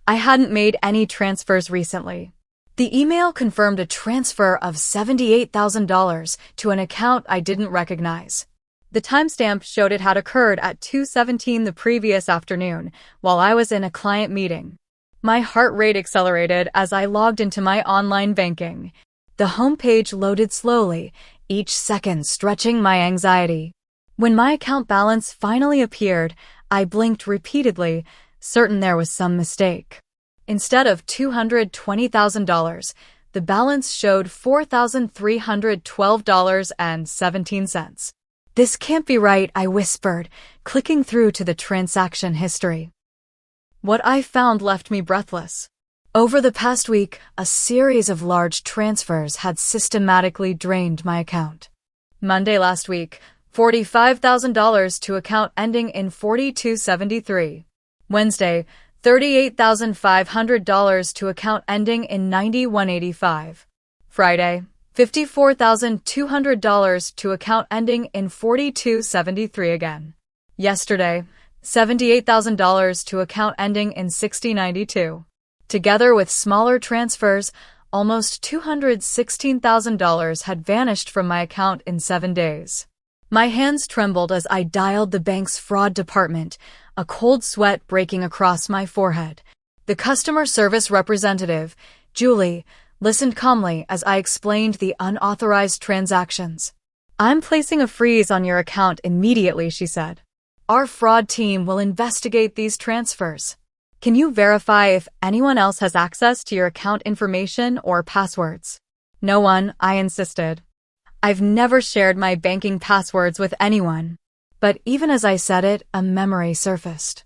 I hadn't made any transfers recently. The email confirmed a transfer of $78,000 to an account I didn't recognize. The timestamp showed it had occurred at 2:17 the previous afternoon, while I was in a client meeting. My heart rate accelerated as I logged into my online banking. The homepage loaded slowly, each second stretching my anxiety. When my account balance finally appeared, I blinked repeatedly, certain there was some mistake. Instead of $220,000, the balance showed $4,312.17. This can't be right, I whispered, clicking through to the transaction history. What I found left me breathless. Over the past week, a series of large transfers had systematically drained my account. Monday last week, $45,000 to account ending in 4273. Wednesday, $38,500 to account ending in 9185. Friday, $54,200 to account ending in 4273 again. Yesterday, $78,000 to account ending in 6092. Together with smaller transfers, almost $216,000 had vanished from my account in 7 days. My hands trembled as I dialed the bank's fraud department, a cold sweat breaking across my forehead. The customer service representative, Julie, listened calmly as I explained the unauthorized transactions. "I'm placing a freeze on your account immediately," she said. "Our fraud team will investigate these transfers. Can you verify if anyone else has access to your account information or passwords?" "No one," I insisted. I've never shared my banking passwords with anyone. But even as I said it, a memory surfaced.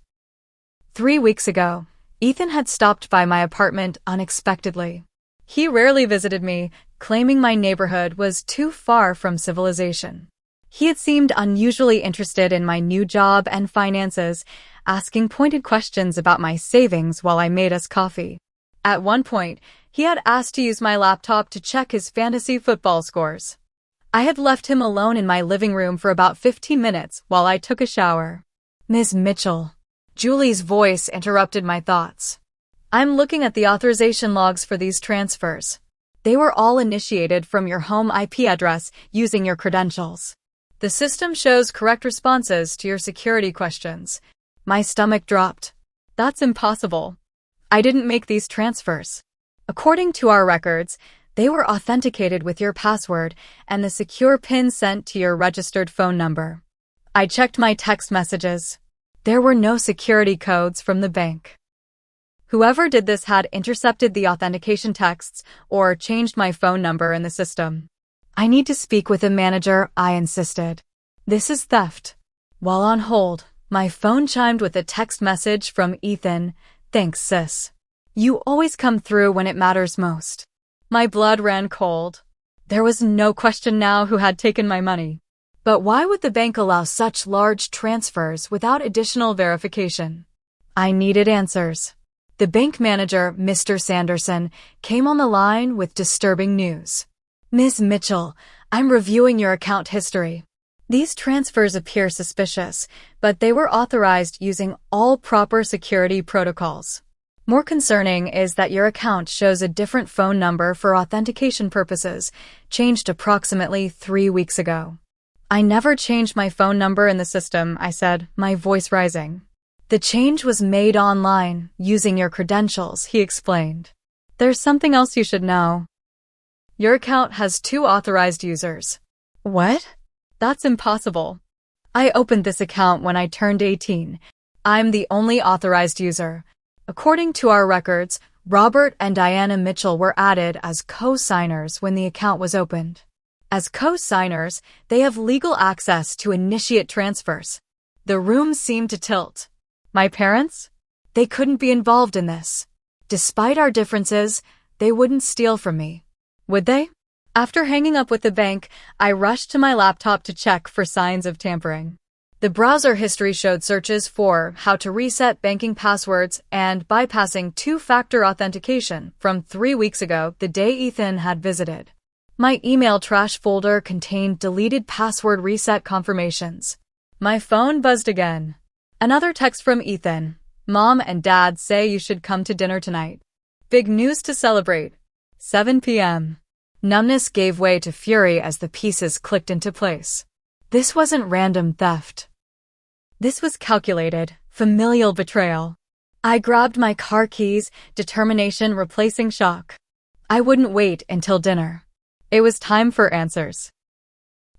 3 weeks ago, Ethan had stopped by my apartment unexpectedly. He rarely visited me, claiming my neighborhood was too far from civilization. He had seemed unusually interested in my new job and finances, asking pointed questions about my savings while I made us coffee. At one point, he had asked to use my laptop to check his fantasy football scores. I had left him alone in my living room for about 15 minutes while I took a shower. "Ms. Mitchell," Julie's voice interrupted my thoughts. "I'm looking at the authorization logs for these transfers. They were all initiated from your home IP address using your credentials. The system shows correct responses to your security questions." My stomach dropped. "That's impossible. I didn't make these transfers. According to our records, they were authenticated with your password and the secure PIN sent to your registered phone number." I checked my text messages. There were no security codes from the bank. Whoever did this had intercepted the authentication texts or changed my phone number in the system. "I need to speak with a manager," I insisted. "This is theft." While on hold, my phone chimed with a text message from Ethan. "Thanks, sis. You always come through when it matters most." My blood ran cold. There was no question now who had taken my money. But why would the bank allow such large transfers without additional verification? I needed answers. The bank manager, Mr. Sanderson, came on the line with disturbing news. "Ms. Mitchell, I'm reviewing your account history. These transfers appear suspicious, but they were authorized using all proper security protocols. More concerning is that your account shows a different phone number for authentication purposes, changed approximately 3 weeks ago." "I never changed my phone number in the system," I said, my voice rising. "The change was made online, using your credentials," he explained. "There's something else you should know. Your account has 2 authorized users." "What?" "That's impossible. I opened this account when I turned 18. I'm the only authorized user. According to our records, Robert and Diana Mitchell were added as co-signers when the account was opened. As co-signers, they have legal access to initiate transfers. The room seemed to tilt. My parents? They couldn't be involved in this. Despite our differences, they wouldn't steal from me. Would they? After hanging up with the bank, I rushed to my laptop to check for signs of tampering. The browser history showed searches for how to reset banking passwords and bypassing two-factor authentication from 3 weeks ago, the day Ethan had visited. My email trash folder contained deleted password reset confirmations. My phone buzzed again. Another text from Ethan. Mom and Dad say you should come to dinner tonight. Big news to celebrate. 7 p.m. Numbness gave way to fury as the pieces clicked into place. This wasn't random theft. This was calculated, familial betrayal. I grabbed my car keys, determination replacing shock. I wouldn't wait until dinner. It was time for answers.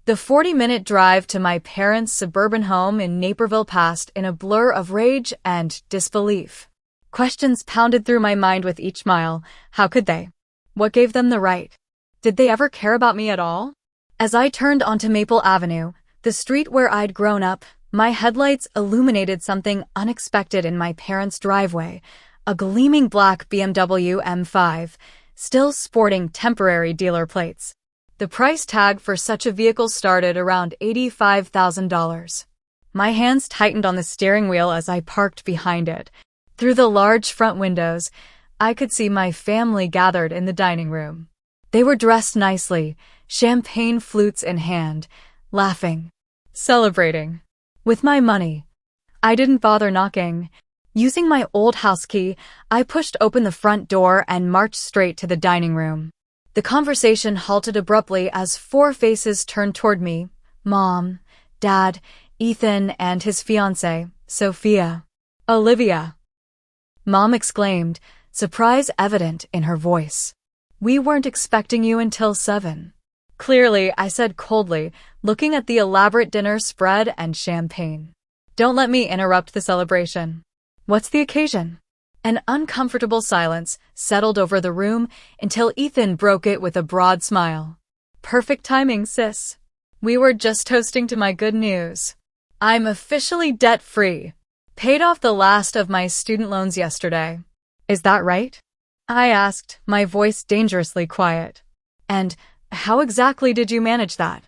The 40-minute drive to my parents' suburban home in Naperville passed in a blur of rage and disbelief. Questions pounded through my mind with each mile. How could they? What gave them the right? Did they ever care about me at all? As I turned onto Maple Avenue, the street where I'd grown up, my headlights illuminated something unexpected in my parents' driveway, a gleaming black BMW M5, still sporting temporary dealer plates. The price tag for such a vehicle started around $85,000. My hands tightened on the steering wheel as I parked behind it. Through the large front windows, I could see my family gathered in the dining room. They were dressed nicely, champagne flutes in hand, laughing, celebrating. With my money. I didn't bother knocking. Using my old house key, I pushed open the front door and marched straight to the dining room. The conversation halted abruptly as 4 faces turned toward me. Mom, Dad, Ethan, and his fiancée, Sophia. Olivia. Mom exclaimed, surprise evident in her voice. We weren't expecting you until 7. Clearly, I said coldly, looking at the elaborate dinner spread and champagne. Don't let me interrupt the celebration. What's the occasion? An uncomfortable silence settled over the room until Ethan broke it with a broad smile. Perfect timing, sis. We were just toasting to my good news. I'm officially debt-free. Paid off the last of my student loans yesterday. Is that right? I asked, my voice dangerously quiet. And how exactly did you manage that?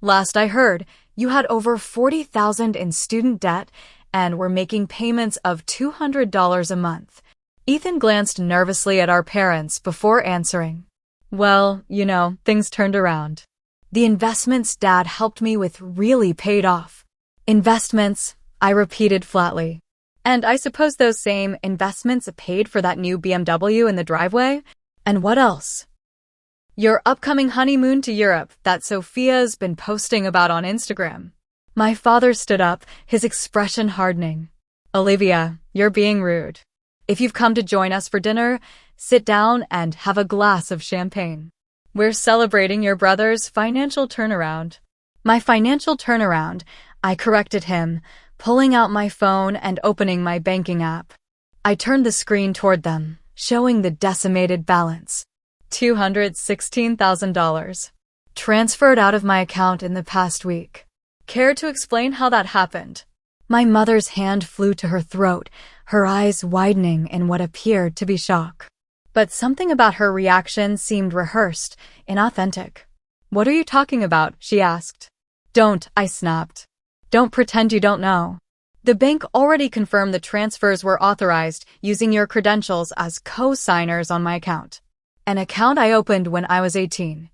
Last I heard, you had over $40,000 in student debt and were making payments of $200 a month. Ethan glanced nervously at our parents before answering. Well, things turned around. The investments Dad helped me with really paid off. Investments, I repeated flatly. And I suppose those same investments paid for that new BMW in the driveway? And what else? Your upcoming honeymoon to Europe that Sophia's been posting about on Instagram. My father stood up, his expression hardening. Olivia, you're being rude. If you've come to join us for dinner, sit down and have a glass of champagne. We're celebrating your brother's financial turnaround. My financial turnaround, I corrected him, pulling out my phone and opening my banking app. I turned the screen toward them, showing the decimated balance. $216,000. Transferred out of my account in the past week. Care to explain how that happened? My mother's hand flew to her throat, her eyes widening in what appeared to be shock. But something about her reaction seemed rehearsed, inauthentic. What are you talking about? She asked. Don't, I snapped. Don't pretend you don't know. The bank already confirmed the transfers were authorized using your credentials as co-signers on my account. An account I opened when I was 18.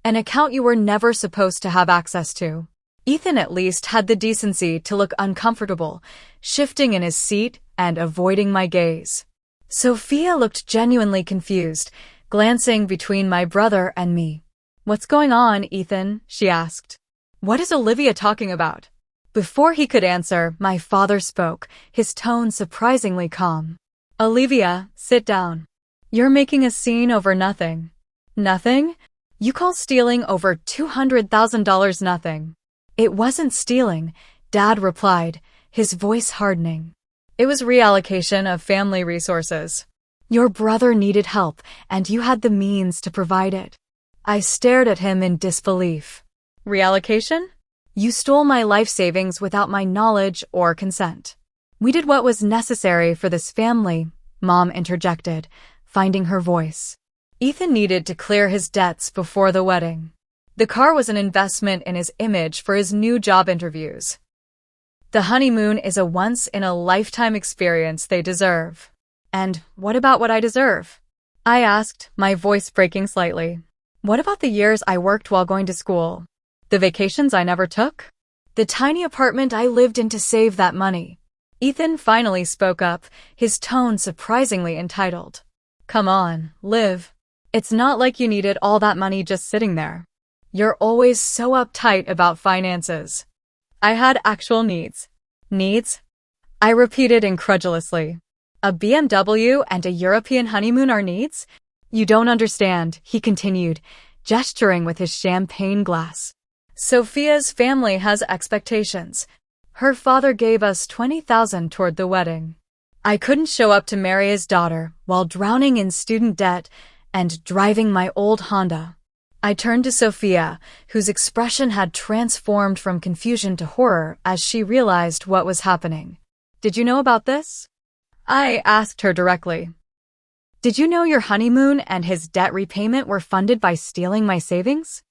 An account you were never supposed to have access to. Ethan at least had the decency to look uncomfortable, shifting in his seat and avoiding my gaze. Sophia looked genuinely confused, glancing between my brother and me. What's going on, Ethan? She asked. What is Olivia talking about? Before he could answer, my father spoke, his tone surprisingly calm. Olivia, sit down. You're making a scene over nothing. Nothing? You call stealing over $200,000 nothing. It wasn't stealing, Dad replied, his voice hardening. It was reallocation of family resources. Your brother needed help, and you had the means to provide it. I stared at him in disbelief. Reallocation? You stole my life savings without my knowledge or consent. We did what was necessary for this family, Mom interjected, finding her voice. Ethan needed to clear his debts before the wedding. The car was an investment in his image for his new job interviews. The honeymoon is a once-in-a-lifetime experience they deserve. And what about what I deserve? I asked, my voice breaking slightly. What about the years I worked while going to school? The vacations I never took? The tiny apartment I lived in to save that money? Ethan finally spoke up, his tone surprisingly entitled. Come on, Liv. It's not like you needed all that money just sitting there. You're always so uptight about finances. I had actual needs. Needs? I repeated incredulously. A BMW and a European honeymoon are needs? You don't understand, he continued, gesturing with his champagne glass. Sophia's family has expectations. Her father gave us $20,000 toward the wedding. I couldn't show up to marry his daughter while drowning in student debt and driving my old Honda. I turned to Sophia, whose expression had transformed from confusion to horror as she realized what was happening. Did you know about this? I asked her directly. Did you know your honeymoon and his debt repayment were funded by stealing my savings?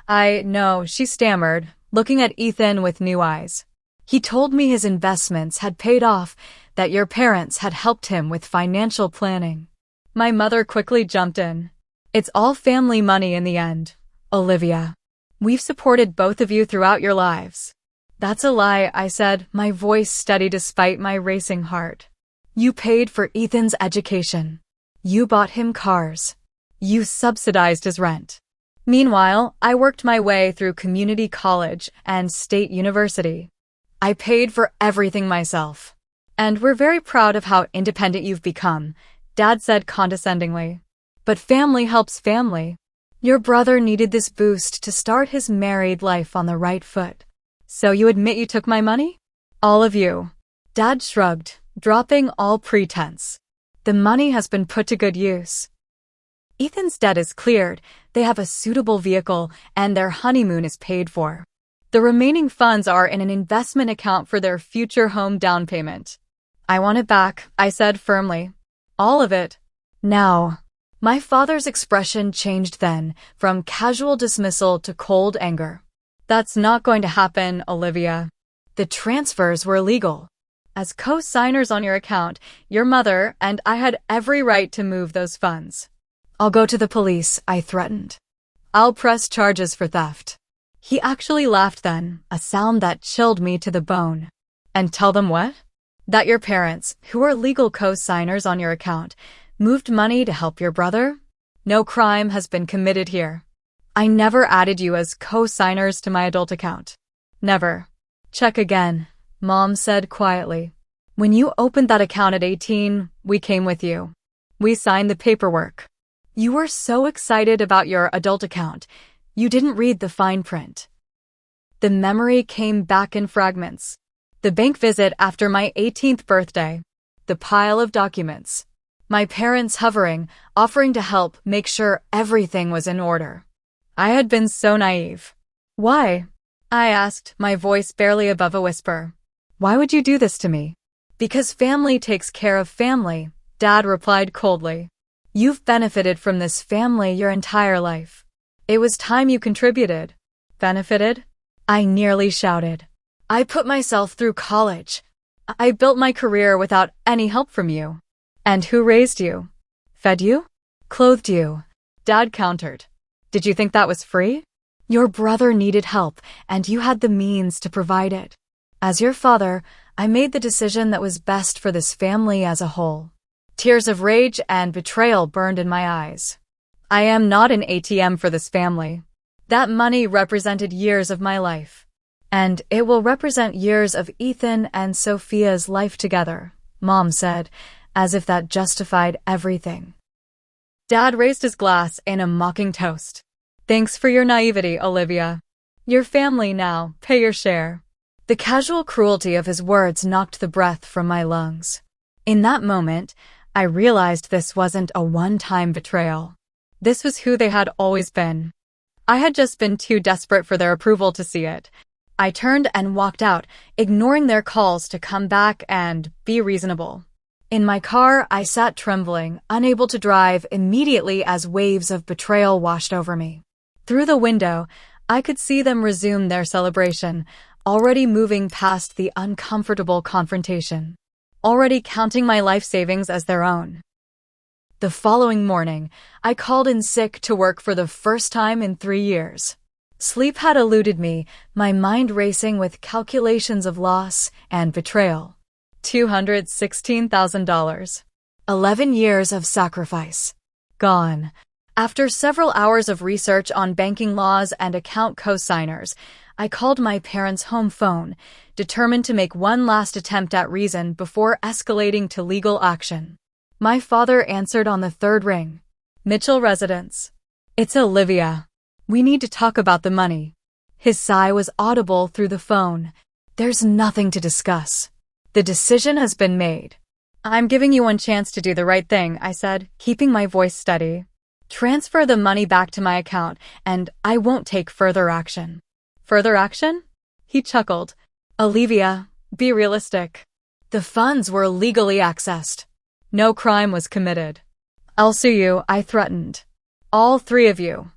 No, she stammered, looking at Ethan with new eyes. He told me his investments had paid off, that your parents had helped him with financial planning. My mother quickly jumped in. It's all family money in the end, Olivia. We've supported both of you throughout your lives. That's a lie, I said, my voice steady despite my racing heart. You paid for Ethan's education. You bought him cars. You subsidized his rent. Meanwhile, I worked my way through community college and state university. I paid for everything myself. And we're very proud of how independent you've become, Dad said condescendingly. But family helps family. Your brother needed this boost to start his married life on the right foot. So you admit you took my money? All of you. Dad shrugged, dropping all pretense. The money has been put to good use. Ethan's debt is cleared, they have a suitable vehicle, and their honeymoon is paid for. The remaining funds are in an investment account for their future home down payment. I want it back, I said firmly. All of it. Now. My father's expression changed then, from casual dismissal to cold anger. That's not going to happen, Olivia. The transfers were illegal. As co-signers on your account, your mother and I had every right to move those funds. I'll go to the police, I threatened. I'll press charges for theft. He actually laughed then, a sound that chilled me to the bone. And tell them what? That your parents, who are legal co-signers on your account, moved money to help your brother? No crime has been committed here. I never added you as co-signers to my adult account. Never. Check again, Mom said quietly. When you opened that account at 18, we came with you. We signed the paperwork. You were so excited about your adult account, you didn't read the fine print. The memory came back in fragments. The bank visit after my 18th birthday. The pile of documents. My parents hovering, offering to help make sure everything was in order. I had been so naive. Why? I asked, my voice barely above a whisper. Why would you do this to me? Because family takes care of family, Dad replied coldly. You've benefited from this family your entire life. It was time you contributed. Benefited? I nearly shouted. I put myself through college. I built my career without any help from you. And who raised you? Fed you? Clothed you? Dad countered. Did you think that was free? Your brother needed help, and you had the means to provide it. As your father, I made the decision that was best for this family as a whole. Tears of rage and betrayal burned in my eyes. I am not an ATM for this family. That money represented years of my life. And it will represent years of Ethan and Sophia's life together, Mom said, as if that justified everything. Dad raised his glass in a mocking toast. Thanks for your naivety, Olivia. Your family now, pay your share. The casual cruelty of his words knocked the breath from my lungs. In that moment, I realized this wasn't a one-time betrayal. This was who they had always been. I had just been too desperate for their approval to see it. I turned and walked out, ignoring their calls to come back and be reasonable. In my car, I sat trembling, unable to drive immediately as waves of betrayal washed over me. Through the window, I could see them resume their celebration, already moving past the uncomfortable confrontation, already counting my life savings as their own. The following morning, I called in sick to work for the first time in 3 years. Sleep had eluded me, my mind racing with calculations of loss and betrayal. $216,000. 11 years of sacrifice. Gone. After several hours of research on banking laws and account co-signers, I called my parents' home phone, determined to make one last attempt at reason before escalating to legal action. My father answered on the third ring. Mitchell residence. It's Olivia. We need to talk about the money. His sigh was audible through the phone. There's nothing to discuss. The decision has been made. I'm giving you one chance to do the right thing, I said, keeping my voice steady. Transfer the money back to my account, and I won't take further action. Further action? He chuckled. Olivia, be realistic. The funds were legally accessed. No crime was committed. I'll sue you, I threatened. All 3 of you.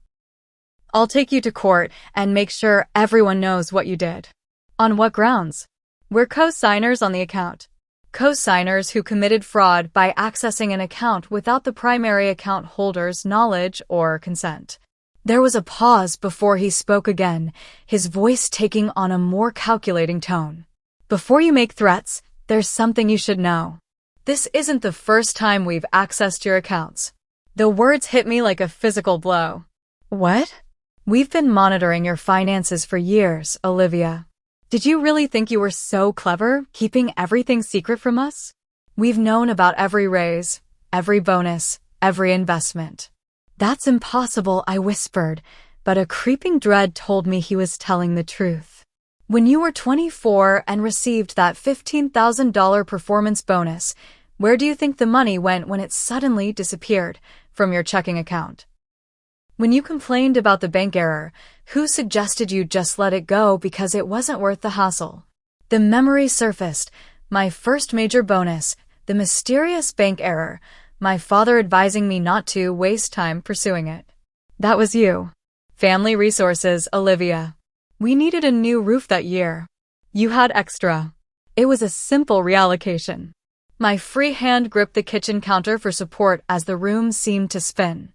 I'll take you to court and make sure everyone knows what you did. On what grounds? We're co-signers on the account. Co-signers who committed fraud by accessing an account without the primary account holder's knowledge or consent. There was a pause before he spoke again, his voice taking on a more calculating tone. Before you make threats, there's something you should know. This isn't the first time we've accessed your accounts. The words hit me like a physical blow. What? We've been monitoring your finances for years, Olivia. Did you really think you were so clever, keeping everything secret from us? We've known about every raise, every bonus, every investment. That's impossible, I whispered, but a creeping dread told me he was telling the truth. When you were 24 and received that $15,000 performance bonus, where do you think the money went when it suddenly disappeared from your checking account? When you complained about the bank error, who suggested you just let it go because it wasn't worth the hassle? The memory surfaced, my first major bonus, the mysterious bank error, my father advising me not to waste time pursuing it. That was you. Family resources, Olivia. We needed a new roof that year. You had extra. It was a simple reallocation. My free hand gripped the kitchen counter for support as the room seemed to spin.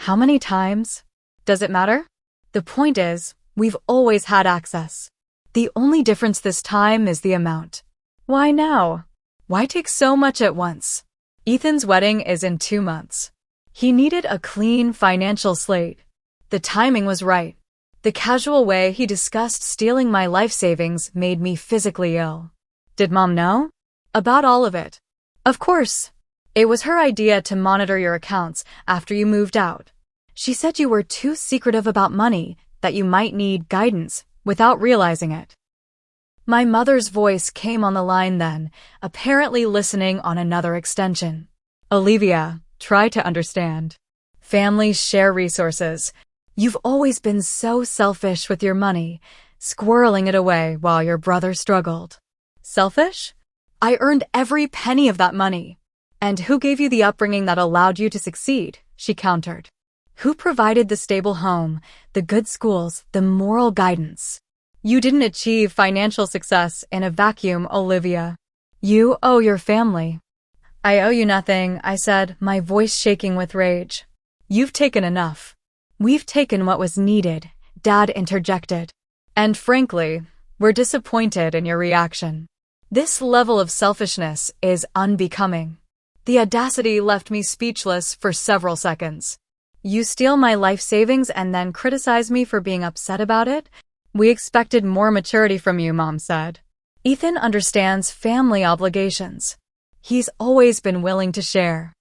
How many times? Does it matter? The point is, we've always had access. The only difference this time is the amount. Why now? Why take so much at once? Ethan's wedding is in 2 months. He needed a clean financial slate. The timing was right. The casual way he discussed stealing my life savings made me physically ill. Did Mom know? About all of it. Of course. It was her idea to monitor your accounts after you moved out. She said you were too secretive about money, that you might need guidance without realizing it. My mother's voice came on the line then, apparently listening on another extension. Olivia, try to understand. Families share resources. You've always been so selfish with your money, squirreling it away while your brother struggled. Selfish? I earned every penny of that money. And who gave you the upbringing that allowed you to succeed? She countered. Who provided the stable home, the good schools, the moral guidance? You didn't achieve financial success in a vacuum, Olivia. You owe your family. I owe you nothing, I said, my voice shaking with rage. You've taken enough. We've taken what was needed, Dad interjected. And frankly, we're disappointed in your reaction. This level of selfishness is unbecoming. The audacity left me speechless for several seconds. You steal my life savings and then criticize me for being upset about it? We expected more maturity from you, Mom said. Ethan understands family obligations. He's always been willing to share.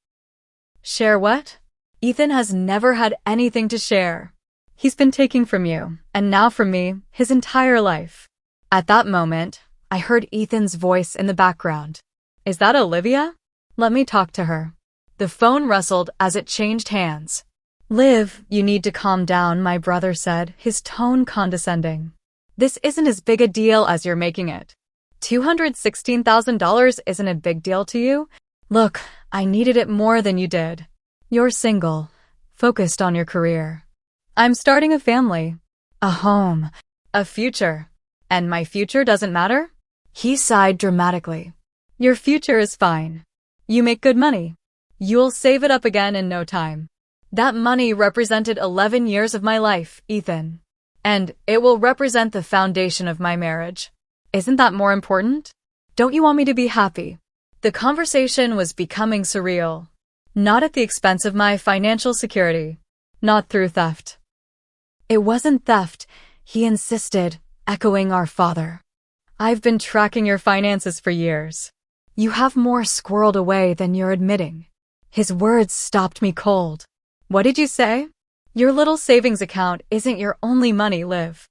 Share what? Ethan has never had anything to share. He's been taking from you, and now from me, his entire life. At that moment, I heard Ethan's voice in the background. Is that Olivia? Let me talk to her. The phone rustled as it changed hands. Liv, you need to calm down, my brother said, his tone condescending. This isn't as big a deal as you're making it. $216,000 isn't a big deal to you? Look, I needed it more than you did. You're single, focused on your career. I'm starting a family, a home, a future. And my future doesn't matter? He sighed dramatically. Your future is fine. You make good money. You'll save it up again in no time. That money represented 11 years of my life, Ethan. And it will represent the foundation of my marriage. Isn't that more important? Don't you want me to be happy? The conversation was becoming surreal. Not at the expense of my financial security. Not through theft. It wasn't theft, he insisted, echoing our father. I've been tracking your finances for years. You have more squirreled away than you're admitting. His words stopped me cold. What did you say? Your little savings account isn't your only money, Liv.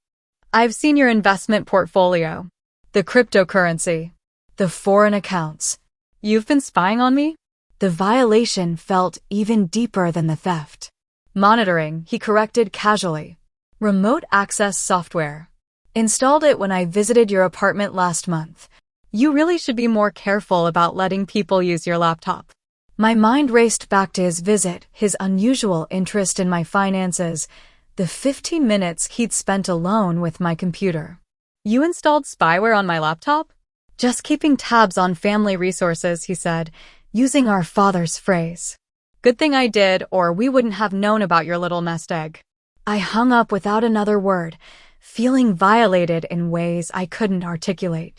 I've seen your investment portfolio, the cryptocurrency, the foreign accounts. You've been spying on me? The violation felt even deeper than the theft. Monitoring, he corrected casually. Remote access software. Installed it when I visited your apartment last month. You really should be more careful about letting people use your laptop. My mind raced back to his visit, his unusual interest in my finances, the 15 minutes he'd spent alone with my computer. You installed spyware on my laptop? Just keeping tabs on family resources, he said, using our father's phrase. Good thing I did, or we wouldn't have known about your little nest egg. I hung up without another word, feeling violated in ways I couldn't articulate.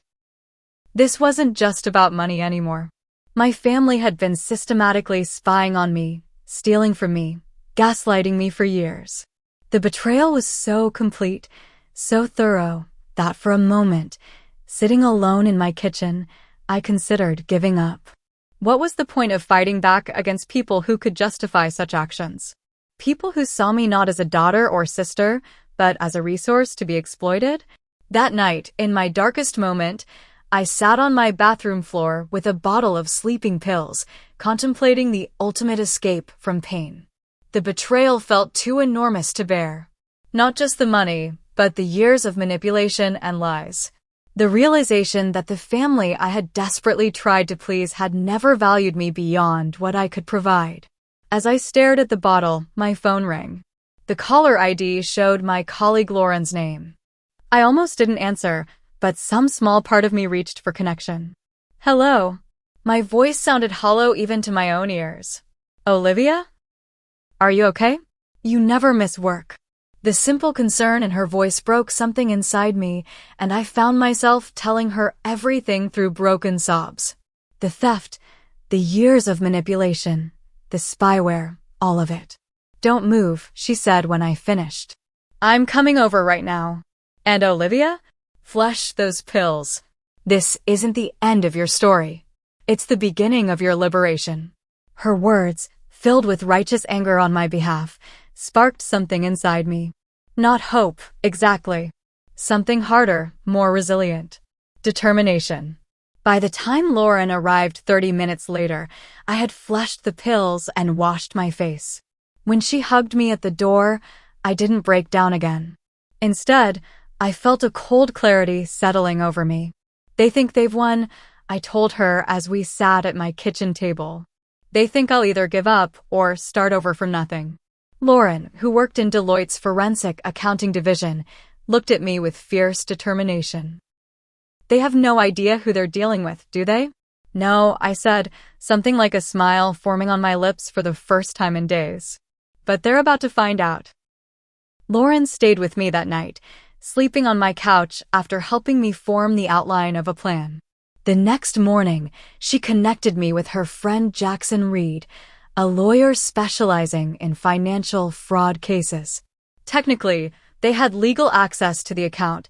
This wasn't just about money anymore. My family had been systematically spying on me, stealing from me, gaslighting me for years. The betrayal was so complete, so thorough, that for a moment, sitting alone in my kitchen, I considered giving up. What was the point of fighting back against people who could justify such actions? People who saw me not as a daughter or sister, but as a resource to be exploited? That night, in my darkest moment, I sat on my bathroom floor with a bottle of sleeping pills, contemplating the ultimate escape from pain. The betrayal felt too enormous to bear. Not just the money, but the years of manipulation and lies. The realization that the family I had desperately tried to please had never valued me beyond what I could provide. As I stared at the bottle, my phone rang. The caller ID showed my colleague Lauren's name. I almost didn't answer, but some small part of me reached for connection. Hello. My voice sounded hollow even to my own ears. Olivia? Are you okay? You never miss work. The simple concern in her voice broke something inside me, and I found myself telling her everything through broken sobs. The theft, the years of manipulation, the spyware, all of it. Don't move, she said when I finished. I'm coming over right now. And Olivia? Flush those pills. This isn't the end of your story. It's the beginning of your liberation. Her words, filled with righteous anger on my behalf, sparked something inside me. Not hope, exactly. Something harder, more resilient. Determination. By the time Lauren arrived 30 minutes later, I had flushed the pills and washed my face. When she hugged me at the door, I didn't break down again. Instead, I felt a cold clarity settling over me. They think they've won, I told her as we sat at my kitchen table. They think I'll either give up or start over from nothing. Lauren, who worked in Deloitte's forensic accounting division, looked at me with fierce determination. They have no idea who they're dealing with, do they? No, I said, something like a smile forming on my lips for the first time in days. But they're about to find out. Lauren stayed with me that night, sleeping on my couch after helping me form the outline of a plan. The next morning, she connected me with her friend Jackson Reed, a lawyer specializing in financial fraud cases. Technically, they had legal access to the account,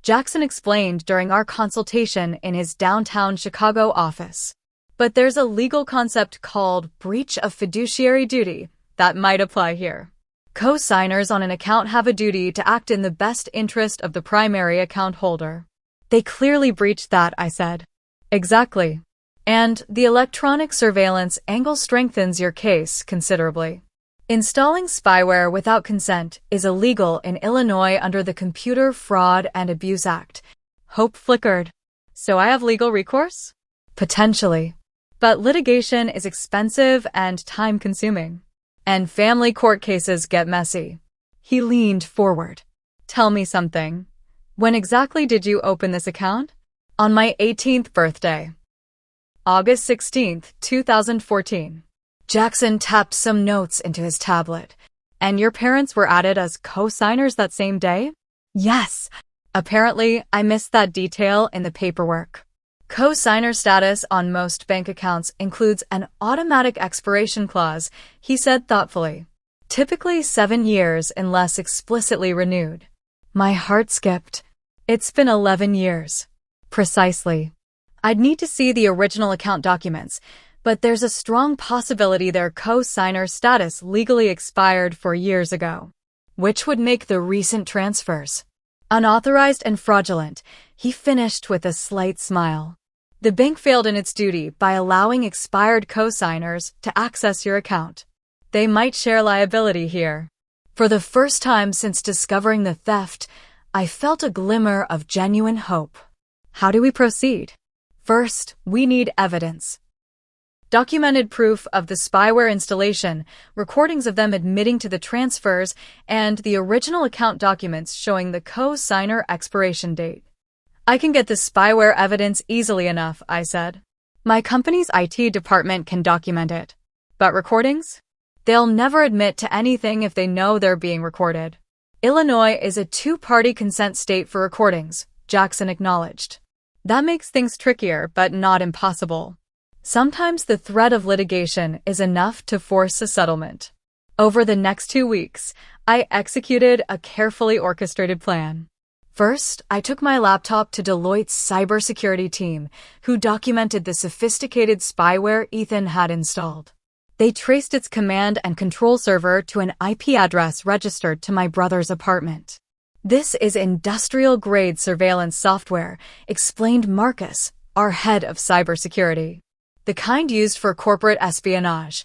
Jackson explained during our consultation in his downtown Chicago office. But there's a legal concept called breach of fiduciary duty that might apply here. Co-signers on an account have a duty to act in the best interest of the primary account holder. They clearly breached that, I said. Exactly. And the electronic surveillance angle strengthens your case considerably. Installing spyware without consent is illegal in Illinois under the Computer Fraud and Abuse Act. Hope flickered. So I have legal recourse? Potentially. But litigation is expensive and time-consuming. And family court cases get messy. He leaned forward. Tell me something. When exactly did you open this account? On my 18th birthday. August 16th, 2014. Jackson tapped some notes into his tablet. And your parents were added as co-signers that same day? Yes. Apparently, I missed that detail in the paperwork. Co-signer status on most bank accounts includes an automatic expiration clause, he said thoughtfully. Typically 7 years unless explicitly renewed. My heart skipped. It's been 11 years. Precisely. I'd need to see the original account documents, but there's a strong possibility their co-signer status legally expired 4 years ago, which would make the recent transfers unauthorized and fraudulent, he finished with a slight smile. The bank failed in its duty by allowing expired co-signers to access your account. They might share liability here. For the first time since discovering the theft, I felt a glimmer of genuine hope. How do we proceed? First, we need evidence. Documented proof of the spyware installation, recordings of them admitting to the transfers, and the original account documents showing the co-signer expiration date. I can get the spyware evidence easily enough, I said. My company's IT department can document it. But recordings? They'll never admit to anything if they know they're being recorded. Illinois is a two-party consent state for recordings, Jackson acknowledged. That makes things trickier, but not impossible. Sometimes the threat of litigation is enough to force a settlement. Over the next 2 weeks, I executed a carefully orchestrated plan. First, I took my laptop to Deloitte's cybersecurity team, who documented the sophisticated spyware Ethan had installed. They traced its command and control server to an IP address registered to my brother's apartment. This is industrial-grade surveillance software, explained Marcus, our head of cybersecurity. The kind used for corporate espionage.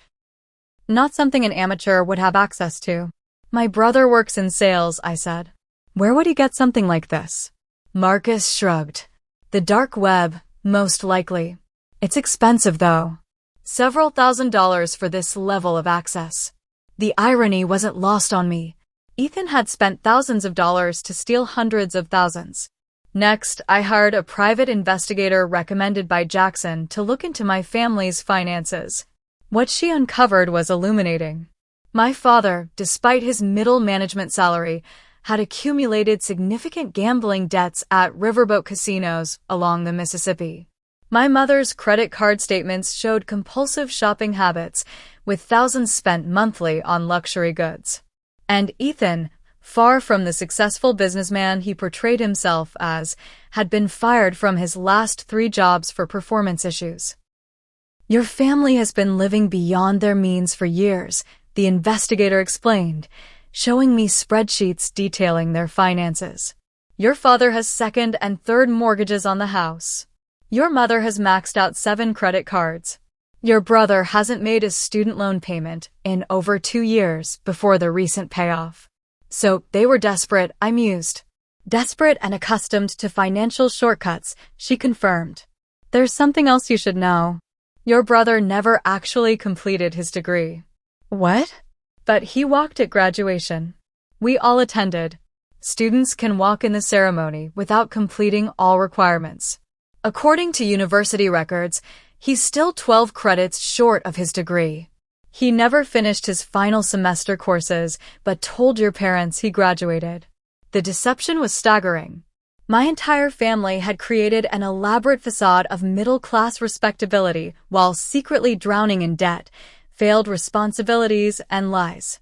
Not something an amateur would have access to. My brother works in sales, I said. Where would he get something like this? Marcus shrugged. The dark web, most likely. It's expensive, though. Several $1,000s for this level of access. The irony wasn't lost on me. Ethan had spent thousands of dollars to steal hundreds of thousands. Next, I hired a private investigator recommended by Jackson to look into my family's finances. What she uncovered was illuminating. My father, despite his middle management salary, had accumulated significant gambling debts at riverboat casinos along the Mississippi. My mother's credit card statements showed compulsive shopping habits, with thousands spent monthly on luxury goods. And Ethan, far from the successful businessman he portrayed himself as, had been fired from his last 3 jobs for performance issues. Your family has been living beyond their means for years, the investigator explained, showing me spreadsheets detailing their finances. Your father has second and third mortgages on the house. Your mother has maxed out 7 credit cards. Your brother hasn't made a student loan payment in over 2 years before the recent payoff. So they were desperate, I mused. Desperate and accustomed to financial shortcuts, she confirmed. There's something else you should know. Your brother never actually completed his degree. What? But he walked at graduation. We all attended. Students can walk in the ceremony without completing all requirements. According to university records, he's still 12 credits short of his degree. He never finished his final semester courses, but told your parents he graduated. The deception was staggering. My entire family had created an elaborate facade of middle-class respectability while secretly drowning in debt, failed responsibilities, and lies.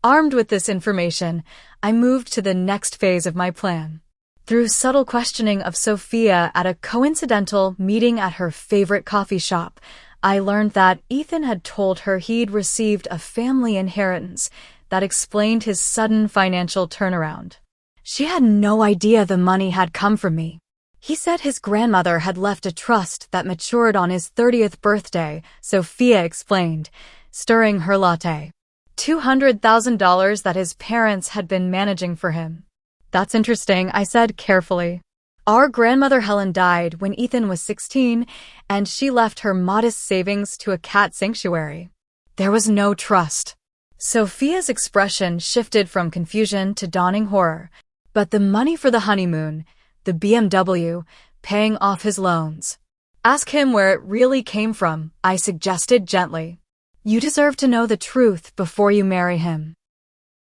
Armed with this information, I moved to the next phase of my plan. Through subtle questioning of Sophia at a coincidental meeting at her favorite coffee shop, I learned that Ethan had told her he'd received a family inheritance that explained his sudden financial turnaround. She had no idea the money had come from me. He said his grandmother had left a trust that matured on his 30th birthday, Sophia explained, stirring her latte. $200,000 that his parents had been managing for him. That's interesting, I said carefully. Our grandmother Helen died when Ethan was 16, and she left her modest savings to a cat sanctuary. There was no trust. Sophia's expression shifted from confusion to dawning horror. But the money for the honeymoon, the BMW, paying off his loans. Ask him where it really came from, I suggested gently. You deserve to know the truth before you marry him.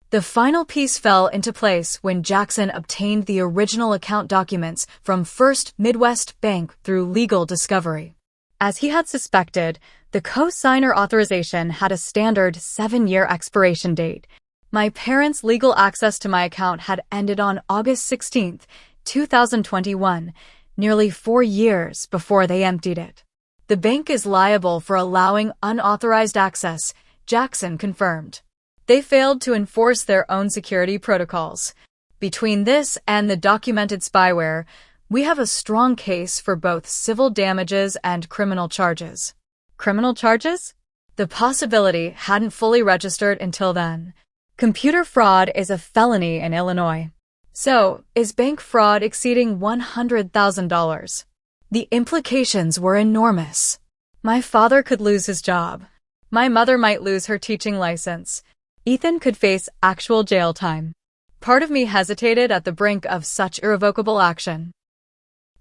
The final piece fell into place when Jackson obtained the original account documents from First Midwest Bank through legal discovery. As he had suspected, the co-signer authorization had a standard 7-year expiration date. My parents' legal access to my account had ended on August 16, 2021, nearly 4 years before they emptied it. The bank is liable for allowing unauthorized access, Jackson confirmed. They failed to enforce their own security protocols. Between this and the documented spyware, we have a strong case for both civil damages and criminal charges. Criminal charges? The possibility hadn't fully registered until then. Computer fraud is a felony in Illinois. So, is bank fraud exceeding $100,000? The implications were enormous. My father could lose his job. My mother might lose her teaching license. Ethan could face actual jail time. Part of me hesitated at the brink of such irrevocable action.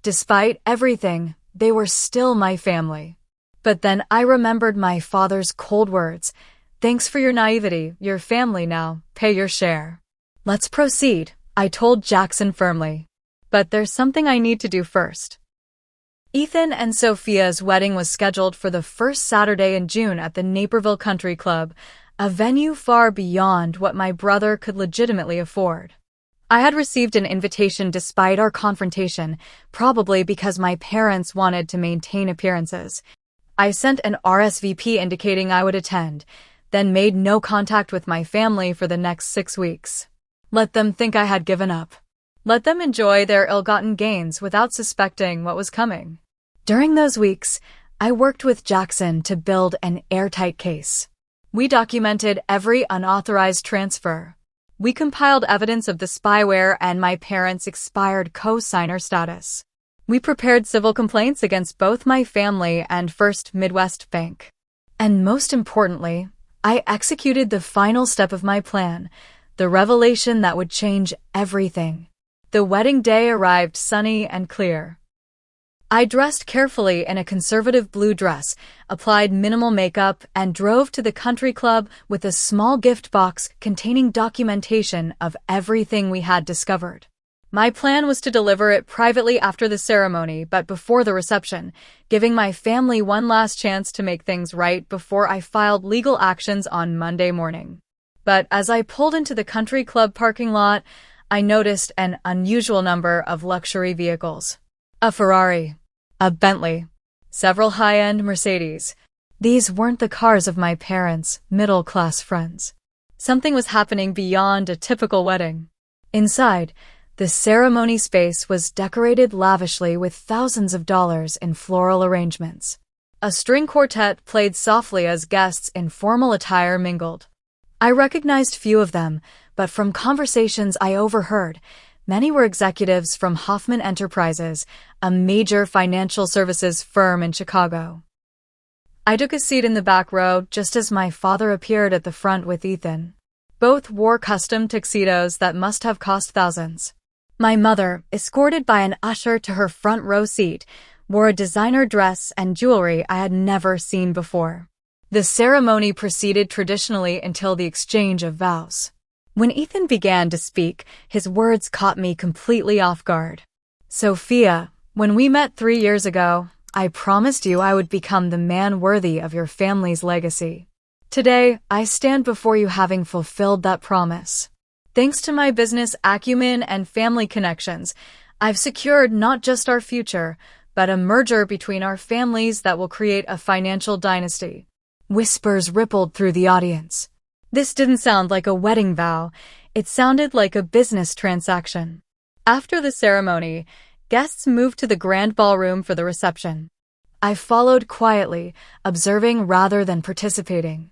Despite everything, they were still my family. But then I remembered my father's cold words. Thanks for your naivety, your family now, pay your share. Let's proceed, I told Jackson firmly. But there's something I need to do first. Ethan and Sophia's wedding was scheduled for the first Saturday in June at the Naperville Country Club, a venue far beyond what my brother could legitimately afford. I had received an invitation despite our confrontation, probably because my parents wanted to maintain appearances. I sent an RSVP indicating I would attend, then made no contact with my family for the next 6 weeks. Let them think I had given up. Let them enjoy their ill-gotten gains without suspecting what was coming. During those weeks, I worked with Jackson to build an airtight case. We documented every unauthorized transfer. We compiled evidence of the spyware and my parents' expired co-signer status. We prepared civil complaints against both my family and First Midwest Bank. And most importantly, I executed the final step of my plan, the revelation that would change everything. The wedding day arrived sunny and clear. I dressed carefully in a conservative blue dress, applied minimal makeup, and drove to the country club with a small gift box containing documentation of everything we had discovered. My plan was to deliver it privately after the ceremony but before the reception, giving my family one last chance to make things right before I filed legal actions on Monday morning. But as I pulled into the country club parking lot, I noticed an unusual number of luxury vehicles. A Ferrari, a Bentley, several high-end Mercedes. These weren't the cars of my parents' middle-class friends. Something was happening beyond a typical wedding. Inside, the ceremony space was decorated lavishly with thousands of dollars in floral arrangements. A string quartet played softly as guests in formal attire mingled. I recognized few of them, but from conversations I overheard, many were executives from Hoffman Enterprises, a major financial services firm in Chicago. I took a seat in the back row just as my father appeared at the front with Ethan. Both wore custom tuxedos that must have cost thousands. My mother, escorted by an usher to her front row seat, wore a designer dress and jewelry I had never seen before. The ceremony proceeded traditionally until the exchange of vows. When Ethan began to speak, his words caught me completely off guard. Sophia, when we met 3 years ago, I promised you I would become the man worthy of your family's legacy. Today, I stand before you having fulfilled that promise. Thanks to my business acumen and family connections, I've secured not just our future, but a merger between our families that will create a financial dynasty. Whispers rippled through the audience. This didn't sound like a wedding vow. It sounded like a business transaction. After the ceremony, guests moved to the grand ballroom for the reception. I followed quietly, observing rather than participating.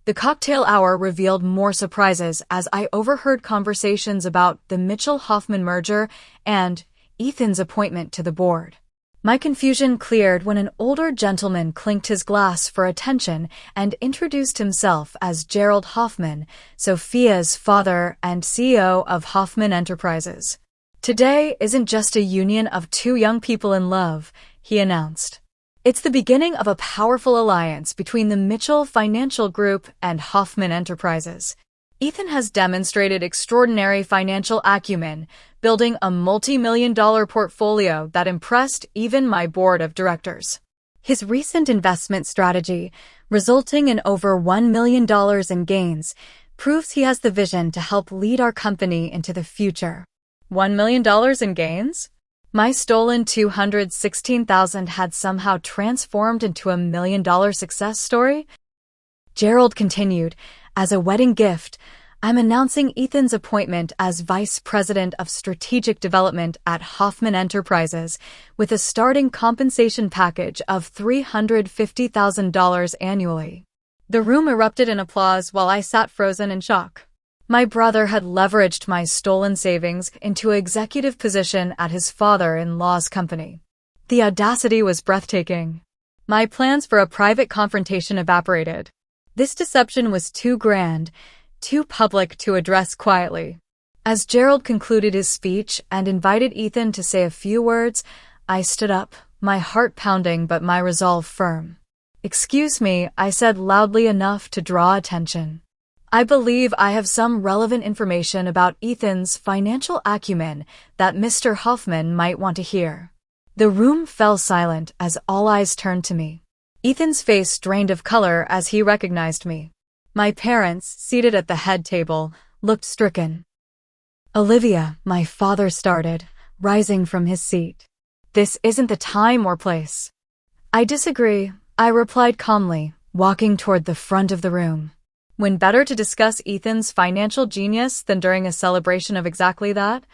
The cocktail hour revealed more surprises as I overheard conversations about the Mitchell-Hoffman merger and Ethan's appointment to the board. My confusion cleared when an older gentleman clinked his glass for attention and introduced himself as Gerald Hoffman, Sophia's father and CEO of Hoffman Enterprises. "Today isn't just a union of two young people in love," he announced. "It's the beginning of a powerful alliance between the Mitchell Financial Group and Hoffman Enterprises. Ethan has demonstrated extraordinary financial acumen, building a multi-million-dollar portfolio that impressed even my board of directors. His recent investment strategy, resulting in over $1 million in gains, proves he has the vision to help lead our company into the future." $1 million in gains? My stolen $216,000 had somehow transformed into $1 million success story? Gerald continued, "As a wedding gift, I'm announcing Ethan's appointment as Vice President of Strategic Development at Hoffman Enterprises with a starting compensation package of $350,000 annually." The room erupted in applause while I sat frozen in shock. My brother had leveraged my stolen savings into an executive position at his father-in-law's company. The audacity was breathtaking. My plans for a private confrontation evaporated. This deception was too grand, too public to address quietly. As Gerald concluded his speech and invited Ethan to say a few words, I stood up, my heart pounding but my resolve firm. "Excuse me," I said loudly enough to draw attention. "I believe I have some relevant information about Ethan's financial acumen that Mr. Hoffman might want to hear." The room fell silent as all eyes turned to me. Ethan's face drained of color as he recognized me. My parents, seated at the head table, looked stricken. "Olivia," my father started, rising from his seat. "This isn't the time or place." "I disagree," I replied calmly, walking toward the front of the room. When better to discuss Ethan's financial genius than during a celebration of exactly that?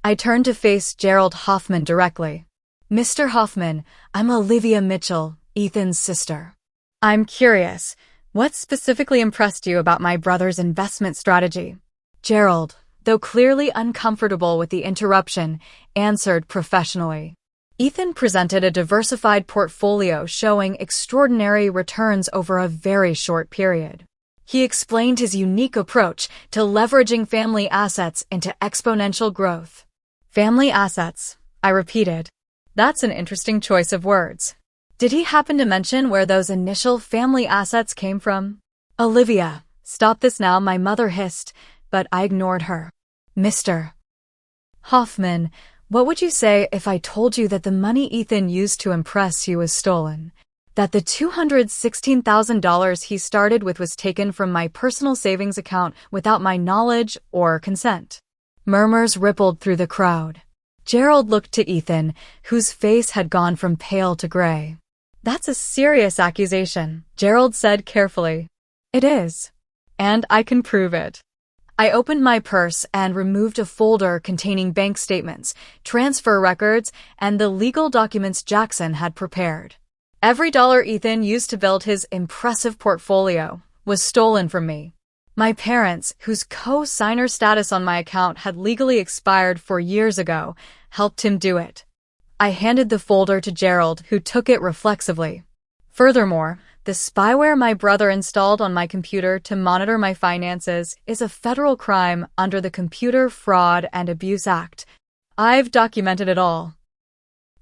I turned to face Gerald Hoffman directly. "Mr. Hoffman, I'm Olivia Mitchell, Ethan's sister. I'm curious, what specifically impressed you about my brother's investment strategy?" Gerald, though clearly uncomfortable with the interruption, answered professionally. Ethan presented a diversified portfolio showing extraordinary returns over a very short period. He explained his unique approach to leveraging family assets into exponential growth. "Family assets," I repeated. "That's an interesting choice of words. Did he happen to mention where those initial family assets came from?" "Olivia, stop this now," my mother hissed, but I ignored her. "Mr. Hoffman, what would you say if I told you that the money Ethan used to impress you was stolen? That the $216,000 he started with was taken from my personal savings account without my knowledge or consent?" Murmurs rippled through the crowd. Gerald looked to Ethan, whose face had gone from pale to gray. "That's a serious accusation," Gerald said carefully. "It is. And I can prove it." I opened my purse and removed a folder containing bank statements, transfer records, and the legal documents Jackson had prepared. Every dollar Ethan used to build his impressive portfolio was stolen from me. My parents, whose co-signer status on my account had legally expired 4 years ago, helped him do it. I handed the folder to Gerald, who took it reflexively. Furthermore, the spyware my brother installed on my computer to monitor my finances is a federal crime under the Computer Fraud and Abuse Act. I've documented it all.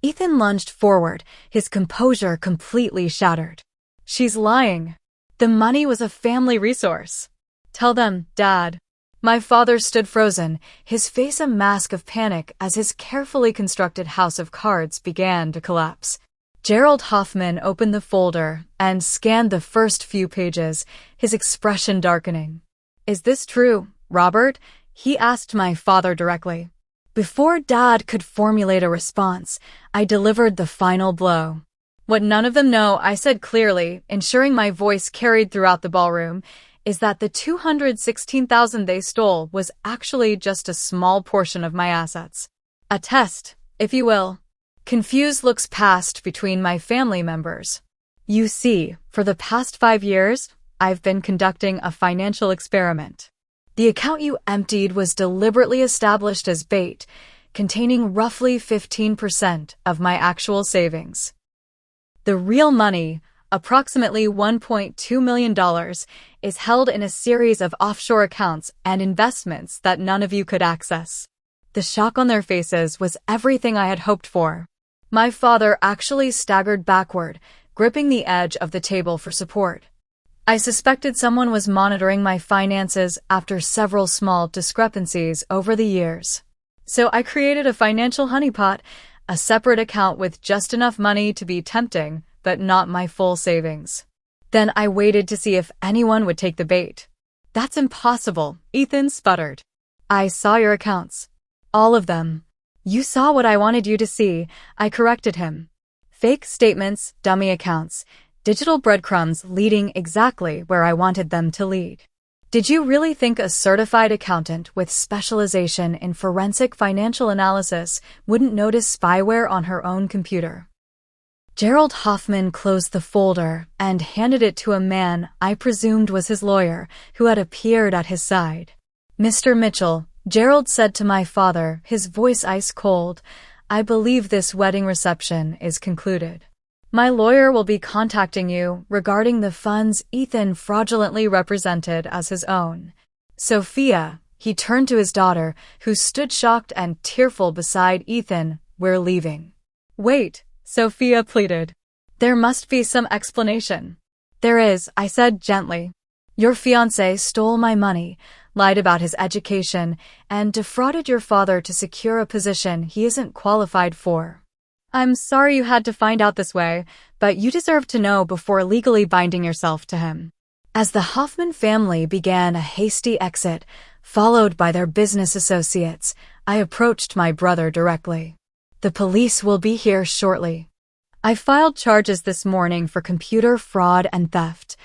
Ethan lunged forward, his composure completely shattered. "She's lying. The money was a family resource." "Tell them, Dad." My father stood frozen, his face a mask of panic as his carefully constructed house of cards began to collapse. Gerald Hoffman opened the folder and scanned the first few pages, his expression darkening. "Is this true, Robert?" he asked my father directly. Before Dad could formulate a response, I delivered the final blow. "What none of them know," I said clearly, ensuring my voice carried throughout the ballroom, is that the $216,000 they stole was actually just a small portion of my assets. A test, if you will. Confused looks passed between my family members. You see, for the past 5 years, I've been conducting a financial experiment. The account you emptied was deliberately established as bait, containing roughly 15% of my actual savings. The real money, approximately $1.2 million, is held in a series of offshore accounts and investments that none of you could access. The shock on their faces was everything I had hoped for. My father actually staggered backward, gripping the edge of the table for support. I suspected someone was monitoring my finances after several small discrepancies over the years. So I created a financial honeypot, a separate account with just enough money to be tempting, but not my full savings. Then I waited to see if anyone would take the bait. That's impossible, Ethan sputtered. I saw your accounts. All of them. You saw what I wanted you to see, I corrected him. Fake statements, dummy accounts, digital breadcrumbs leading exactly where I wanted them to lead. Did you really think a certified accountant with specialization in forensic financial analysis wouldn't notice spyware on her own computer? Gerald Hoffman closed the folder and handed it to a man I presumed was his lawyer, who had appeared at his side. Mr. Mitchell, Gerald said to my father, his voice ice cold, I believe this wedding reception is concluded. My lawyer will be contacting you regarding the funds Ethan fraudulently represented as his own. Sophia, he turned to his daughter, who stood shocked and tearful beside Ethan, we're leaving. Wait, Sophia pleaded. There must be some explanation. There is, I said gently. Your fiancé stole my money, lied about his education, and defrauded your father to secure a position he isn't qualified for. I'm sorry you had to find out this way, but you deserve to know before legally binding yourself to him. As the Hoffman family began a hasty exit, followed by their business associates, I approached my brother directly. The police will be here shortly. I filed charges this morning for computer fraud and theft.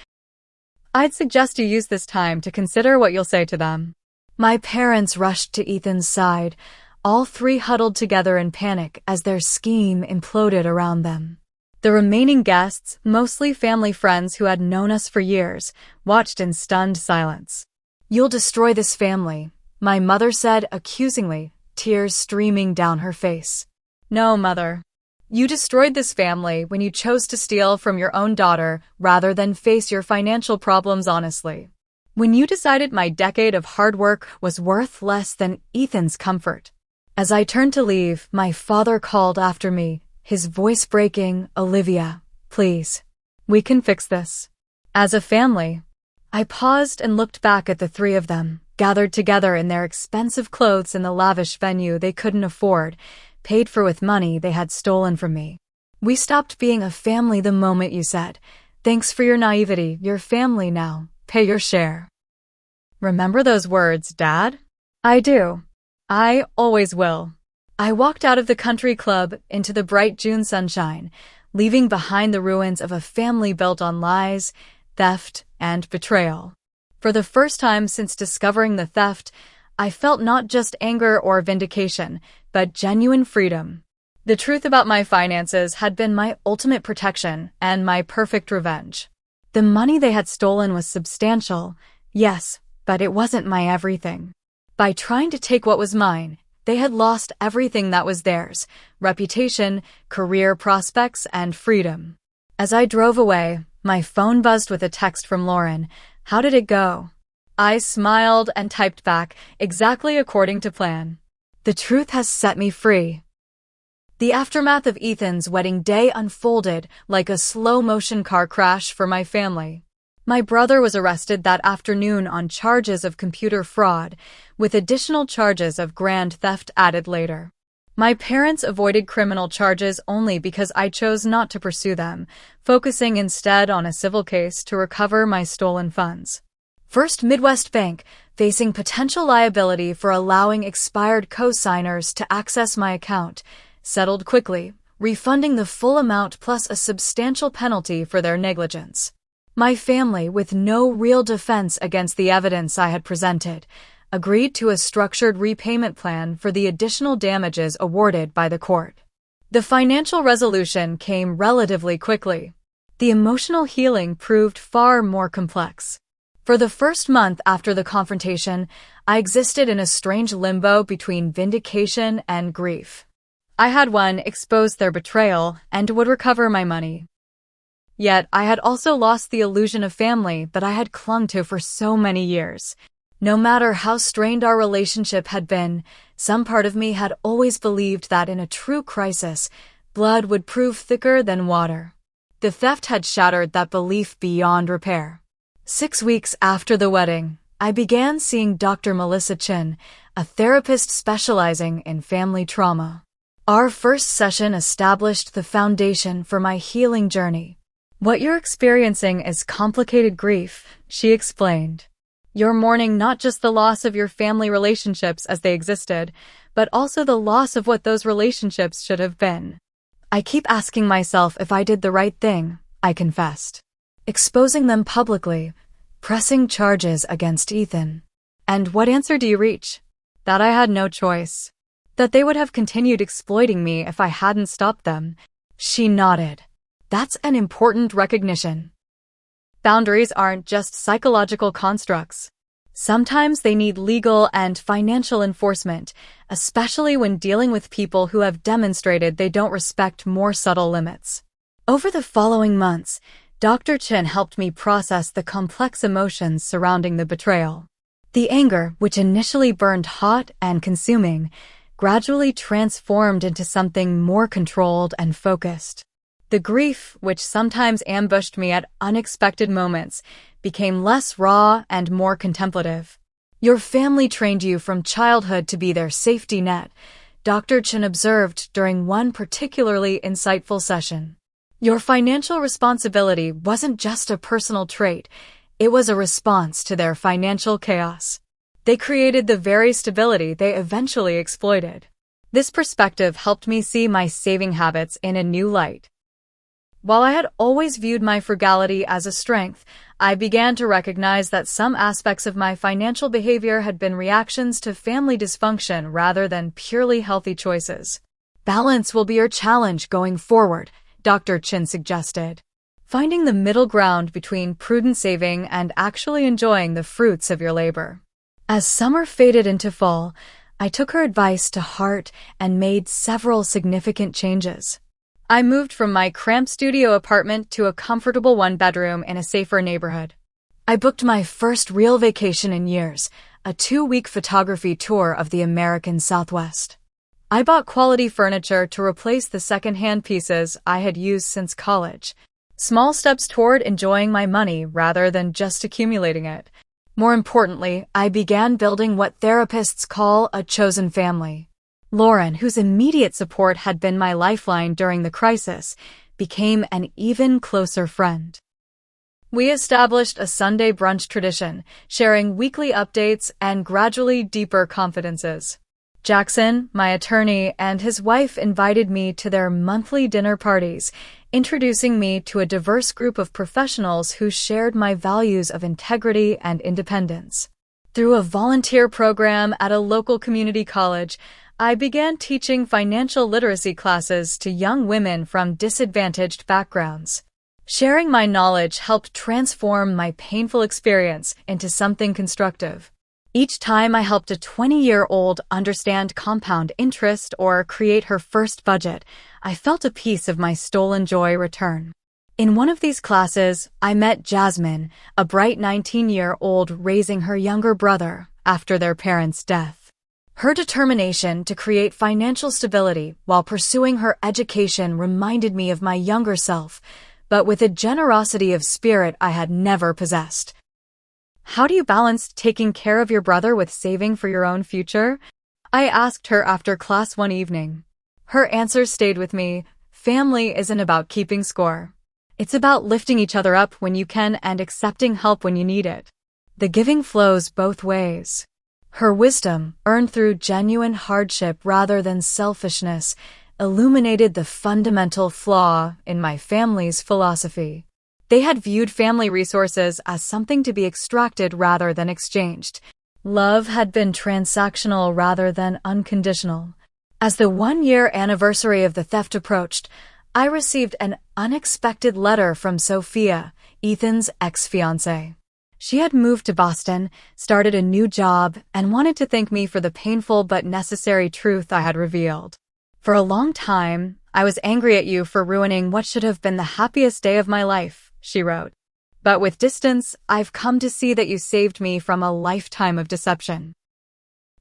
I'd suggest you use this time to consider what you'll say to them. My parents rushed to Ethan's side, all three huddled together in panic as their scheme imploded around them. The remaining guests, mostly family friends who had known us for years, watched in stunned silence. You'll destroy this family, my mother said accusingly, tears streaming down her face. No, Mother. You destroyed this family when you chose to steal from your own daughter rather than face your financial problems honestly. When you decided my decade of hard work was worth less than Ethan's comfort. As I turned to leave, my father called after me, his voice breaking, Olivia, please. We can fix this. As a family. I paused and looked back at the three of them, gathered together in their expensive clothes in the lavish venue they couldn't afford, paid for with money they had stolen from me. We stopped being a family the moment you said, thanks for your naivety, you're family now, pay your share. Remember those words, Dad? I do. I always will. I walked out of the country club into the bright June sunshine, leaving behind the ruins of a family built on lies, theft, and betrayal. For the first time since discovering the theft, I felt not just anger or vindication, but genuine freedom. The truth about my finances had been my ultimate protection and my perfect revenge. The money they had stolen was substantial, yes, but it wasn't my everything. By trying to take what was mine, they had lost everything that was theirs: reputation, career prospects, and freedom. As I drove away, my phone buzzed with a text from Lauren. How did it go? I smiled and typed back, exactly according to plan. The truth has set me free. The aftermath of Ethan's wedding day unfolded like a slow-motion car crash for my family. My brother was arrested that afternoon on charges of computer fraud, with additional charges of grand theft added later. My parents avoided criminal charges only because I chose not to pursue them, focusing instead on a civil case to recover my stolen funds. First Midwest Bank, facing potential liability for allowing expired co-signers to access my account, settled quickly, refunding the full amount plus a substantial penalty for their negligence. My family, with no real defense against the evidence I had presented, agreed to a structured repayment plan for the additional damages awarded by the court. The financial resolution came relatively quickly. The emotional healing proved far more complex. For the first month after the confrontation, I existed in a strange limbo between vindication and grief. I had exposed their betrayal and would recover my money. Yet I had also lost the illusion of family that I had clung to for so many years. No matter how strained our relationship had been, some part of me had always believed that in a true crisis, blood would prove thicker than water. The theft had shattered that belief beyond repair. 6 weeks after the wedding, I began seeing Dr. Melissa Chin, a therapist specializing in family trauma. Our first session established the foundation for my healing journey. "What you're experiencing is complicated grief," she explained. "You're mourning not just the loss of your family relationships as they existed, but also the loss of what those relationships should have been." "I keep asking myself if I did the right thing," I confessed. "Exposing them publicly, pressing charges against Ethan. And what answer do you reach? That I had no choice. That they would have continued exploiting me if I hadn't stopped them." She nodded. "That's an important recognition. Boundaries aren't just psychological constructs. Sometimes they need legal and financial enforcement, especially when dealing with people who have demonstrated they don't respect more subtle limits." Over the following months, Dr. Chin helped me process the complex emotions surrounding the betrayal. The anger, which initially burned hot and consuming, gradually transformed into something more controlled and focused. The grief, which sometimes ambushed me at unexpected moments, became less raw and more contemplative. "Your family trained you from childhood to be their safety net," Dr. Chin observed during one particularly insightful session. "Your financial responsibility wasn't just a personal trait, it was a response to their financial chaos. They created the very stability they eventually exploited." This perspective helped me see my saving habits in a new light. While I had always viewed my frugality as a strength, I began to recognize that some aspects of my financial behavior had been reactions to family dysfunction rather than purely healthy choices. "Balance will be your challenge going forward," Dr. Chin suggested. "Finding the middle ground between prudent saving and actually enjoying the fruits of your labor." As summer faded into fall, I took her advice to heart and made several significant changes. I moved from my cramped studio apartment to a comfortable one-bedroom in a safer neighborhood. I booked my first real vacation in years, a 2-week photography tour of the American Southwest. I bought quality furniture to replace the second-hand pieces I had used since college. Small steps toward enjoying my money rather than just accumulating it. More importantly, I began building what therapists call a chosen family. Lauren, whose immediate support had been my lifeline during the crisis, became an even closer friend. We established a Sunday brunch tradition, sharing weekly updates and gradually deeper confidences. Jackson, my attorney, and his wife invited me to their monthly dinner parties, introducing me to a diverse group of professionals who shared my values of integrity and independence. Through a volunteer program at a local community college, I began teaching financial literacy classes to young women from disadvantaged backgrounds. Sharing my knowledge helped transform my painful experience into something constructive. Each time I helped a 20-year-old understand compound interest or create her first budget, I felt a piece of my stolen joy return. In one of these classes, I met Jasmine, a bright 19-year-old raising her younger brother after their parents' death. Her determination to create financial stability while pursuing her education reminded me of my younger self, but with a generosity of spirit I had never possessed. "How do you balance taking care of your brother with saving for your own future?" I asked her after class one evening. Her answer stayed with me. "Family isn't about keeping score. It's about lifting each other up when you can and accepting help when you need it. The giving flows both ways." Her wisdom, earned through genuine hardship rather than selfishness, illuminated the fundamental flaw in my family's philosophy. They had viewed family resources as something to be extracted rather than exchanged. Love had been transactional rather than unconditional. As the one-year anniversary of the theft approached, I received an unexpected letter from Sophia, Ethan's ex-fiancée. She had moved to Boston, started a new job, and wanted to thank me for the painful but necessary truth I had revealed. For a long time, I was angry at you for ruining what should have been the happiest day of my life, she wrote. But with distance, I've come to see that you saved me from a lifetime of deception.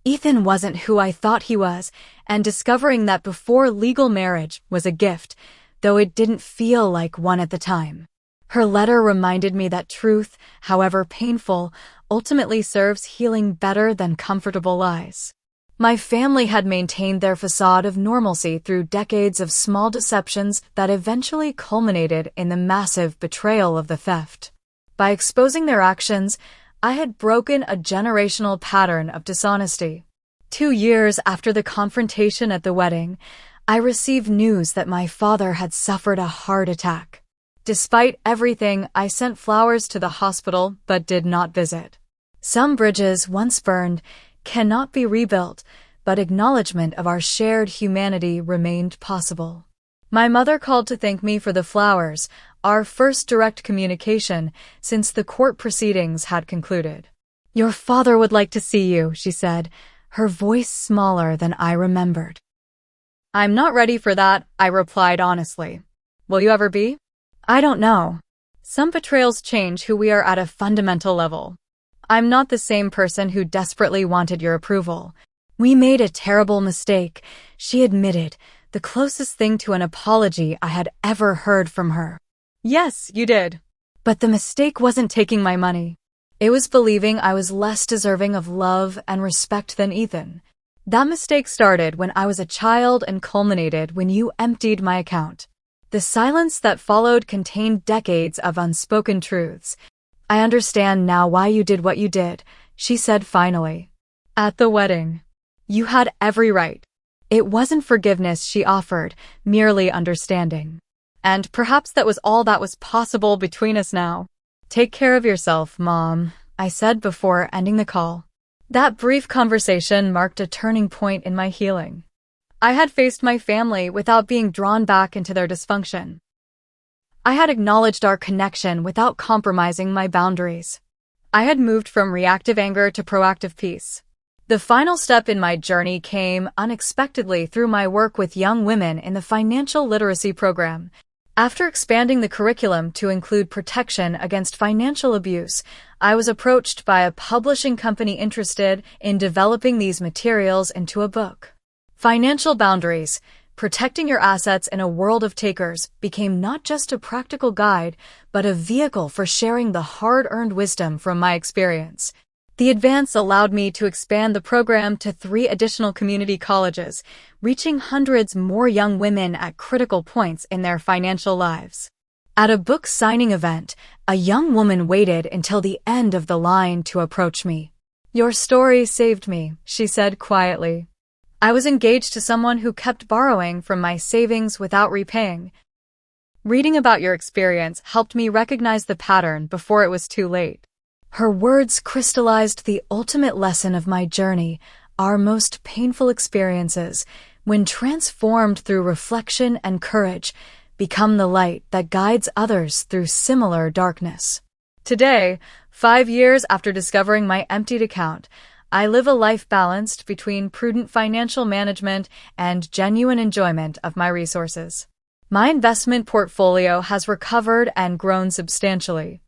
Ethan wasn't who I thought he was, and discovering that before legal marriage was a gift, though it didn't feel like one at the time. Her letter reminded me that truth, however painful, ultimately serves healing better than comfortable lies. My family had maintained their facade of normalcy through decades of small deceptions that eventually culminated in the massive betrayal of the theft. By exposing their actions, I had broken a generational pattern of dishonesty. 2 years after the confrontation at the wedding, I received news that my father had suffered a heart attack. Despite everything, I sent flowers to the hospital but did not visit. Some bridges, once burned, cannot be rebuilt, but acknowledgement of our shared humanity remained possible. My mother called to thank me for the flowers, our first direct communication since the court proceedings had concluded. "Your father would like to see you," she said, her voice smaller than I remembered. "I'm not ready for that," I replied honestly. "Will you ever be?" "I don't know. Some betrayals change who we are at a fundamental level. I'm not the same person who desperately wanted your approval. We made a terrible mistake," she admitted, the closest thing to an apology I had ever heard from her. "Yes, you did. But the mistake wasn't taking my money. It was believing I was less deserving of love and respect than Ethan. That mistake started when I was a child and culminated when you emptied my account. The silence that followed contained decades of unspoken truths. I understand now why you did what you did," she said finally. At the wedding, "You had every right." It wasn't forgiveness she offered, merely understanding. And perhaps that was all that was possible between us now. "Take care of yourself, Mom," I said before ending the call. That brief conversation marked a turning point in my healing. I had faced my family without being drawn back into their dysfunction. I had acknowledged our connection without compromising my boundaries. I had moved from reactive anger to proactive peace. The final step in my journey came unexpectedly through my work with young women in the financial literacy program. After expanding the curriculum to include protection against financial abuse, I was approached by a publishing company interested in developing these materials into a book. Financial Boundaries, Protecting Your Assets in a World of Takers, became not just a practical guide, but a vehicle for sharing the hard-earned wisdom from my experience. The advance allowed me to expand the program to 3 additional community colleges, reaching hundreds more young women at critical points in their financial lives. At a book signing event, a young woman waited until the end of the line to approach me. "Your story saved me," she said quietly. "I was engaged to someone who kept borrowing from my savings without repaying. Reading about your experience helped me recognize the pattern before it was too late." Her words crystallized the ultimate lesson of my journey. Our most painful experiences, when transformed through reflection and courage, become the light that guides others through similar darkness. Today, 5 years after discovering my emptied account, I live a life balanced between prudent financial management and genuine enjoyment of my resources. My investment portfolio has recovered and grown substantially.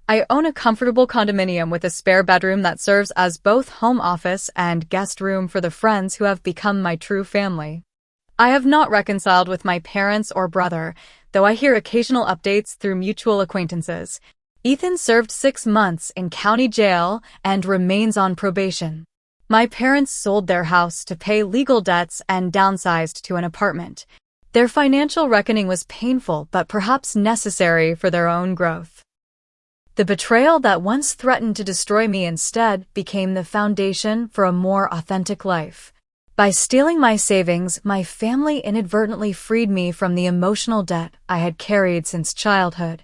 I own a comfortable condominium with a spare bedroom that serves as both home office and guest room for the friends who have become my true family. I have not reconciled with my parents or brother, though I hear occasional updates through mutual acquaintances. Ethan served 6 months in county jail and remains on probation. My parents sold their house to pay legal debts and downsized to an apartment. Their financial reckoning was painful but perhaps necessary for their own growth. The betrayal that once threatened to destroy me instead became the foundation for a more authentic life. By stealing my savings, my family inadvertently freed me from the emotional debt I had carried since childhood.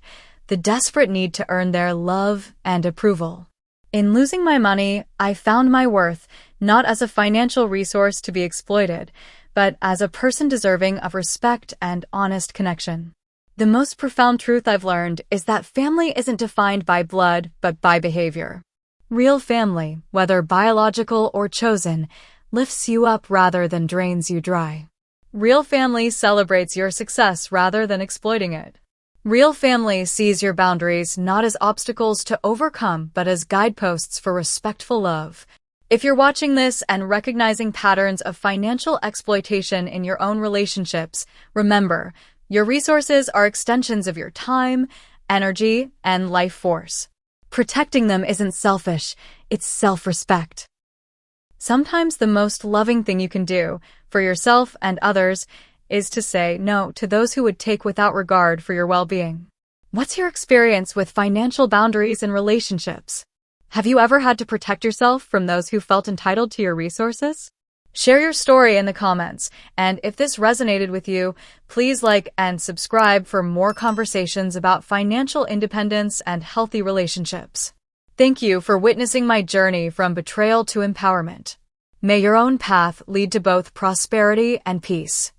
the desperate need to earn their love and approval. In losing my money, I found my worth not as a financial resource to be exploited, but as a person deserving of respect and honest connection. The most profound truth I've learned is that family isn't defined by blood, but by behavior. Real family, whether biological or chosen, lifts you up rather than drains you dry. Real family celebrates your success rather than exploiting it. Real family sees your boundaries not as obstacles to overcome, but as guideposts for respectful love. If you're watching this and recognizing patterns of financial exploitation in your own relationships, remember, your resources are extensions of your time, energy, and life force. Protecting them isn't selfish, it's self-respect. Sometimes the most loving thing you can do for yourself and others is to say no to those who would take without regard for your well-being. What's your experience with financial boundaries in relationships? Have you ever had to protect yourself from those who felt entitled to your resources? Share your story in the comments, and if this resonated with you, please like and subscribe for more conversations about financial independence and healthy relationships. Thank you for witnessing my journey from betrayal to empowerment. May your own path lead to both prosperity and peace.